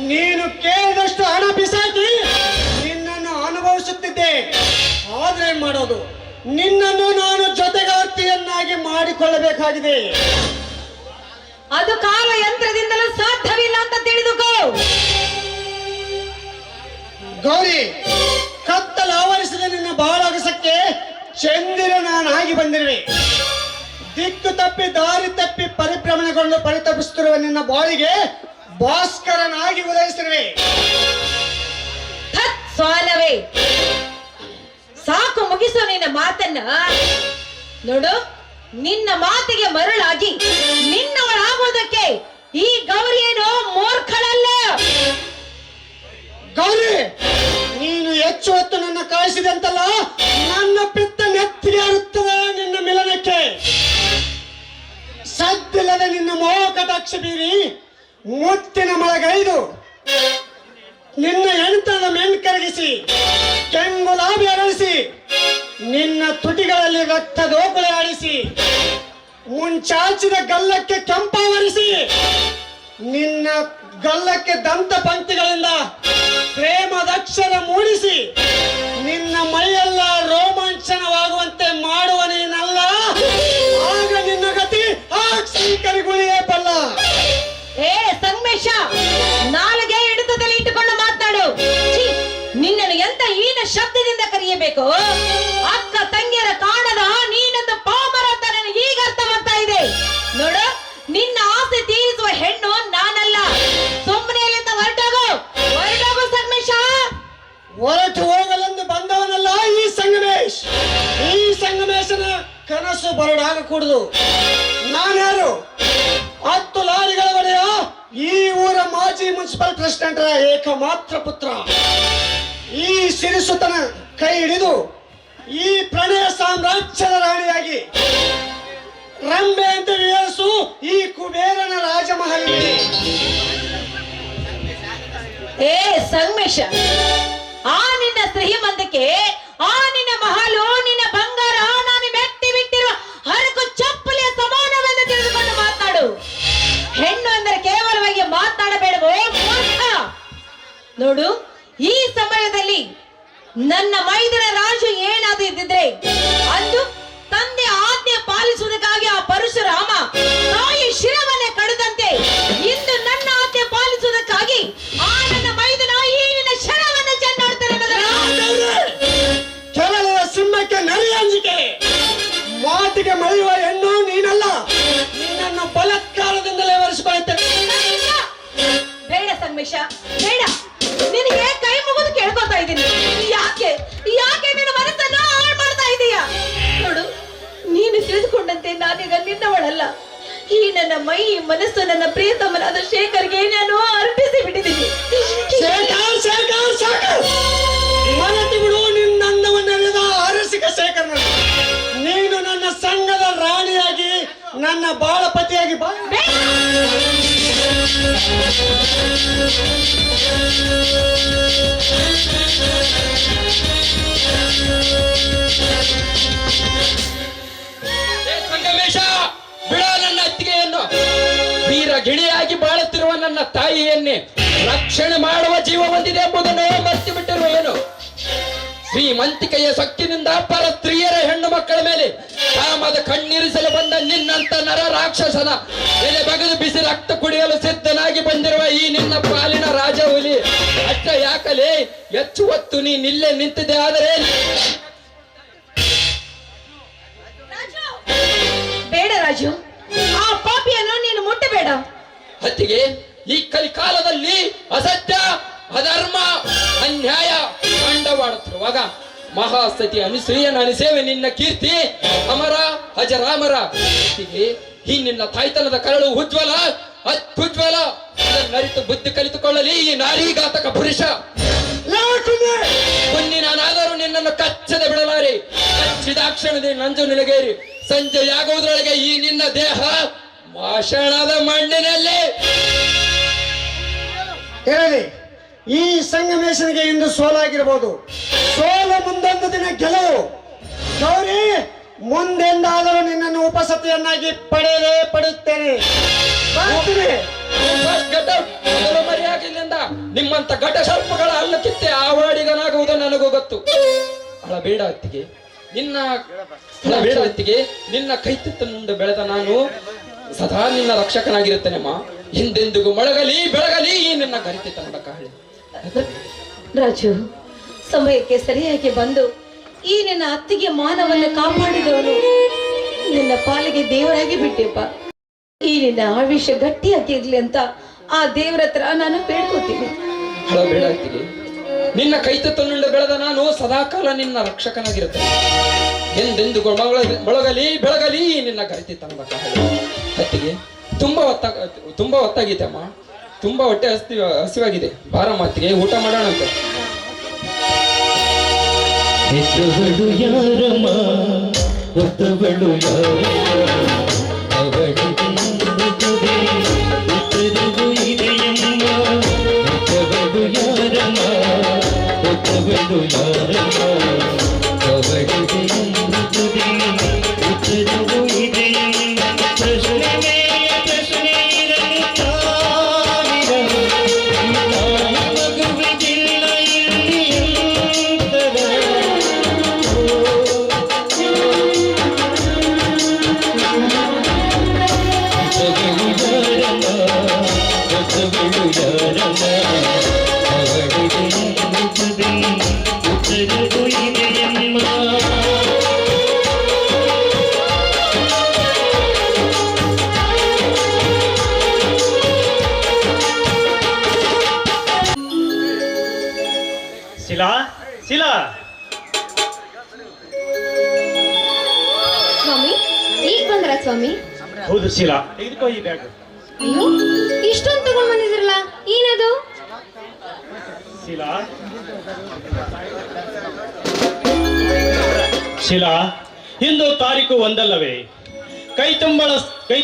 Speaker 5: ನೀನು ಕೇಳಿದಷ್ಟು ಹಣ ಬಿಸಾಕಿ ನಿನ್ನನ್ನು ಅನುಭವಿಸುತ್ತಿದ್ದೆ. ಆದ್ರೆ ಮಾಡೋದು, ನಿನ್ನನ್ನು ನಾನು ಜೊತೆಗಾರ್ತಿಯನ್ನಾಗಿ ಮಾಡಿಕೊಳ್ಳಬೇಕಾಗಿದೆ.
Speaker 3: ಅದು ಕಾಲ ಯಂತ್ರದಿಂದಲೂ ಸಾಧ್ಯವಿಲ್ಲ ಅಂತ ತಿಳಿದುಕೋ.
Speaker 5: ಗೌರಿ, ಕತ್ತಲು ಆವರಿಸಿದ ನಿನ್ನ ಬಾಳಗಸಕ್ಕೆ ಚಂದಿರ ನಾನಾಗಿ ಬಂದಿರುವೆ. ದಿಕ್ಕು ತಪ್ಪಿ ದಾರಿ ತಪ್ಪಿ ಪರಿಭ್ರಮಣೆಗೊಂಡು ಪರಿತಪಿಸುತ್ತಿರುವ ನಿನ್ನ ಬಾಳಿಗೆ ಭಾಸ್ಕರನಾಗಿ ಉದಯಿಸಿರುವೆ.
Speaker 3: ಸ್ವಾನವೇ, ಸಾಕು, ಮುಗಿಸೋ ನಿನ್ನ ಮಾತನ್ನ. ನೋಡು, ನಿನ್ನ ಮಾತಿಗೆ ಮರಳಾಗಿ ನಿನ್ನವಳಾಗುವುದಕ್ಕೆ ಈ ಗೌರಿ ಏನೋ ಮೂರ್ಖಳಲ್ಲ.
Speaker 5: ಗೌರಿ, ನೀನು ಹೆಚ್ಚು ಹೊತ್ತು ನನ್ನ ಕಾಯಿಸಿದಂತಲ್ಲ, ನನ್ನ ಪಿತ್ತ ನೆತ್ತಿಗೆ ಇರುತ್ತದೆ ನಿನ್ನ ಮಿಲನಕ್ಕೆ. ಸದ್ದಿಲ್ಲದ ನಿನ್ನ ಮೋಹಕಟಾಕ್ಷ ಬೀರಿ ಮುತ್ತಿನ ಮಳಗೈದು ನಿನ್ನ ಎಣತದ ಮೆಣ್ಕರಗಿಸಿ ಕೆಂಗುಲಾಬಿ ಅರಳಿಸಿ ನಿನ್ನ ತುಟಿಗಳಲ್ಲಿ ರಕ್ತ ದೋಕುಳೆ ಆಡಿಸಿ ಮುಂಚಾಚಿದ ಗಲ್ಲಕ್ಕೆ ಕೆಂಪಾವರಿಸಿ ನಿನ್ನ ಗಲ್ಲಕ್ಕೆ ದಂತ ಪಂಕ್ತಿಗಳಿಂದ ಪ್ರೇಮದಕ್ಷರ ಮೂಡಿಸಿ ನಿನ್ನ ಮೈಯೆಲ್ಲ ರೋಮಾಂಚನವಾಗುವಂತೆ ಮಾಡುವ ನೀನಲ್ಲ. ಆಗ ನಿನ್ನ ಗತಿ ಆ ಶಂಕರಿಗುಳಿಯೇ ಬಲ್ಲ.
Speaker 3: ಏ ಸಂಗಮೇಶ, ನಾಲಿಗೆ ಹಿಡಿತದಲ್ಲಿ ಇಟ್ಟುಕೊಂಡು ಮಾತನಾಡು. ನಿನ್ನನ್ನು ಎಂತ ಹೀನ ಶಬ್ದದಿಂದ ಕರೆಯಬೇಕು? ಅಕ್ಕ ತಂಗಿಯರ ಕಾಣದ ನೀನೊಂದು ಪಾಮರ ಅಂತ ನನಗೆ ಈಗ ಅರ್ಥವಾಗ್ತಾ ಇದೆ. ನೋಡು, ನಿನ್ನ ಆಸೆ ತೀರಿಸುವ ಹೆಣ್ಣು ನಾನಲ್ಲ. ಸುಮ್ಮನೆ ಅಲ್ಲಿಂದ ಹೊರಟೋಗು ಸಂಗಮೇಶ.
Speaker 5: ಹೊರಟು ಹೋಗಲೆಂದು ಬಂದವನಲ್ಲ ಈ ಸಂಗಮೇಶ್. ಈ ಸಂಗಮೇಶನ ಕನಸು ಬರಡಾಗ ಕೂಡುದು. ನಾನ್ಯಾರು? 10 ಲಾರಿಗಳ ಒಡೆಯ ಈ ಊರ ಮಾಜಿ ಮುನ್ಸಿಪಲ್ ಪ್ರೆಸಿಡೆಂಟರ ಏಕಮಾತ್ರ ಪುತ್ರ. ಈ ಸಿರಿಸುತನ ಕೈ ಹಿಡಿದು ಈ ಪ್ರಣಯ ಸಾಮ್ರಾಜ್ಯದ ರಾಣಿಯಾಗಿ ರಂಬೆ ಅಂತ ವಿವರಿಸು ಈ ಕುಬೇರನ ರಾಜಮಹಲಿಗೆ.
Speaker 3: ಏ ಸಂಗಮೇಶ, ಆ ನಿನ್ನ ಶ್ರೀಮಂತಕ್ಕೆ, ಆ ನಿನ್ನ ಮಹಲು, ನಿನ್ನ ಬಂಗಾರ ನಾನು ಮೆಟ್ಟಿ ಬಿಟ್ಟಿರುವ ಹರಕು ಚಪ್ಪಲಿಯ ಸಮಾನವೆಂದು ತಿಳಿದುಕೊಂಡು ಮಾತನಾಡು. ಹೆಣ್ಣು ಅಂದರೆ ಕೇವಲವಾಗಿ ಮಾತನಾಡಬೇಡವೋ ಮೂರ್ಖ. ನೋಡು, ಈ ಸಮಯದಲ್ಲಿ ನನ್ನ ಮೈದನ ರಾಜು ಏನಾದರೂ ಇದ್ದಿದ್ರೆ ಅಂದು ತಂದೆ ಆಜ್ಞೆ ಪಾಲಿಸುವುದಕ್ಕಾಗಿ ಆ ಪರಶುರಾಮ ತಾಯಿ ಶಿರವನ್ನೇ ಕಡಿದಂತೆ ಇಂದು ನನ್ನ ಆಜ್ಞೆ ಪಾಲಿಸುವುದಕ್ಕಾಗಿ ಆ ನನ್ನ ಮೈದನ ಈ ನಿನ್ನ ಶರವನ್ನು ಚೆಂಡಾಡ್ತಾರೆ.
Speaker 5: ಕೆಳಗಿನ ಸಿಂಹಕ್ಕೆ ನರಿ ಅಂಜಿಕೆ. ಮಾತಿಗೆ ಮಳೆಯುವ ಹೆಣ್ಣು ನೀನಲ್ಲ. ನಿನ್ನನ್ನು ಬಲಾತ್ಕಾರದಿಂದಲೇ ಒರೆಸಿಕೊಳ್ಳುತ್ತೇನೆ.
Speaker 3: ಸಂಗಮೇಶ, ಬೇಡ. ನಿನಗೆ ಕೈ ಮುಗಿದು ಕೇಳ್ಕೊತಾ ಇದ್ದೀನಿ. ಯಾಕೆ ಯಾಕೆ ನಿನ್ನ ಮನಸ್ಸನ್ನು ಹಾಳು ಮಾಡ್ತಾ ಇದೀಯಾ? ನೋಡು, ನೀನು ತಿಳಿದುಕೊಂಡಂತೆ ನಾನೀಗ ನಿನ್ನವಳಲ್ಲ. ಈ ನನ್ನ ಮೈ ಮನಸ್ಸು ನನ್ನ ಪ್ರಿಯತಮನಾದ ಶೇಖರ್ಗೆ ನಾನು ಅರ್ಪಿಸಿ ಬಿಟ್ಟಿದ್ದೀನಿ.
Speaker 5: ಮನತಿ ಬಿಡು ನಿನ್ನನ್ನವನ್ನೆಲ್ಲದ ಅರಸಿಕ ಶೇಖರ್. ನೀನು ನನ್ನ ಸಂಘದ ರಾಣಿಯಾಗಿ ನನ್ನ ಬಾಳಪತಿಯಾಗಿ ಬಾ.
Speaker 10: ಸಂಗಮೇಶ, ಬಿಡ ನನ್ನ ಅತ್ತಿಗೆಯನ್ನು. ವೀರ ಗಿಳಿಯಾಗಿ ಬಾಳುತ್ತಿರುವ ನನ್ನ ತಾಯಿಯನ್ನೇ ರಕ್ಷಣೆ ಮಾಡುವ ಜೀವ ಹೊಂದಿದೆ ಎಂಬುದನ್ನು ಮರೆತು ಬಿಟ್ಟಿರುವ ಏನು? ಶ್ರೀಮಂತಿಕೆಯ ಸೊಕ್ಕಿನಿಂದ ಪರ ಸ್ತ್ರೀಯರ ಹೆಣ್ಣು ಮಕ್ಕಳ ಮೇಲೆ ಕಾಮದ ಕಣ್ಣೀರಿಸಲು ಬಂದ ನಿನ್ನಂತ ನರ ರಾಕ್ಷಸನ ಎಲೆ ಬಗೆದು ಬಿಸಿ ರಕ್ತ ಕುಡಿಯಲು ಸಿದ್ಧನಾಗಿ ಬಂದಿರುವ ಈ ನಿನ್ನ ಪಾಲಿನ ರಾಜ ಹುಲಿ ಅಷ್ಟ ಯಾಕಲೇ ಹೆಚ್ಚು ಹೊತ್ತು ನೀನಿಲ್ಲೇ ನಿಂತಿದೆ. ಆದರೆ
Speaker 3: ಬೇಡ ರಾಜು, ಆ ಪಾಪಿಯನ್ನು ನೀನು ಮುಟ್ಟಬೇಡ.
Speaker 10: ಹತ್ತಿಗೆ ಈ ಕಲಿಕಾಲದಲ್ಲಿ ಅಸತ್ಯ, ಅಧರ್ಮ, ಅನ್ಯಾಯ ಕಂಡವಾಡುತ್ತಿರುವಾಗ ಮಹಾಸತಿ ಅನುಸೂಯನ ಅನುಸೇವೆ ನಿನ್ನ ಕೀರ್ತಿ ಅಮರ ಅಜರಾಮರ. ಹತ್ತಿಗೆ ಈ ನಿನ್ನ ತಾಯ್ತನದ ಕರಳು ಉಜ್ವಲ ಅತ್ಯುಜ್ವಲ. ಅದನ್ನರಿತು ಬುದ್ಧಿ ಕಲಿತುಕೊಳ್ಳಲಿ ಈ ನಾರೀಘಾತಕ ಪುರುಷ. ನಾನಾದರೂ ನಿನ್ನನ್ನು ಕಚ್ಚದೆ ಬಿಡಲಾರೆ. ಕಚ್ಚಿದ ಕ್ಷಣದಲ್ಲಿ ನಂಜು ನಿಲಗೇರಿ ಸಂಜೆಯಾಗುವುದರೊಳಗೆ ಈ ನಿನ್ನ ದೇಹ ಮಾಷಣದ ಮಣ್ಣಿನಲ್ಲಿ
Speaker 5: ಹೇಳಿ. ಈ ಸಂಗಮೇಶನಿಗೆ ಇಂದು ಸೋಲಾಗಿರಬಹುದು. ಸೋಲು ಮುಂದೊಂದು ದಿನ ಗೆಲುವು. ಗೌರಿ, ಮುಂದೆಂದಾದರೂ ನಿನ್ನನ್ನು ಉಪಸತಿಯನ್ನಾಗಿ ಪಡೆಯುತ್ತೇನೆ.
Speaker 10: ಮರೆಯಾಗಿಲ್ಲಿಂದ ನಿಮ್ಮಂತ ಘಟ ಸರ್ಪಗಳ ಹಲ್ಲು ಕಿತ್ತೆ ಆವಾಡಿಗನಾಗುವುದು ನನಗೂ ಗೊತ್ತು. ಬೇಡ ಅತ್ತಿಗೆ, ಬೇಡ ಅತ್ತಿಗೆ, ನಿನ್ನ ಕೈತಿತ್ತನಿಂದ ಬೆಳೆದ ನಾನು ಸದಾ ನಿನ್ನ ರಕ್ಷಕನಾಗಿರುತ್ತೇನೆಮ್ಮ. ಹಿಂದೆಂದಿಗೂ ಮೊಳಗಲಿ ಬೆಳಗಲಿ ಈ ನಿನ್ನ ಕರಿತಿತ್ತನದ ಕಾಳಿ.
Speaker 3: ರಾಜು, ಸಮಯಕ್ಕೆ ಸರಿಯಾಗಿ ಬಂದು ಈ ನಿನ್ನ ಅತ್ತಿಗೆ ಮಾನವನ್ನು ಕಾಪಾಡಿದವನು ನಿನ್ನ ಪಾಲಿಗೆ ದೇವರಾಗಿ ಬಿಟ್ಟೆಪ್ಪ. ಈ ನಿನ್ನ ಆವೇಶ ಗಟ್ಟಿಯಾಗಿರ್ಲಿ ಅಂತ ಆ ದೇವರ ಹತ್ರ ನಾನು ಬೇಡ್ಕೋತೀನಿ.
Speaker 10: ಬೇಡ ಅತ್ತಿಗೆ, ನಿನ್ನ ಕೈತತ್ತನ್ನುಂಡ ಬೆಳೆದ ನಾನು ಸದಾಕಾಲ ನಿನ್ನ ರಕ್ಷಕನಾಗಿರುತ್ತೇನೆ. ಎಂದೆಂದಿಗೂ ಮೊಳಗಲಿ ಬೆಳಗಲಿ ನಿನ್ನ ಕರಿತಿತ್ತನದ ಕಾಳಿ. ಅತ್ತಿಗೆ, ತುಂಬಾ ಹೊತ್ತಾಗಿದೆ ಅಮ್ಮ. ತುಂಬಾ ಹೊಟ್ಟೆ ಹಸಿವಾಗಿದೆ. ಬಾರ ಮಾತಿಗೆ ಊಟ ಮಾಡೋಣಂತೆ.
Speaker 8: ಹೆತ್ತವಳು ಯಾರಮ್ಮ, ಹೊತ್ತವಳು ಉತ್ತರವು ಇದೆಯಮ್ಮ. ಹೆತ್ತವಳು ಯಾರಮ್ಮ, ಹೊತ್ತವಳು ಯಾರಮ್ಮ, ಅವಳಿಗೆ ಉತ್ತರವು ಇದೆಯಮ್ಮ. ಪ್ರಶ್ನೆ
Speaker 7: ಶಿಲಾ, ಶಿಲಾ.
Speaker 9: ಸ್ವಾಮಿ, ಈಗ ಬಂದ್ರ ಸ್ವಾಮಿ?
Speaker 7: ಹೌದು ಶಿಲಾ, ತೆಗೆದುಕೋ ಈ ಬ್ಯಾಗ್.
Speaker 9: ಅಯ್ಯೋ, ಇಷ್ಟೊಂದು ತಗೊಂಡ್ ಬಂದಿದ್ರಲ್ಲ, ಏನದು?
Speaker 7: ಶಿಲಾ, ಶಿಲಾ, ಇಂದು ತಾರೀಕು ಒಂದಲ್ಲವೇ? ಕೈ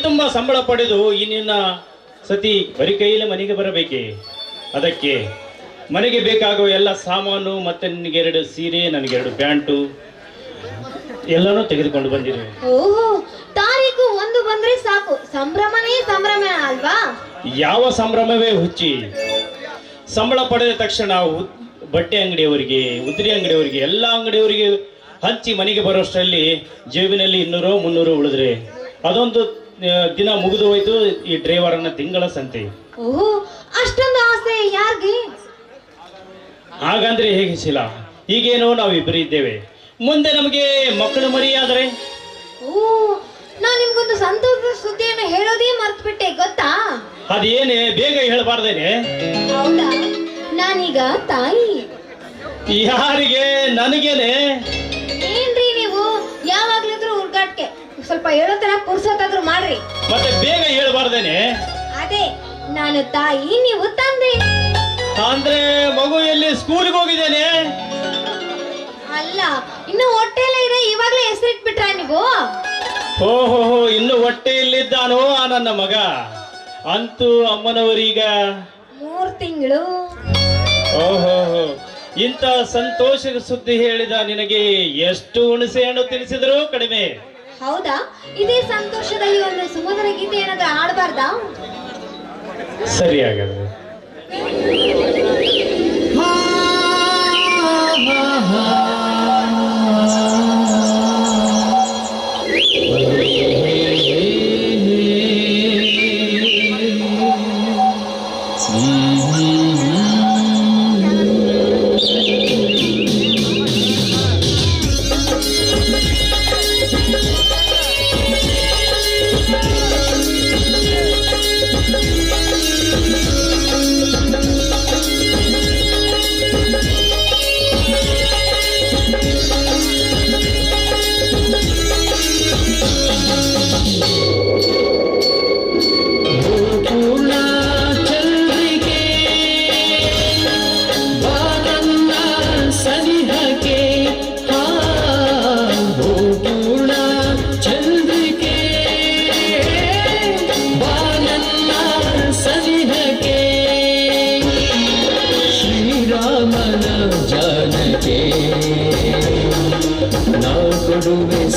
Speaker 7: ತುಂಬ ಸಂಬಳ ಪಡೆದು ಈ ನಿನ್ನ ಸತಿ ಬರೀ ಕೈಯಲ್ಲಿ ಮನೆಗೆ ಬರಬೇಕೆ? ಅದಕ್ಕೆ ಮನೆಗೆ ಬೇಕಾಗುವ ಎಲ್ಲ ಸಾಮಾನು, ಮತ್ತೆ ನಿನಗೆ 2 ಸೀರೆ, ನನಗೆ 2 ಪ್ಯಾಂಟು ಎಲ್ಲನೂ ತೆಗೆದುಕೊಂಡು ಬಂದಿರುವೆ.
Speaker 9: ಓಹೋ, ತಾರೀಕು 1 ಬಂದ್ರೆ ಸಾಕು, ಸಂಭ್ರಮನೇ ಸಂಭ್ರಮ ಅಲ್ವಾ?
Speaker 7: ಯಾವ ಸಂಭ್ರಮವೇ ಹುಚ್ಚಿ. ಸಂಬಳ ಪಡೆದ ತಕ್ಷಣ ಬಟ್ಟೆ ಅಂಗಡಿಯವರಿಗೆ, ಉದ್ರಿ ಅಂಗಡಿಯವರಿಗೆ, ಎಲ್ಲ ಅಂಗಡಿಯವರಿಗೆ ಹಂಚಿ ಮನೆಗೆ ಬರೋಷ್ಟರಲ್ಲಿ ಜೇಬಿನಲ್ಲಿ 200-300 ಉಳಿದ್ರೆ ಅದೊಂದು ದಿನ ಮುಗಿದು ಹೋಯ್ತು. ಈ ಡ್ರೈವರನ್ನ ತಿಂಗಳ ಸಂತೆ.
Speaker 9: ಓಹೋ, ಅಷ್ಟೊಂದು ಆಸೆ ಯಾರಿಗೆ?
Speaker 7: ಹಾಗಂದ್ರೆ ಹೇಗೆ ಶಿಲಾ? ಈಗೇನೋ ನಾವಿಬ್ಬರು ಇದ್ದೇವೆ, ಮುಂದೆ ನಮಗೆ ಮಕ್ಕಳು ಮರಿಯಾದರೆ?
Speaker 9: ಓ, ನಾನ್ ನಿಮ್ಗೊಂದು ಸಂತೋಷದ ಸುದ್ದಿಯನ್ನು ಹೇಳೋದೇ ಮರ್ತು ಬಿಟ್ಟೆ, ಗೊತ್ತಾ?
Speaker 7: ಅದೇನೇ ಬೇಗ ಹೇಳಬಾರ್ದೇನೆ?
Speaker 9: ಹೌದಾ, ನಾನೀಗ ತಾಯಿ.
Speaker 7: ಯಾರಿಗೆ? ನನಗೇನೆ?
Speaker 9: ಏನ್ರಿ ನೀವು ಯಾವಾಗ್ಲಿದ್ರು ಹುರ್ಗಾಟ್ಕೆ, ಸ್ವಲ್ಪ ಹೇಳೋತರ ಪುರ್ಸೊತ್ತಾದ್ರೂ ಮಾಡ್ರಿ.
Speaker 7: ಮತ್ತೆ ಬೇಗ ಹೇಳಬಾರ್ದೇನೆ?
Speaker 9: ಅದೇ, ನಾನು ತಾಯಿ, ನೀವು ತಂದೆ.
Speaker 7: ಅಂದ್ರೆ ಮಗು ಎಲ್ಲಿ ಸ್ಕೂಲ್ಗೆ ಹೋಗಿದ್ದೇನೆ?
Speaker 9: ಅಲ್ಲ, ಇನ್ನು ಹೊಟ್ಟೆಲ್ಲ ಇದೆ, ಇವಾಗ್ಲೇ ಹೆಸರಿಟ್ಬಿಟ್ರ ನೀವು?
Speaker 7: ಓಹೋ, ಇನ್ನು ಹೊಟ್ಟೆಯಲ್ಲಿದ್ದಾನೋ ಆ ನನ್ನ ಮಗ. ಅಂತೂ ಅಮ್ಮನವರೀಗ
Speaker 9: 3 ತಿಂಗಳು.
Speaker 7: ಓಹೋ, ಇಂಥ ಸಂತೋಷದ ಸುದ್ದಿ ಹೇಳಿದ ನಿನಗೆ ಎಷ್ಟು ಹುಣಸೆ ಹಣ್ಣು ತಿನ್ನಿಸಿದ್ರು ಕಡಿಮೆ.
Speaker 9: ಹೌದಾ, ಇದೇ ಸಂತೋಷದಲ್ಲಿ ಒಂದು ಸುಮಧುರ ಗೀತೆ ಏನಾದ್ರೂ ಆಡಬಾರ್ದಾ?
Speaker 7: ಸರಿ, ಹಾಗಾದ್ರೆ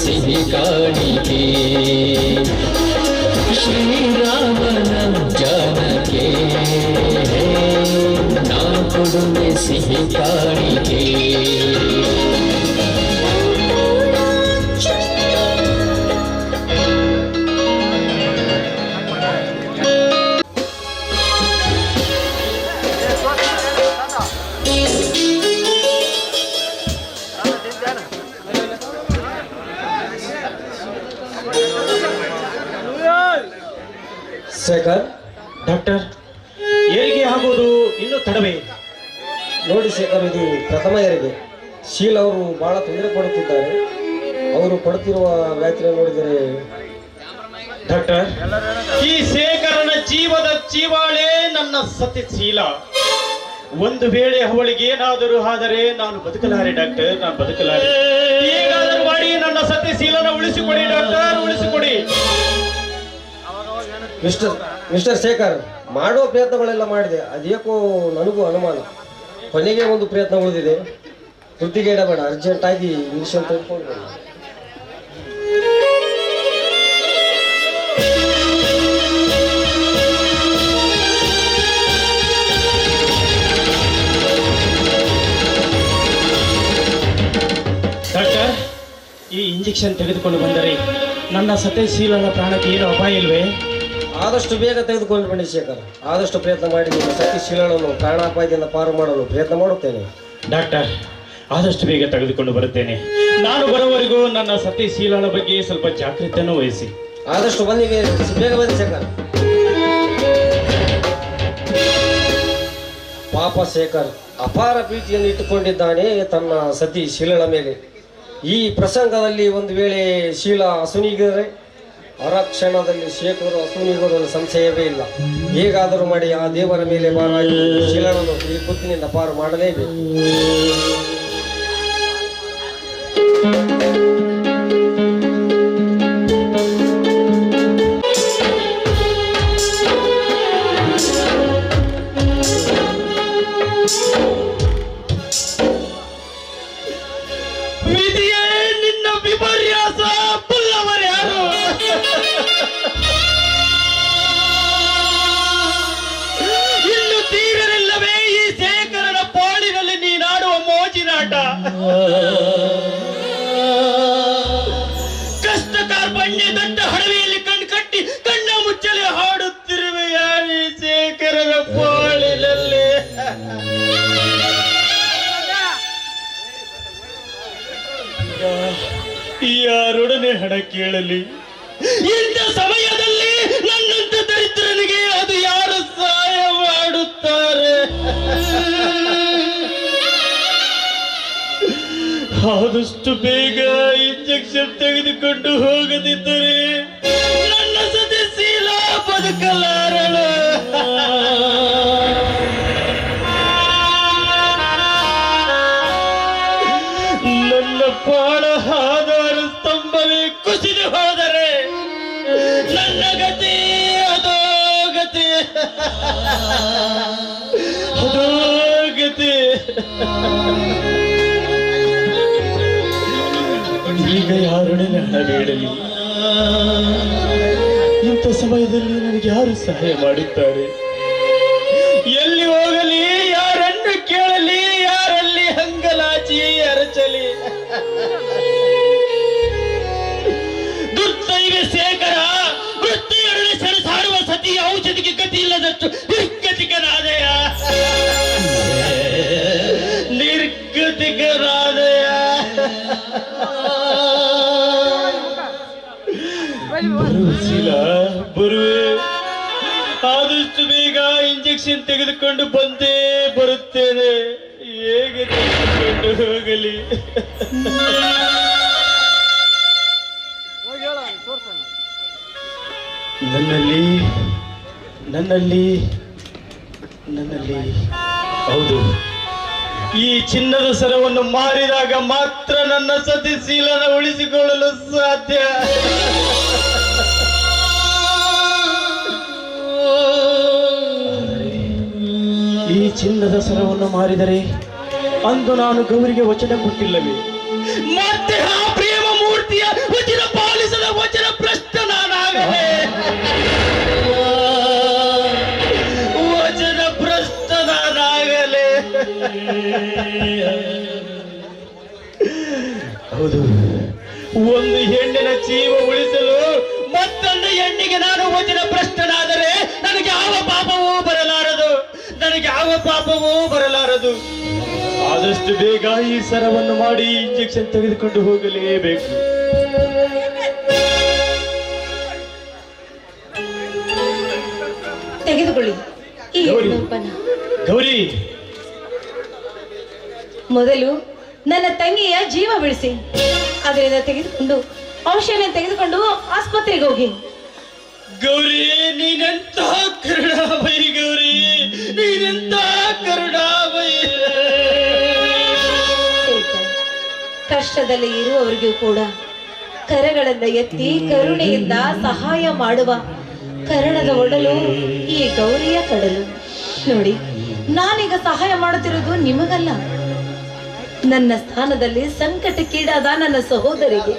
Speaker 10: ಸಿಹಿ ಕಾಣಿಕೆ ಶ್ರೀರಾಮನ ಜಾನಕೆ ನಾ ಕೊಡುವೆ ಸಿಹಿ ಕಾಣಿಕೆ.
Speaker 5: ಶೇಖರ್,
Speaker 7: ಡಾಕ್ಟರ್, ಹೆರಿಗೆ ಆಗೋದು ಇನ್ನೂ ತಡವೇ?
Speaker 5: ನೋಡಿ ಶೇಖರ್, ಇದು ಪ್ರಥಮ ಹೆರಿಗೆ. ಶೀಲ್ ಅವರು ಬಹಳ ತೊಂದರೆ ಪಡುತ್ತಿದ್ದಾರೆ. ಅವರು ಪಡುತ್ತಿರುವ ವ್ಯಾಖ್ಯೆ ನೋಡಿದರೆ
Speaker 7: ಡಾಕ್ಟರ್, ಈ ಶೇಖರನ ಜೀವದ ಜೀವಾಳೇ ನನ್ನ ಸತ್ಯಶೀಲ. ಒಂದು ವೇಳೆ ಅವಳಿಗೆ ಏನಾದರೂ ಆದರೆ ನಾನು ಬದುಕಲಾರೆ ಡಾಕ್ಟರ್, ನಾನು ಬದುಕಲಾರೆ. ಹೇಗಾದರೂ ಮಾಡಿ ನನ್ನ ಸತ್ಯಶೀಲನ ಉಳಿಸಿಕೊಡಿ ಡಾಕ್ಟರ್, ಉಳಿಸಿಕೊಡಿ.
Speaker 5: ಮಿಸ್ಟರ್ ಶೇಖರ್, ಮಾಡುವ ಪ್ರಯತ್ನಗಳೆಲ್ಲ ಮಾಡಿದೆ. ಅದೇಕೋ ನನಗೂ ಅನುಮಾನ. ಕೊನೆಗೆ ಒಂದು ಪ್ರಯತ್ನ ಉಳಿದಿದೆ. ಕೃತಿಗೆ ಇಡಬೇಡ, ಅರ್ಜೆಂಟಾಗಿ ಇಂಜೆಕ್ಷನ್ ತೆಗೆದುಕೊಂಡು ಬನ್ನಿ.
Speaker 7: ಡಾಕ್ಟರ್, ಈ ಇಂಜೆಕ್ಷನ್ ತೆಗೆದುಕೊಂಡು ಬಂದರೆ ನನ್ನ ಸತ್ಯಶೀಲನ ಪ್ರಾಣಕ್ಕೆ ಏನು ಅಪಾಯ ಇಲ್ವೇ?
Speaker 5: ಆದಷ್ಟು ಬೇಗ ತೆಗೆದುಕೊಂಡು ಬನ್ನಿ ಶೇಖರ್. ಆದಷ್ಟು ಪ್ರಯತ್ನ ಮಾಡಿ ನಿಮ್ಮ ಸತ್ಯಶೀಲನನ್ನು ಪ್ರಾಣಾಪಾಯದಿಂದ ಪಾರು ಮಾಡಲು ಪ್ರಯತ್ನ ಮಾಡುತ್ತೇನೆ.
Speaker 7: ಡಾಕ್ಟರ್, ಆದಷ್ಟು ಬೇಗ ತೆಗೆದುಕೊಂಡು ಬರುತ್ತೇನೆ. ನಾನು ಬರೋವರೆಗೂ ನನ್ನ ಸತ್ಯಶೀಲನ ಬಗ್ಗೆ ಸ್ವಲ್ಪ ಜಾಗೃತಿಯನ್ನು ವಹಿಸಿ.
Speaker 5: ಆದಷ್ಟು ಬೇಗ ಬನ್ನಿ ಶೇಖರ್. ಪಾಪ ಶೇಖರ್ ಅಪಾರ ಪ್ರೀತಿಯನ್ನು ಇಟ್ಟುಕೊಂಡಿದ್ದಾನೆ ತನ್ನ ಸತಿ ಶೀಲಳ ಮೇಲೆ. ಈ ಪ್ರಸಂಗದಲ್ಲಿ ಒಂದು ವೇಳೆ ಶೀಲ ಅಸುನೀಗಿದರೆ ಅರಕ್ಷಣದಲ್ಲಿ ಶೇಖರು ಅಸುನೀಗುವುದನ್ನು ಸಂಶಯವೇ ಇಲ್ಲ. ಹೇಗಾದರೂ ಮಾಡಿ ಆ ದೇವರ ಮೇಲೆ ಭಾರವಾಗಿ ಶೀಲನನ್ನು ಈ ಕುತ್ತಿನಿಂದ ಪಾರು ಮಾಡಲೇಬೇಕು.
Speaker 7: ಕಷ್ಟ ಕಾರ್ಪಣ್ಯ ದೊಡ್ಡ ಹಡವೆಯಲ್ಲಿ ಕಣ್ಣು ಕಟ್ಟಿ ಕಣ್ಣ ಮುಚ್ಚಲೆ ಹಾಡುತ್ತಿರುವೆ ಯಾರಿ ಶೇಖರನ ಪಾಳಿನಲ್ಲಿ. ಯಾರೊಡನೆ ಹಣ ಕೇಳಲಿ? ಇಂಥ ಸಮಯದಲ್ಲಿ ನನ್ನಂತ ದರಿದ್ರನಿಗೆ ಅದು ಯಾರು ಸಹಾಯ ಮಾಡುತ್ತಾರೆ? ಆದಷ್ಟು ಬೇಗ ಇಂಜೆಕ್ಷನ್ ತೆಗೆದುಕೊಂಡು ಹೋಗದಿದ್ದರೆ ನನ್ನ ಸತಿ ಶೀಲ ಬದುಕಲಾರಳು. ನನ್ನ ಬಾಳ ಆಧಾರ ಸ್ತಂಭವೇ ಕುಸಿದು ಹೋದರೆ ನನ್ನ ಗತಿ ಅದೋ ಗತಿ, ಅದೋ ಗತಿ. ಈಗ ಯಾರೊಡನೆ ಹಣ ಬೇಡಲಿ. ಇಂಥ ಸಮಯದಲ್ಲಿ ನನಗೆ ಯಾರು ಸಹಾಯ ಮಾಡುತ್ತಾರೆ? ಎಲ್ಲಿ ಹೋಗಲಿ, ಯಾರನ್ನು ಕೇಳಲಿ, ಯಾರಲ್ಲಿ ಹಂಗಲಾಚಿ ಅರಚಲಿ? ದುರ್ದೈವ ಶೇಖರ ವೃತ್ತಿಯೊಡನೆ ಸರಸಾಡುವ ಸತಿಯ ಔಷಧಿಗೆ ಗತಿ ಇಲ್ಲದಷ್ಟು ನಿರ್ಗತಿಕನಾದೆಯ, ನಿರ್ಗತಿಕನಾದೆಯ. ಬರುವಿಸಿಲ್ಲ, ಬರುವೆ. ಆದಷ್ಟು ಬೇಗ ಇಂಜೆಕ್ಷನ್ ತೆಗೆದುಕೊಂಡು ಬಂದೇ ಬರುತ್ತೇನೆ. ಹೇಗೆ ತೆಗೆದುಕೊಂಡು ಹೋಗಲಿ? ನನ್ನಲ್ಲಿ ನನ್ನಲ್ಲಿ ನನ್ನಲ್ಲಿ ಹೌದು, ಈ ಚಿನ್ನದ ಸರವನ್ನು ಮಾರಿದಾಗ ಮಾತ್ರ ನನ್ನ ಸತಿಶೀಲನ ಉಳಿಸಿಕೊಳ್ಳಲು ಸಾಧ್ಯ. ಈ ಚಿನ್ನದ ಸರವನ್ನು ಮಾರಿದರೆ ಅಂದು ನಾನು ಗೌರಿಗೆ ವಚನ ಕೊಟ್ಟಿಲ್ಲವೇ? ಮತ್ತೆ ಆ ಪ್ರೇಮ ಮೂರ್ತಿಯ ವಚನ ಪಾಲಿಸದ ವಚನ ಭ್ರಷ್ಟ ನಾನಾಗಲೇ, ವಚನ ಭ್ರಷ್ಟ ನಾನಾಗಲೇ. ಹೌದು, ಒಂದು ಹೆಣ್ಣಿನ ಜೀವ ಉಳಿಸಲು ಮತ್ತೊಂದು ಹೆಣ್ಣಿಗೆ ನಾನು ವಚನ ಭ್ರಷ್ಟನಾದರೆ ನನಗೆ ಯಾವ ಪಾಪವೂ ಬರಲಾರದು, ನನಗೆ ಯಾವ ಪಾಪವೂ ಬರಲಾರದು. ಆದಷ್ಟು ಬೇಗ ಈ ಸರವನ್ನು ಮಾಡಿ ಇಂಜೆಕ್ಷನ್ ತೆಗೆದುಕೊಂಡು ಹೋಗಲೇಬೇಕು.
Speaker 3: ತೆಗೆದುಕೊಳ್ಳಿ ಈ
Speaker 7: ಗೌರಿ.
Speaker 3: ರೂಪನ.
Speaker 7: ಗೌರಿ,
Speaker 3: ಮೊದಲು ನನ್ನ ತಂಗಿಯ ಜೀವ ಬಿಡಿಸಿ, ಅದರಿಂದ ತೆಗೆದುಕೊಂಡು ಔಷಧ ತೆಗೆದುಕೊಂಡು ಆಸ್ಪತ್ರೆಗೆ ಹೋಗಿ.
Speaker 7: ಗೌರಿ, ನೀನೆಂತ ಕರುಣಾಮಯಿ ಗೌರಿ, ನೀನೆಂತ ಕರುಣಾಮಯಿ.
Speaker 3: ಕಷ್ಟದಲ್ಲಿ ಇರುವವರಿಗೂ ಕೂಡ ಕರಗಳನ್ನು ಎತ್ತಿ ಕರುಣೆಯಿಂದ ಸಹಾಯ ಮಾಡುವ ಕರುಣದ ಒಡಲು ಈ ಗೌರಿಯ ಕಡಲು. ನೋಡಿ, ನಾನೀಗ ಸಹಾಯ ಮಾಡುತ್ತಿರೋದು ನಿಮಗಲ್ಲ, ನನ್ನ ಸ್ಥಾನದಲ್ಲಿ ಸಂಕಟಕ್ಕೀಡಾದ ನನ್ನ ಸಹೋದರಿಗೆ.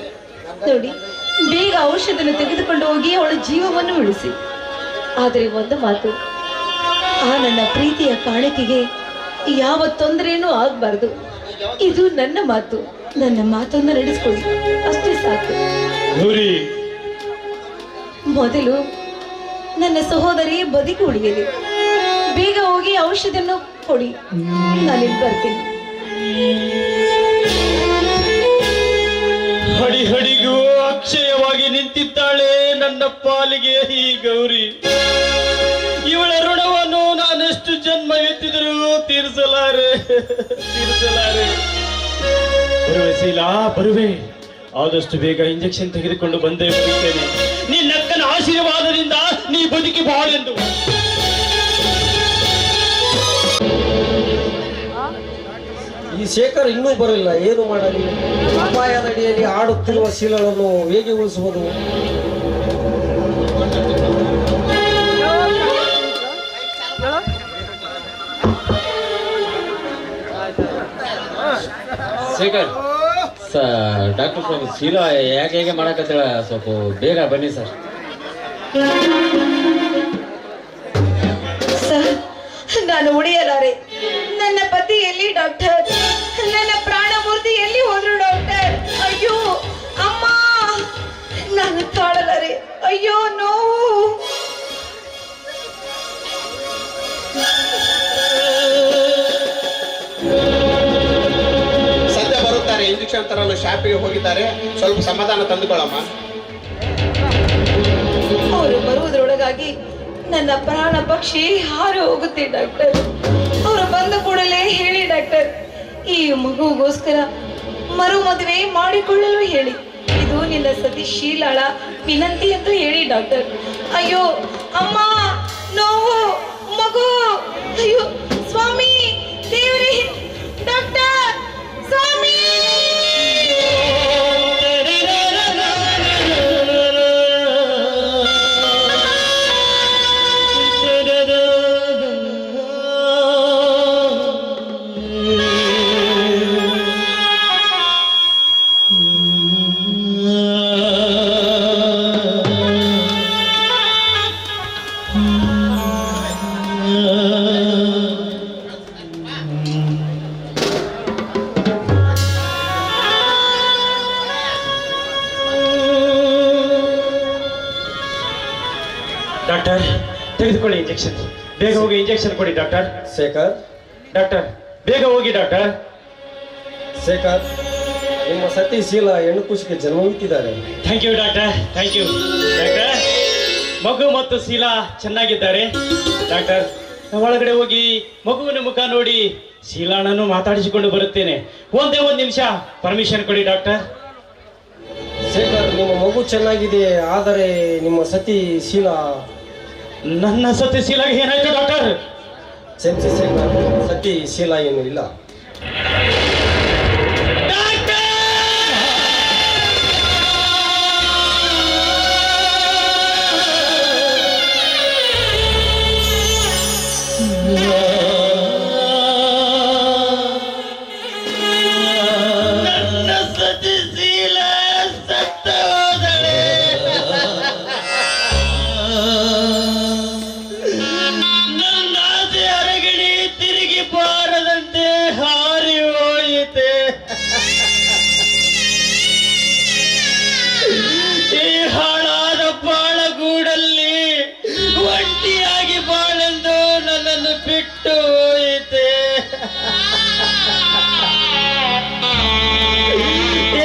Speaker 3: ನೋಡಿ, ಬೇಗ ಔಷಧನ ತೆಗೆದುಕೊಂಡು ಹೋಗಿ ಅವಳ ಜೀವವನ್ನು ಉಳಿಸಿ. ಆದರೆ ಒಂದು ಮಾತು, ಆ ನನ್ನ ಪ್ರೀತಿಯ ಕಾಣಿಕೆಗೆ ಯಾವ ತೊಂದರೆನೂ ಆಗಬಾರ್ದು. ಇದು ನನ್ನ ಮಾತು, ನನ್ನ ಮಾತನ್ನು ನಡೆಸಿಕೊಳ್ಳಿ, ಅಷ್ಟೇ ಸಾಕು. ಮೊದಲು ನನ್ನ ಸಹೋದರಿ ಬದುಕಿ ಉಳಿಯಲಿ. ಬೇಗ ಹೋಗಿ ಔಷಧನ್ನು ಕೊಡಿ, ನಾನಿಲ್ಲಿ ಬರ್ತೀನಿ.
Speaker 7: ಹಡಿ ಹಡಿಗೂ ಅಕ್ಷಯವಾಗಿ ನಿಂತಿದ್ದಾಳೆ ನನ್ನ ಪಾಲಿಗೆ ಈ ಗೌರಿ. ಇವಳ ಋಣವನ್ನು ನಾನೆಷ್ಟು ಜನ್ಮ ಎತ್ತಿದರೂ ತೀರಿಸಲಾರೆ. ಬರುವೆ ಶೀಲಾ, ಬರುವೆ. ಆದಷ್ಟು ಬೇಗ ಇಂಜೆಕ್ಷನ್ ತೆಗೆದುಕೊಂಡು ಬಂದೇ ಬರುತ್ತೇನೆ. ನಿನ್ನಕ್ಕನ ಆಶೀರ್ವಾದದಿಂದ ನೀ ಬದುಕಿ ಬಾಳೆಂದು.
Speaker 5: ಈ ಶೇಖರ್ ಇನ್ನೂ ಬರಲಿಲ್ಲ, ಏನು ಮಾಡಲಿ? ಅಪಾಯದ ಅಡಿಯಲ್ಲಿ ಆಡುತ್ತಿರುವ ಶೀಲಗಳನ್ನು ಹೇಗೆ ಉಳಿಸುವುದು?
Speaker 10: ಶೇಖರ್ ಡಾಕ್ಟರ್ ಸ್ವಲ್ಪ ಶೀಲ ಯಾಕೆ ಹೇಗೆ ಮಾಡಕತ್ತೇಳ, ಸ್ವಲ್ಪ ಬೇಗ ಬನ್ನಿ ಸರ್.
Speaker 3: ಸರ್, ನಾನು ಉಳಿಯಲಾರೆ. ನನ್ನ ಪತಿ ಎಲ್ಲಿ ಡಾಕ್ಟರ್? ನನ್ನ ಪ್ರಾಣಮೂರ್ತಿ ಎಲ್ಲಿ ಹೋದ್ರು ಡಾಕ್ಟರ್? ಅಯ್ಯೋ ಅಮ್ಮ, ನಾನು ತಾಳಲಾರೆ. ಅಯ್ಯೋ ನೋವು.
Speaker 11: ಸದ್ಯ ಬರುತ್ತಾರೆ, ಇಂಜೆಕ್ಷನ್ ತರಲು ಶಾಪಿಗೆ ಹೋಗಿದ್ದಾರೆ. ಸ್ವಲ್ಪ ಸಮಾಧಾನ ತಂದುಕೊಳ್ಳಮ್ಮ.
Speaker 3: ಅವರು ಬರುವುದರೊಳಗಾಗಿ ನನ್ನ ಪ್ರಾಣ ಪಕ್ಷಿ ಹಾರಿ ಹೋಗುತ್ತೆ ಡಾಕ್ಟರ್. ಅವರು ಬಂದ ಕೂಡಲೇ ಹೇಳಿ ಡಾಕ್ಟರ್, ಈ ಮಗುಗೋಸ್ಕರ ಮರು ಮದುವೆ ಮಾಡಿಕೊಳ್ಳಲು ಹೇಳಿ. ಇದು ನಿನ್ನ ಸತಿ ಶೀಲಾಳ ವಿನಂತಿ ಅಂತ ಹೇಳಿ ಡಾಕ್ಟರ್. ಅಯ್ಯೋ ಅಮ್ಮ, ನೋವು, ಮಗು, ಅಯ್ಯೋ ಸ್ವಾಮಿ, ದೇವರೇ, ಡಾಕ್ಟರ್, ಸ್ವಾಮಿ.
Speaker 7: ಡಾಕ್ಟರ್, ತೆಗೆದುಕೊಳ್ಳಿ ಇಂಜೆಕ್ಷನ್. ಬೇಗ ಹೋಗಿ ಇಂಜೆಕ್ಷನ್ ಕೊಡಿ ಡಾಕ್ಟರ್.
Speaker 5: ಶೇಖರ್,
Speaker 7: ಡಾಕ್ಟರ್, ಬೇಗ ಹೋಗಿ ಡಾಕ್ಟರ್.
Speaker 5: ಶೇಖರ್, ನಿಮ್ಮ ಸತಿ ಶೀಲ ಹೆಣ್ಣು ಖುಷಿಗೆ ಜನ್ಮವಿತ್ತಿದ್ದಾರೆ.
Speaker 7: Thank you doctor, thank you doctor. ಮಗು ಮತ್ತು ಶೀಲಾ ಚೆನ್ನಾಗಿದ್ದಾರೆ ಡಾಕ್ಟರ್. ಒಳಗಡೆ ಹೋಗಿ ಮಗುವಿನ ಮುಖ ನೋಡಿ ಶೀಲಾನನ್ನು ಮಾತಾಡಿಸಿಕೊಂಡು ಬರುತ್ತೇನೆ. ಒಂದೇ ಒಂದು ನಿಮಿಷ ಪರ್ಮಿಷನ್ ಕೊಡಿ ಡಾಕ್ಟರ್.
Speaker 5: ಶೇಖರ್, ನಿಮ್ಮ ಮಗು ಚೆನ್ನಾಗಿದೆ, ಆದರೆ ನಿಮ್ಮ ಸತಿ ಶೀಲ.
Speaker 7: ನನ್ನ ಸತಿ ಶೀಲಾಗೆ ಏನಾಯ್ತು ಡಾಕ್ಟರ್?
Speaker 5: ಕ್ಷಮಿಸಿ ಶೇಖರ್, ಸತಿ ಶೀಲ ಏನು ಇಲ್ಲ.
Speaker 7: ನನ್ನ ಸತಿ ಶೀಲಾ ಸತ್ತ ಹೋದಳೆ. ನನ್ನ ಆಸೆ ಅರಗಣಿ ತಿರುಗಿ ಬಾರದಂತೆ ಹಾರಿ ಹೋಯಿತೆ. ಈ ಹಾಳಾದ ಬಾಳಗೂಡಲ್ಲಿ ಒಂಟಿಯಾಗಿ ಬಾಳೆಂದು ನನ್ನನ್ನು ಬಿಟ್ಟು ಹೋಯಿತೆ.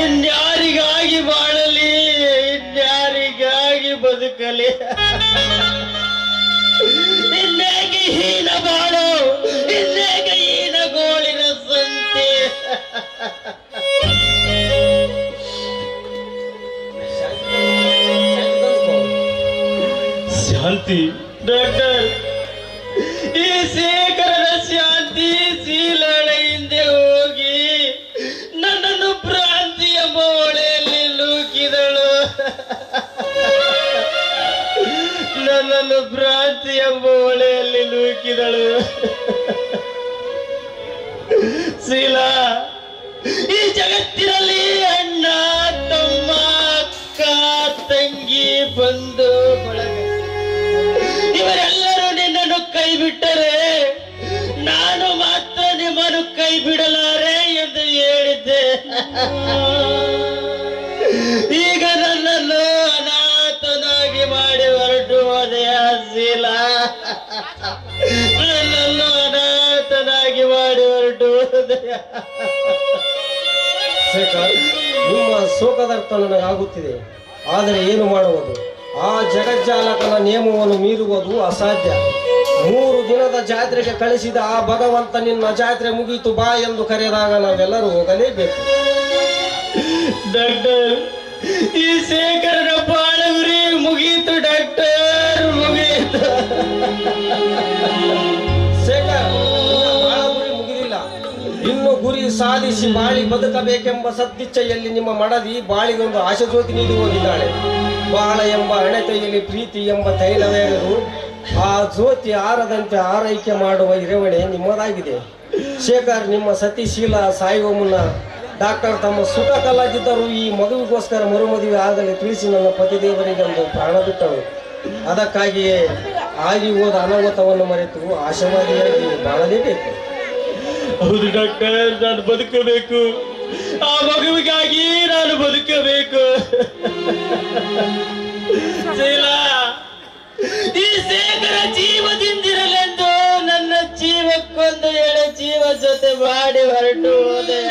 Speaker 7: ಇನ್ಯಾರಿಗಾಗಿ ಬಾಳಲಿ, ಇನ್ಯಾರಿಗಾಗಿ ಬದುಕಲಿ? ಇನ್ನೇಗೆ ಹೀನ ಬಾಳು, ಇನ್ನೇಗೆ ಹೀನ ಗೋಳಿನ ಸಂತೆ. ಶಾಂತಿ ಡಾಕ್ಟರ್, ಈ ಶೇಖರನ ಶಾಂತಿ ಶೀಲಳ ಹಿಂದೆ ಹೋಗಿ ನನ್ನನ್ನು ಭ್ರಾಂತಿ ಎಂಬ ಹೊಳೆಯಲ್ಲಿ ನೂಕಿದಳು. ನನ್ನನ್ನು ಭ್ರಾಂತಿ ಎಂಬ ಹೊಳೆಯಲ್ಲಿ ನೂಕಿದಳು. ಶೀಲಾ, ಈ ಜಗತ್ತಿನಲ್ಲಿ ಅಣ್ಣ, ತಮ್ಮ, ಅಕ್ಕ, ತಂಗಿ, ಬಂಧು ಬಳಗ ಇವರೆಲ್ಲರೂ ನಿನ್ನನ್ನು ಕೈ ಬಿಟ್ಟರೆ ನಾನು ಮಾತ್ರ ನಿಮ್ಮನ್ನು ಕೈ ಬಿಡಲಾರೆ ಎಂದು ಹೇಳಿದ್ದೆ. ಈಗ ನನ್ನನ್ನು ಅನಾಥನಾಗಿ ಮಾಡಿ ಹೊರಟು ಹೋದೆಯ ಶೀಲಾ? ನನ್ನನ್ನು ಅನಾಥನಾಗಿ ಮಾಡಿ ಹೊರಟು ಹೋದೆಯ?
Speaker 5: ಶೇಖರ್, ನಿಮ್ಮ ಶೋಕದರ್ಥ ನನಗಾಗುತ್ತಿದೆ, ಆದರೆ ಏನು ಮಾಡುವುದು? ಆ ಜಗಜ್ಜಾಲಕನ ನಿಯಮವನ್ನು ಮೀರುವುದು ಅಸಾಧ್ಯ. 3 ದಿನದ ಜಾತ್ರೆಗೆ ಕಳಿಸಿದ ಆ ಭಗವಂತ ನಿನ್ನ ಜಾತ್ರೆ ಮುಗಿಯಿತು ಬಾ ಎಂದು ಕರೆದಾಗ ನಾವೆಲ್ಲರೂ ಹೋಗಲೇಬೇಕು.
Speaker 7: ಡಾಕ್ಟರ್, ಈ ಶೇಖರನ ಬಾಳಗುರಿ ಮುಗಿಯಿತು ಡಾಕ್ಟರ್, ಮುಗಿಯಿತು.
Speaker 5: ಶೇಖರ್, ನಿನ್ನ ಬಾಳ ಗುರಿ ಮುಗಿದಿಲ್ಲ. ಇನ್ನು ಗುರಿ ಸಾಧಿಸಿ ಬಾಳಿ ಬದುಕಬೇಕೆಂಬ ಸದ್ದಿಚ್ಛೆಯಲ್ಲಿ ನಿಮ್ಮ ಮಡದಿ ಬಾಳಿಗೊಂದು ಆಶಾಜ್ಯೋತಿ ನೀಡಿ ಹೋಗಿದ್ದಾಳೆ. ಬಾಳ ಎಂಬ ಹಣತೆಯಲ್ಲಿ ಪ್ರೀತಿ ಎಂಬ ತೈಲವೇರಲು ಆ ಜ್ಯೋತಿ ಆರದಂತೆ ಆರೈಕೆ ಮಾಡುವ ಇರವಣೆ ನಿಮ್ಮದಾಗಿದೆ. ಶೇಖರ್, ನಿಮ್ಮ ಸತಿ ಶೀಲ ಸಾಯುವ ಮುನ್ನ ಡಾಕ್ಟರ್ ತಮ್ಮ ಸುಖ ಕಲಾಗಿದ್ದರೂ ಈ ಮಗುವಿಗೋಸ್ಕರ ಮರುಮದುವೆ ಆಗಲಿ ತಿಳಿಸಿ ನನ್ನ ಪತಿದೇವರಿಗೆಂದು ಪ್ರಾಣ ಬಿಟ್ಟರು. ಅದಕ್ಕಾಗಿಯೇ ಆಗಿ ಹೋದ ಅನಾಹುತವನ್ನು ಮರೆತು ಆಶಾವಾದಿಯಾಗಿ ಬಾಳಲೇಬೇಕು.
Speaker 7: ಹೌದು ಡಾಕ್ಟರ್, ನಾನು ಬದುಕಬೇಕು. ಆ ಮಗುವಿಗಾಗಿ ನಾನು ಬದುಕಬೇಕು. ಶೀಲಾ, ಈ ಶೇಖರ ಜೀವದಿಂದಿರಲೆಂದು ನನ್ನ ಜೀವಕ್ಕೊಂದು ಎಳೆ ಜೀವ ಜೊತೆ ಮಾಡಿ ಹೊರಟು ಹೋದೆಯ.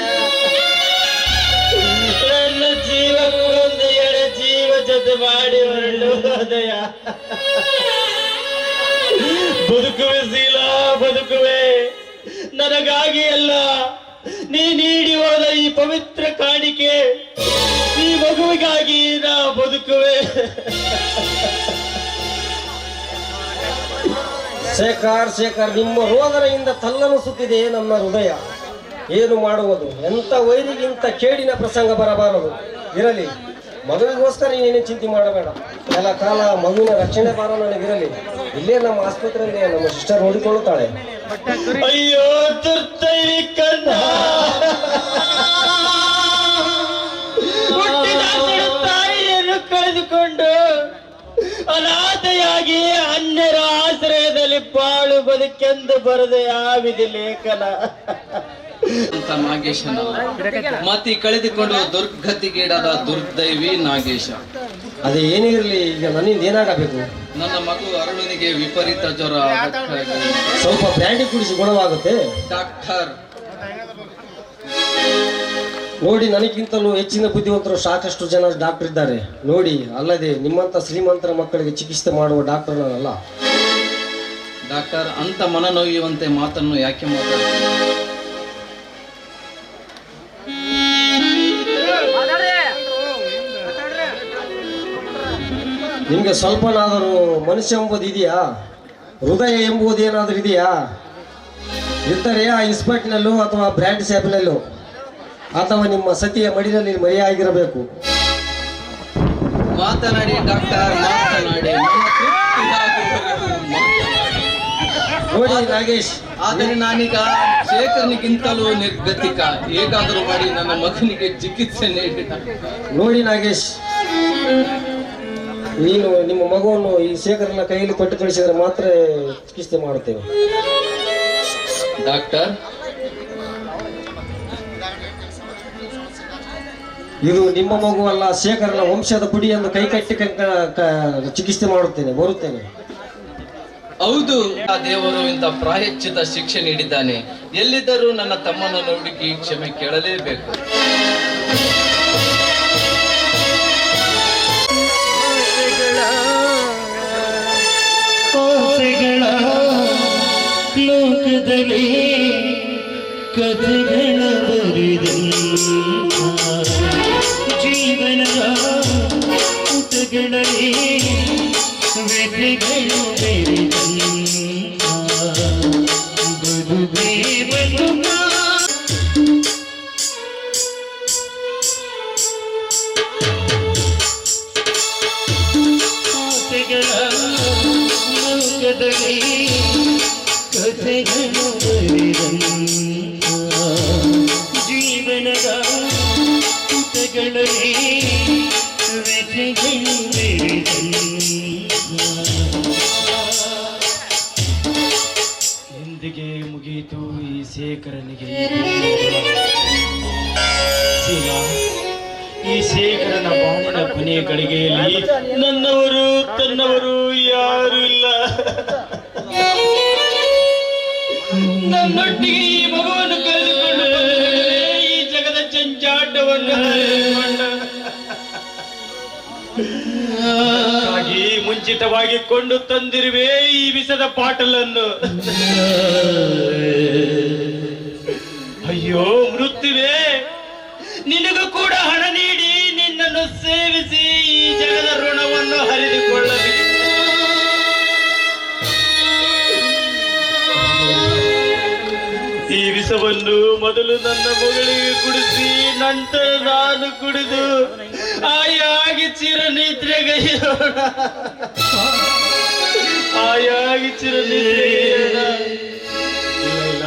Speaker 7: ನನ್ನ ಜೀವಕ್ಕೊಂದು ಎಳೆ ಜೀವ ಜೊತೆ ಮಾಡಿ ಹೊರಟು ಹೋದೆಯ. ಬದುಕುವೆ ಶೀಲಾ, ಬದುಕುವೆ. ನನಗಾಗಿ ಅಲ್ಲ, ನೀ ನೀಡಿ ಹೋದ ಈ ಪವಿತ್ರ ಕಾಣಿಕೆ, ಈ ಮಗುವಿಗಾಗಿ ನಾ ಬದುಕುವೆ.
Speaker 4: ಶೇಖರ್, ನಿಮ್ಮ ರೋದನೆಯಿಂದ ತಲ್ಲನಿಸುತ್ತಿದೆ ನನ್ನ ಹೃದಯ. ಏನು ಮಾಡುವುದು? ಎಂತ ವೈರಿಗಿಂತ ಕೇಡಿನ ಪ್ರಸಂಗ ಬರಬಾರದು. ಇರಲಿ, ಮಗುವಿಗೋಸ್ಕರ ನೀನೇನು ಚಿಂತೆ ಮಾಡಬೇಡ. ಕೆಲ ಕಾಲ ಮಗುವಿನ ರಕ್ಷಣೆ ಭಾರ ನನಗಿರಲಿ. ಇಲ್ಲೇ ನಮ್ಮ ಆಸ್ಪತ್ರೆಯಲ್ಲಿ ನಮ್ಮ ಸಿಸ್ಟರ್ ನೋಡಿಕೊಳ್ಳುತ್ತಾಳೆ.
Speaker 7: ಅಯ್ಯೋ ದುರ್ದೈವಿ ಕಂದ, ಹುಟ್ಟಿದ ತಾಯಿಯನ್ನು ಕಳೆದುಕೊಂಡು ಅನಾಥೆಯಾಗಿ ಅನ್ಯರ ಆಶ್ರಯದಲ್ಲಿ ಬಾಳು ಬದುಕೆಂದು ಬರದೆ ಆವಿದೆ ಲೇಖನ.
Speaker 10: ಅಂತ ನಾಗೇಶನಲ್ಲ, ಮತಿ ಕಳೆದುಕೊಂಡು ದುರ್ಗತಿಗೀಡಾದ ದುರ್ದೈವಿ ನಾಗೇಶ.
Speaker 4: ಅದೇ ಏನೇ ಇರಲಿ, ಈಗ ನನ್ನಿಂದ ಏನಾಗಬೇಕು?
Speaker 10: ನನ್ನ ಮಗು ಅರುಣನಿಗೆ ವಿಪರೀತ ಜ್ವರ.
Speaker 4: ಸ್ವಲ್ಪ ಬ್ರ್ಯಾಂಡಿ ಕುಡಿಸಿ ಗುಣವಾಗುತ್ತೆ.
Speaker 10: ಡಾಕ್ಟರ್
Speaker 4: ನೋಡಿ, ನನಗಿಂತಲೂ ಹೆಚ್ಚಿನ ಬುದ್ಧಿವಂತರು ಸಾಕಷ್ಟು ಜನ ಡಾಕ್ಟರ್ ಇದ್ದಾರೆ ನೋಡಿ. ಅಲ್ಲದೆ ನಿಮ್ಮಂತ ಶ್ರೀಮಂತರ ಮಕ್ಕಳಿಗೆ ಚಿಕಿತ್ಸೆ ಮಾಡುವ ಡಾಕ್ಟರ್ ನಾನಲ್ಲ.
Speaker 10: ಡಾಕ್ಟರ್, ಅಂತ ಮನನೊಯ್ಯುವಂತೆ ಮಾತನ್ನು ಯಾಕೆ ಮಾತಾಡ್ತಾರೆ?
Speaker 4: ನಿಮ್ಗೆ ಸ್ವಲ್ಪನಾದರೂ ಮನುಷ್ಯ ಎಂಬುದು ಇದೆಯಾ? ಹೃದಯ ಎಂಬುದು ಏನಾದರೂ ಇದೆಯಾ? ಇದ್ದರೆ ಆ ಇನ್ಸ್ಪೆಕ್ಟ್ನಲ್ಲೂ ಅಥವಾ ಬ್ರ್ಯಾಂಡ್ ಶಾಪ್ನಲ್ಲೂ ಅಥವಾ ನಿಮ್ಮ ಸತಿಯ ಮಡಿನಲ್ಲಿ ಮರೆಯಾಗಿರಬೇಕು.
Speaker 10: ಮಾತನಾಡಿ ಡಾಕ್ಟರ್, ಮಾತನಾಡಿ.
Speaker 4: ನೋಡಿ ನಾಗೇಶ್,
Speaker 10: ಆದರೆ ನಾನೀಗ ಶೇಖರ್ನಿಗಿಂತಲೂ ನಿರ್ಗತಿಕ. ಹೇಗಾದರೂ ಮಾಡಿ ನನ್ನ ಮಗನಿಗೆ ಚಿಕಿತ್ಸೆ ನೀಡಿ.
Speaker 4: ನೋಡಿ ನಾಗೇಶ್, ನೀನು ನಿಮ್ಮ ಮಗುವನ್ನು ಈ ಶೇಖರನ ಕೈಯಲ್ಲಿ ಕೊಟ್ಟು ಕಳಿಸಿದರೆ ಮಾತ್ರ ಚಿಕಿತ್ಸೆ ಮಾಡುತ್ತೇವೆ.
Speaker 10: ಡಾಕ್ಟರ್,
Speaker 4: ಇದು ನಿಮ್ಮ ಮಗು ಅಲ್ಲ, ಶೇಖರನ ವಂಶದ ಪುಡಿ ಎಂದು ಕೈ ಕಟ್ಟಿ ಚಿಕಿತ್ಸೆ ಮಾಡುತ್ತೇನೆ, ಬರುತ್ತೇನೆ.
Speaker 10: ಹೌದು, ಆ ದೇವರು ಇಂಥ ಪ್ರಾಯಶ್ಚಿತ ಶಿಕ್ಷೆ ನೀಡಿದ್ದಾನೆ. ಎಲ್ಲಿದ್ದರೂ ನನ್ನ ತಮ್ಮನನ್ನು ಹುಡುಕಿ ಕ್ಷಮೆ ಕೇಳಲೇಬೇಕು.
Speaker 8: ಲೋಕದಲ್ಲಿ ಕಥೆಗಳ ಬರಿದ ಜೀವನದ ಪುಟಗಳಲ್ಲಿ ವ್ಯಥೆಗಳು ಬೆರೆದ ಬದುಕೇ ಬದುಕ. ಲೋಕದಲ್ಲಿ ಕಥೆಗಳು ಬರೆದಂತ ಜೀವನದ ಪುಟಗಳಲ್ಲಿ ವ್ಯಥೆಗಳು
Speaker 7: ಎಂದಿಗೆ ಮುಗಿಯಿತು ಈ ಶೇಖರನಿಗೆ ಶೀಲಾ, ಈ ಶೇಖರನ ಬಾಳಿನ ಕೊನೆಯ ಗಳಿಗೆಯಲ್ಲಿ ನನ್ನವರು ತನ್ನವರು ಯಾರು ಇಲ್ಲ. ನನ್ನೊಟ್ಟಿಗೆ ಈ ಮಗುವನ್ನು ಕಳೆದುಕೊಂಡು ಈ ಜಗದ ಚಂಚಾಟವನ್ನು ಹಾಗೆ ಮುಂಚಿತವಾಗಿ ಕೊಂಡು ತಂದಿರುವೆ ಈ ವಿಷದ ಪಾಟಲನ್ನು. ಅಯ್ಯೋ ಮೃತ್ಯುವೆ, ನಿನಗೂ ಕೂಡ ಹಣ ನೀಡಿ ನಿನ್ನನ್ನು ಸೇವಿಸಿ ಈ ಜಗದ ಋಣವನ್ನು ಹರಿದುಕೊಳ್ಳಲಿ. ಈ ವಿಷವನ್ನು ಮೊದಲು ನನ್ನ ಮಗಳಿಗೆ ಕುಡಿಸಿ ನಂತರ ನಾನು ಕುಡಿದು ಆಯಾಗಿ ಚಿರನಿದ್ರೆಗೈಯೋಣ, ಆಯಾಗಿ ಚಿರನಿದ್ರೆಗೈಯೋಣ. ಇಲ್ಲ,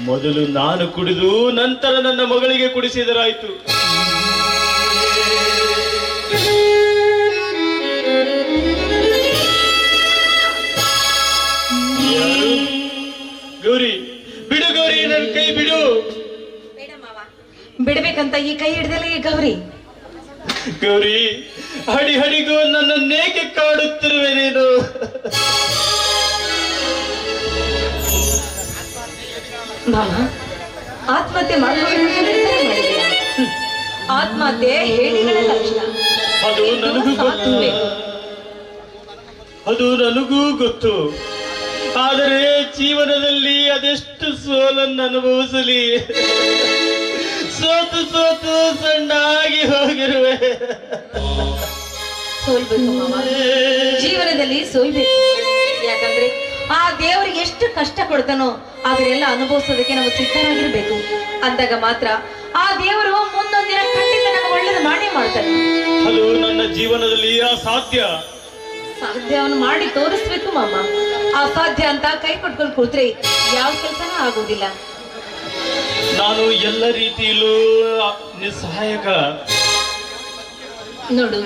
Speaker 7: ಮೊದಲು ನಾನು ಕುಡಿದು ನಂತರ ನನ್ನ ಮಗಳಿಗೆ ಕುಡಿಸಿದರಾಯ್ತು. ಗೌರಿ, ಬಿಡು ಗೌರಿ, ನನ್ನ ಕೈ ಬಿಡು.
Speaker 3: ಬಿಡ್ಬೇಕಂತ ಈ ಕೈ ಹಿಡ್ದಲೇ ಗೌರಿ.
Speaker 7: ಗೌರಿ, ಹಡಿ ಹಡಿಗೂ ನನ್ನನ್ನೇಕೆ ಕಾಡುತ್ತಿರುವೆ ನೀನು?
Speaker 3: ಮಾಮ, ಆತ್ಮಹತ್ಯೆ ಮಾಡ್ಕೊಳ್ಳೋಣ ಮಾಡಿದ್ಯಾ? ಆತ್ಮಹತ್ಯೆ ಹೇಳಿಗಳ ಲಕ್ಷಣ.
Speaker 7: ಅದು ನನಗೂ ಗೊತ್ತು, ಅದು ನನಗೂ ಗೊತ್ತು. ಆದರೆ ಜೀವನದಲ್ಲಿ ಅದೆಷ್ಟು ಸೋಲನ್ನು ಅನುಭವಿಸಲಿ, ಸೋತು ಸೋತು ಸಣ್ಣಾಗಿ ಹೋಗಿರುವೆ.
Speaker 3: ಸೋಲ್ಬೇಕು ಮಾವ, ಜೀವನದಲ್ಲಿ ಸೋಲ್ಬೇಕು. ಯಾಕಂದ್ರೆ ಆ ದೇವರಿಗೆ ಎಷ್ಟು ಕಷ್ಟ ಕೊಡ್ತಾನೋ ಅದನ್ನೆಲ್ಲ ಅನುಭವಿಸೋದಕ್ಕೆ ನಾವು ಸಿದ್ಧರಾಗಿರ್ಬೇಕು. ಅಂದಾಗ ಮಾತ್ರ ಆ ದೇವರು ಮುಂದೊಂದಿನ ಖಂಡಿತ ನಮಗೆ ಒಳ್ಳೇದು ಮಾಡೇ ಮಾಡ್ತಾನೆ.
Speaker 7: ಅದು ನನ್ನ ಜೀವನದಲ್ಲಿ ಅಸಾಧ್ಯ.
Speaker 3: ಸಾಧ್ಯವನ್ನು ಮಾಡಿ ತೋರಿಸ್ಬೇಕು ಮಾಮ. ಅಸಾಧ್ಯ ಅಂತ ಕೈ ಕೊಟ್ಕೊಂಡು ಕೂತ್ರೆ ಯಾವ ಕೆಲಸನೂ ಆಗೋದಿಲ್ಲ.
Speaker 7: ನಾನು ಎಲ್ಲ ರೀತಿಯಲ್ಲೂ ನಿಸ್ಸಹಾಯಕ.
Speaker 3: ನೋಡು,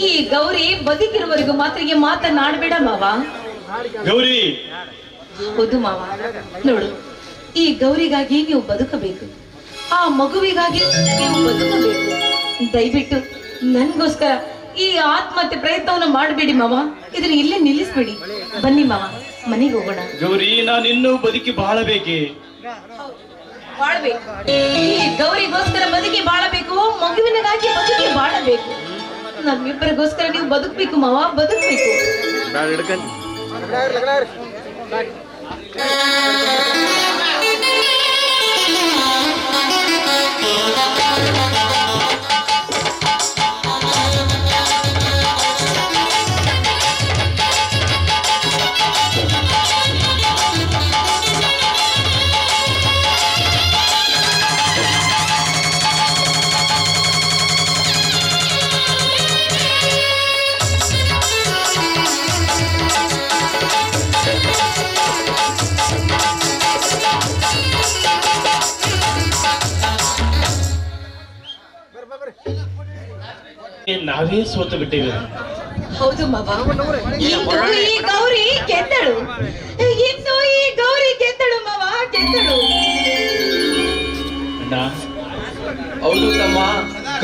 Speaker 3: ಈ ಗೌರಿ ಬದುಕಿರುವವರೆಗೂ ಮಾತ್ರ ಮಾತನಾಡಬೇಡ ಮಾವ.
Speaker 7: ಗೌರಿ,
Speaker 3: ಹೌದು ಮಾವ. ನೋಡು, ಈ ಗೌರಿಗಾಗಿ ನೀವು ಬದುಕಬೇಕು, ಆ ಮಗುವಿಗಾಗಿ ನೀವು ಬದುಕಬೇಕು. ದಯವಿಟ್ಟು ನನ್ಗೋಸ್ಕರ ಈ ಆತ್ಮಹತ್ಯೆ ಪ್ರಯತ್ನವನ್ನು ಮಾಡಬೇಡಿ ಮಾವ. ಇದನ್ನ ಇಲ್ಲೇ ನಿಲ್ಲಿಸ್ಬೇಡಿ. ಬನ್ನಿ ಮಾವ, ಮನೆಗೆ ಹೋಗೋಣ.
Speaker 7: ಗೌರಿ, ನಾನು ಇನ್ನೂ ಬದುಕಿ ಬಾಳಬೇಕೆ?
Speaker 3: ಬಾಳ್ಬೇಕು. ಈ ಗೌರಿಗೋಸ್ಕರ ಬದುಕಿ ಬಾಳಬೇಕು, ಮಗುವಿನಗಾಗಿ ಬದುಕಿ ಬಾಳಬೇಕು. ನಮ್ಮಿಬ್ಬರಿಗೋಸ್ಕರ ನೀವು ಬದುಕಬೇಕು ಮಾವ, ಬದುಕಬೇಕು.
Speaker 7: ನಾವೇ ಸೋತು ಬಿಟ್ಟಿವೆ.
Speaker 3: ಹೌದು ಮಾವ, ಇಂದು ಈ ಗೌರಿ ಗೆದ್ದಳು. ಇನ್ನು ಈ ಗೌರಿ ಗೆದ್ದಳು ಮಾವ, ಗೆದ್ದಳು.
Speaker 7: ಅಣ್ಣ,
Speaker 10: ಹೌದು ತಮ್ಮ,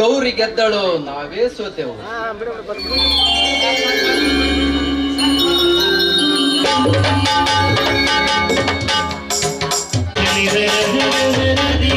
Speaker 10: ಗೌರಿ ಗೆದ್ದಳು, ನಾವೇ ಸೋತೆವು.
Speaker 8: ನದಿ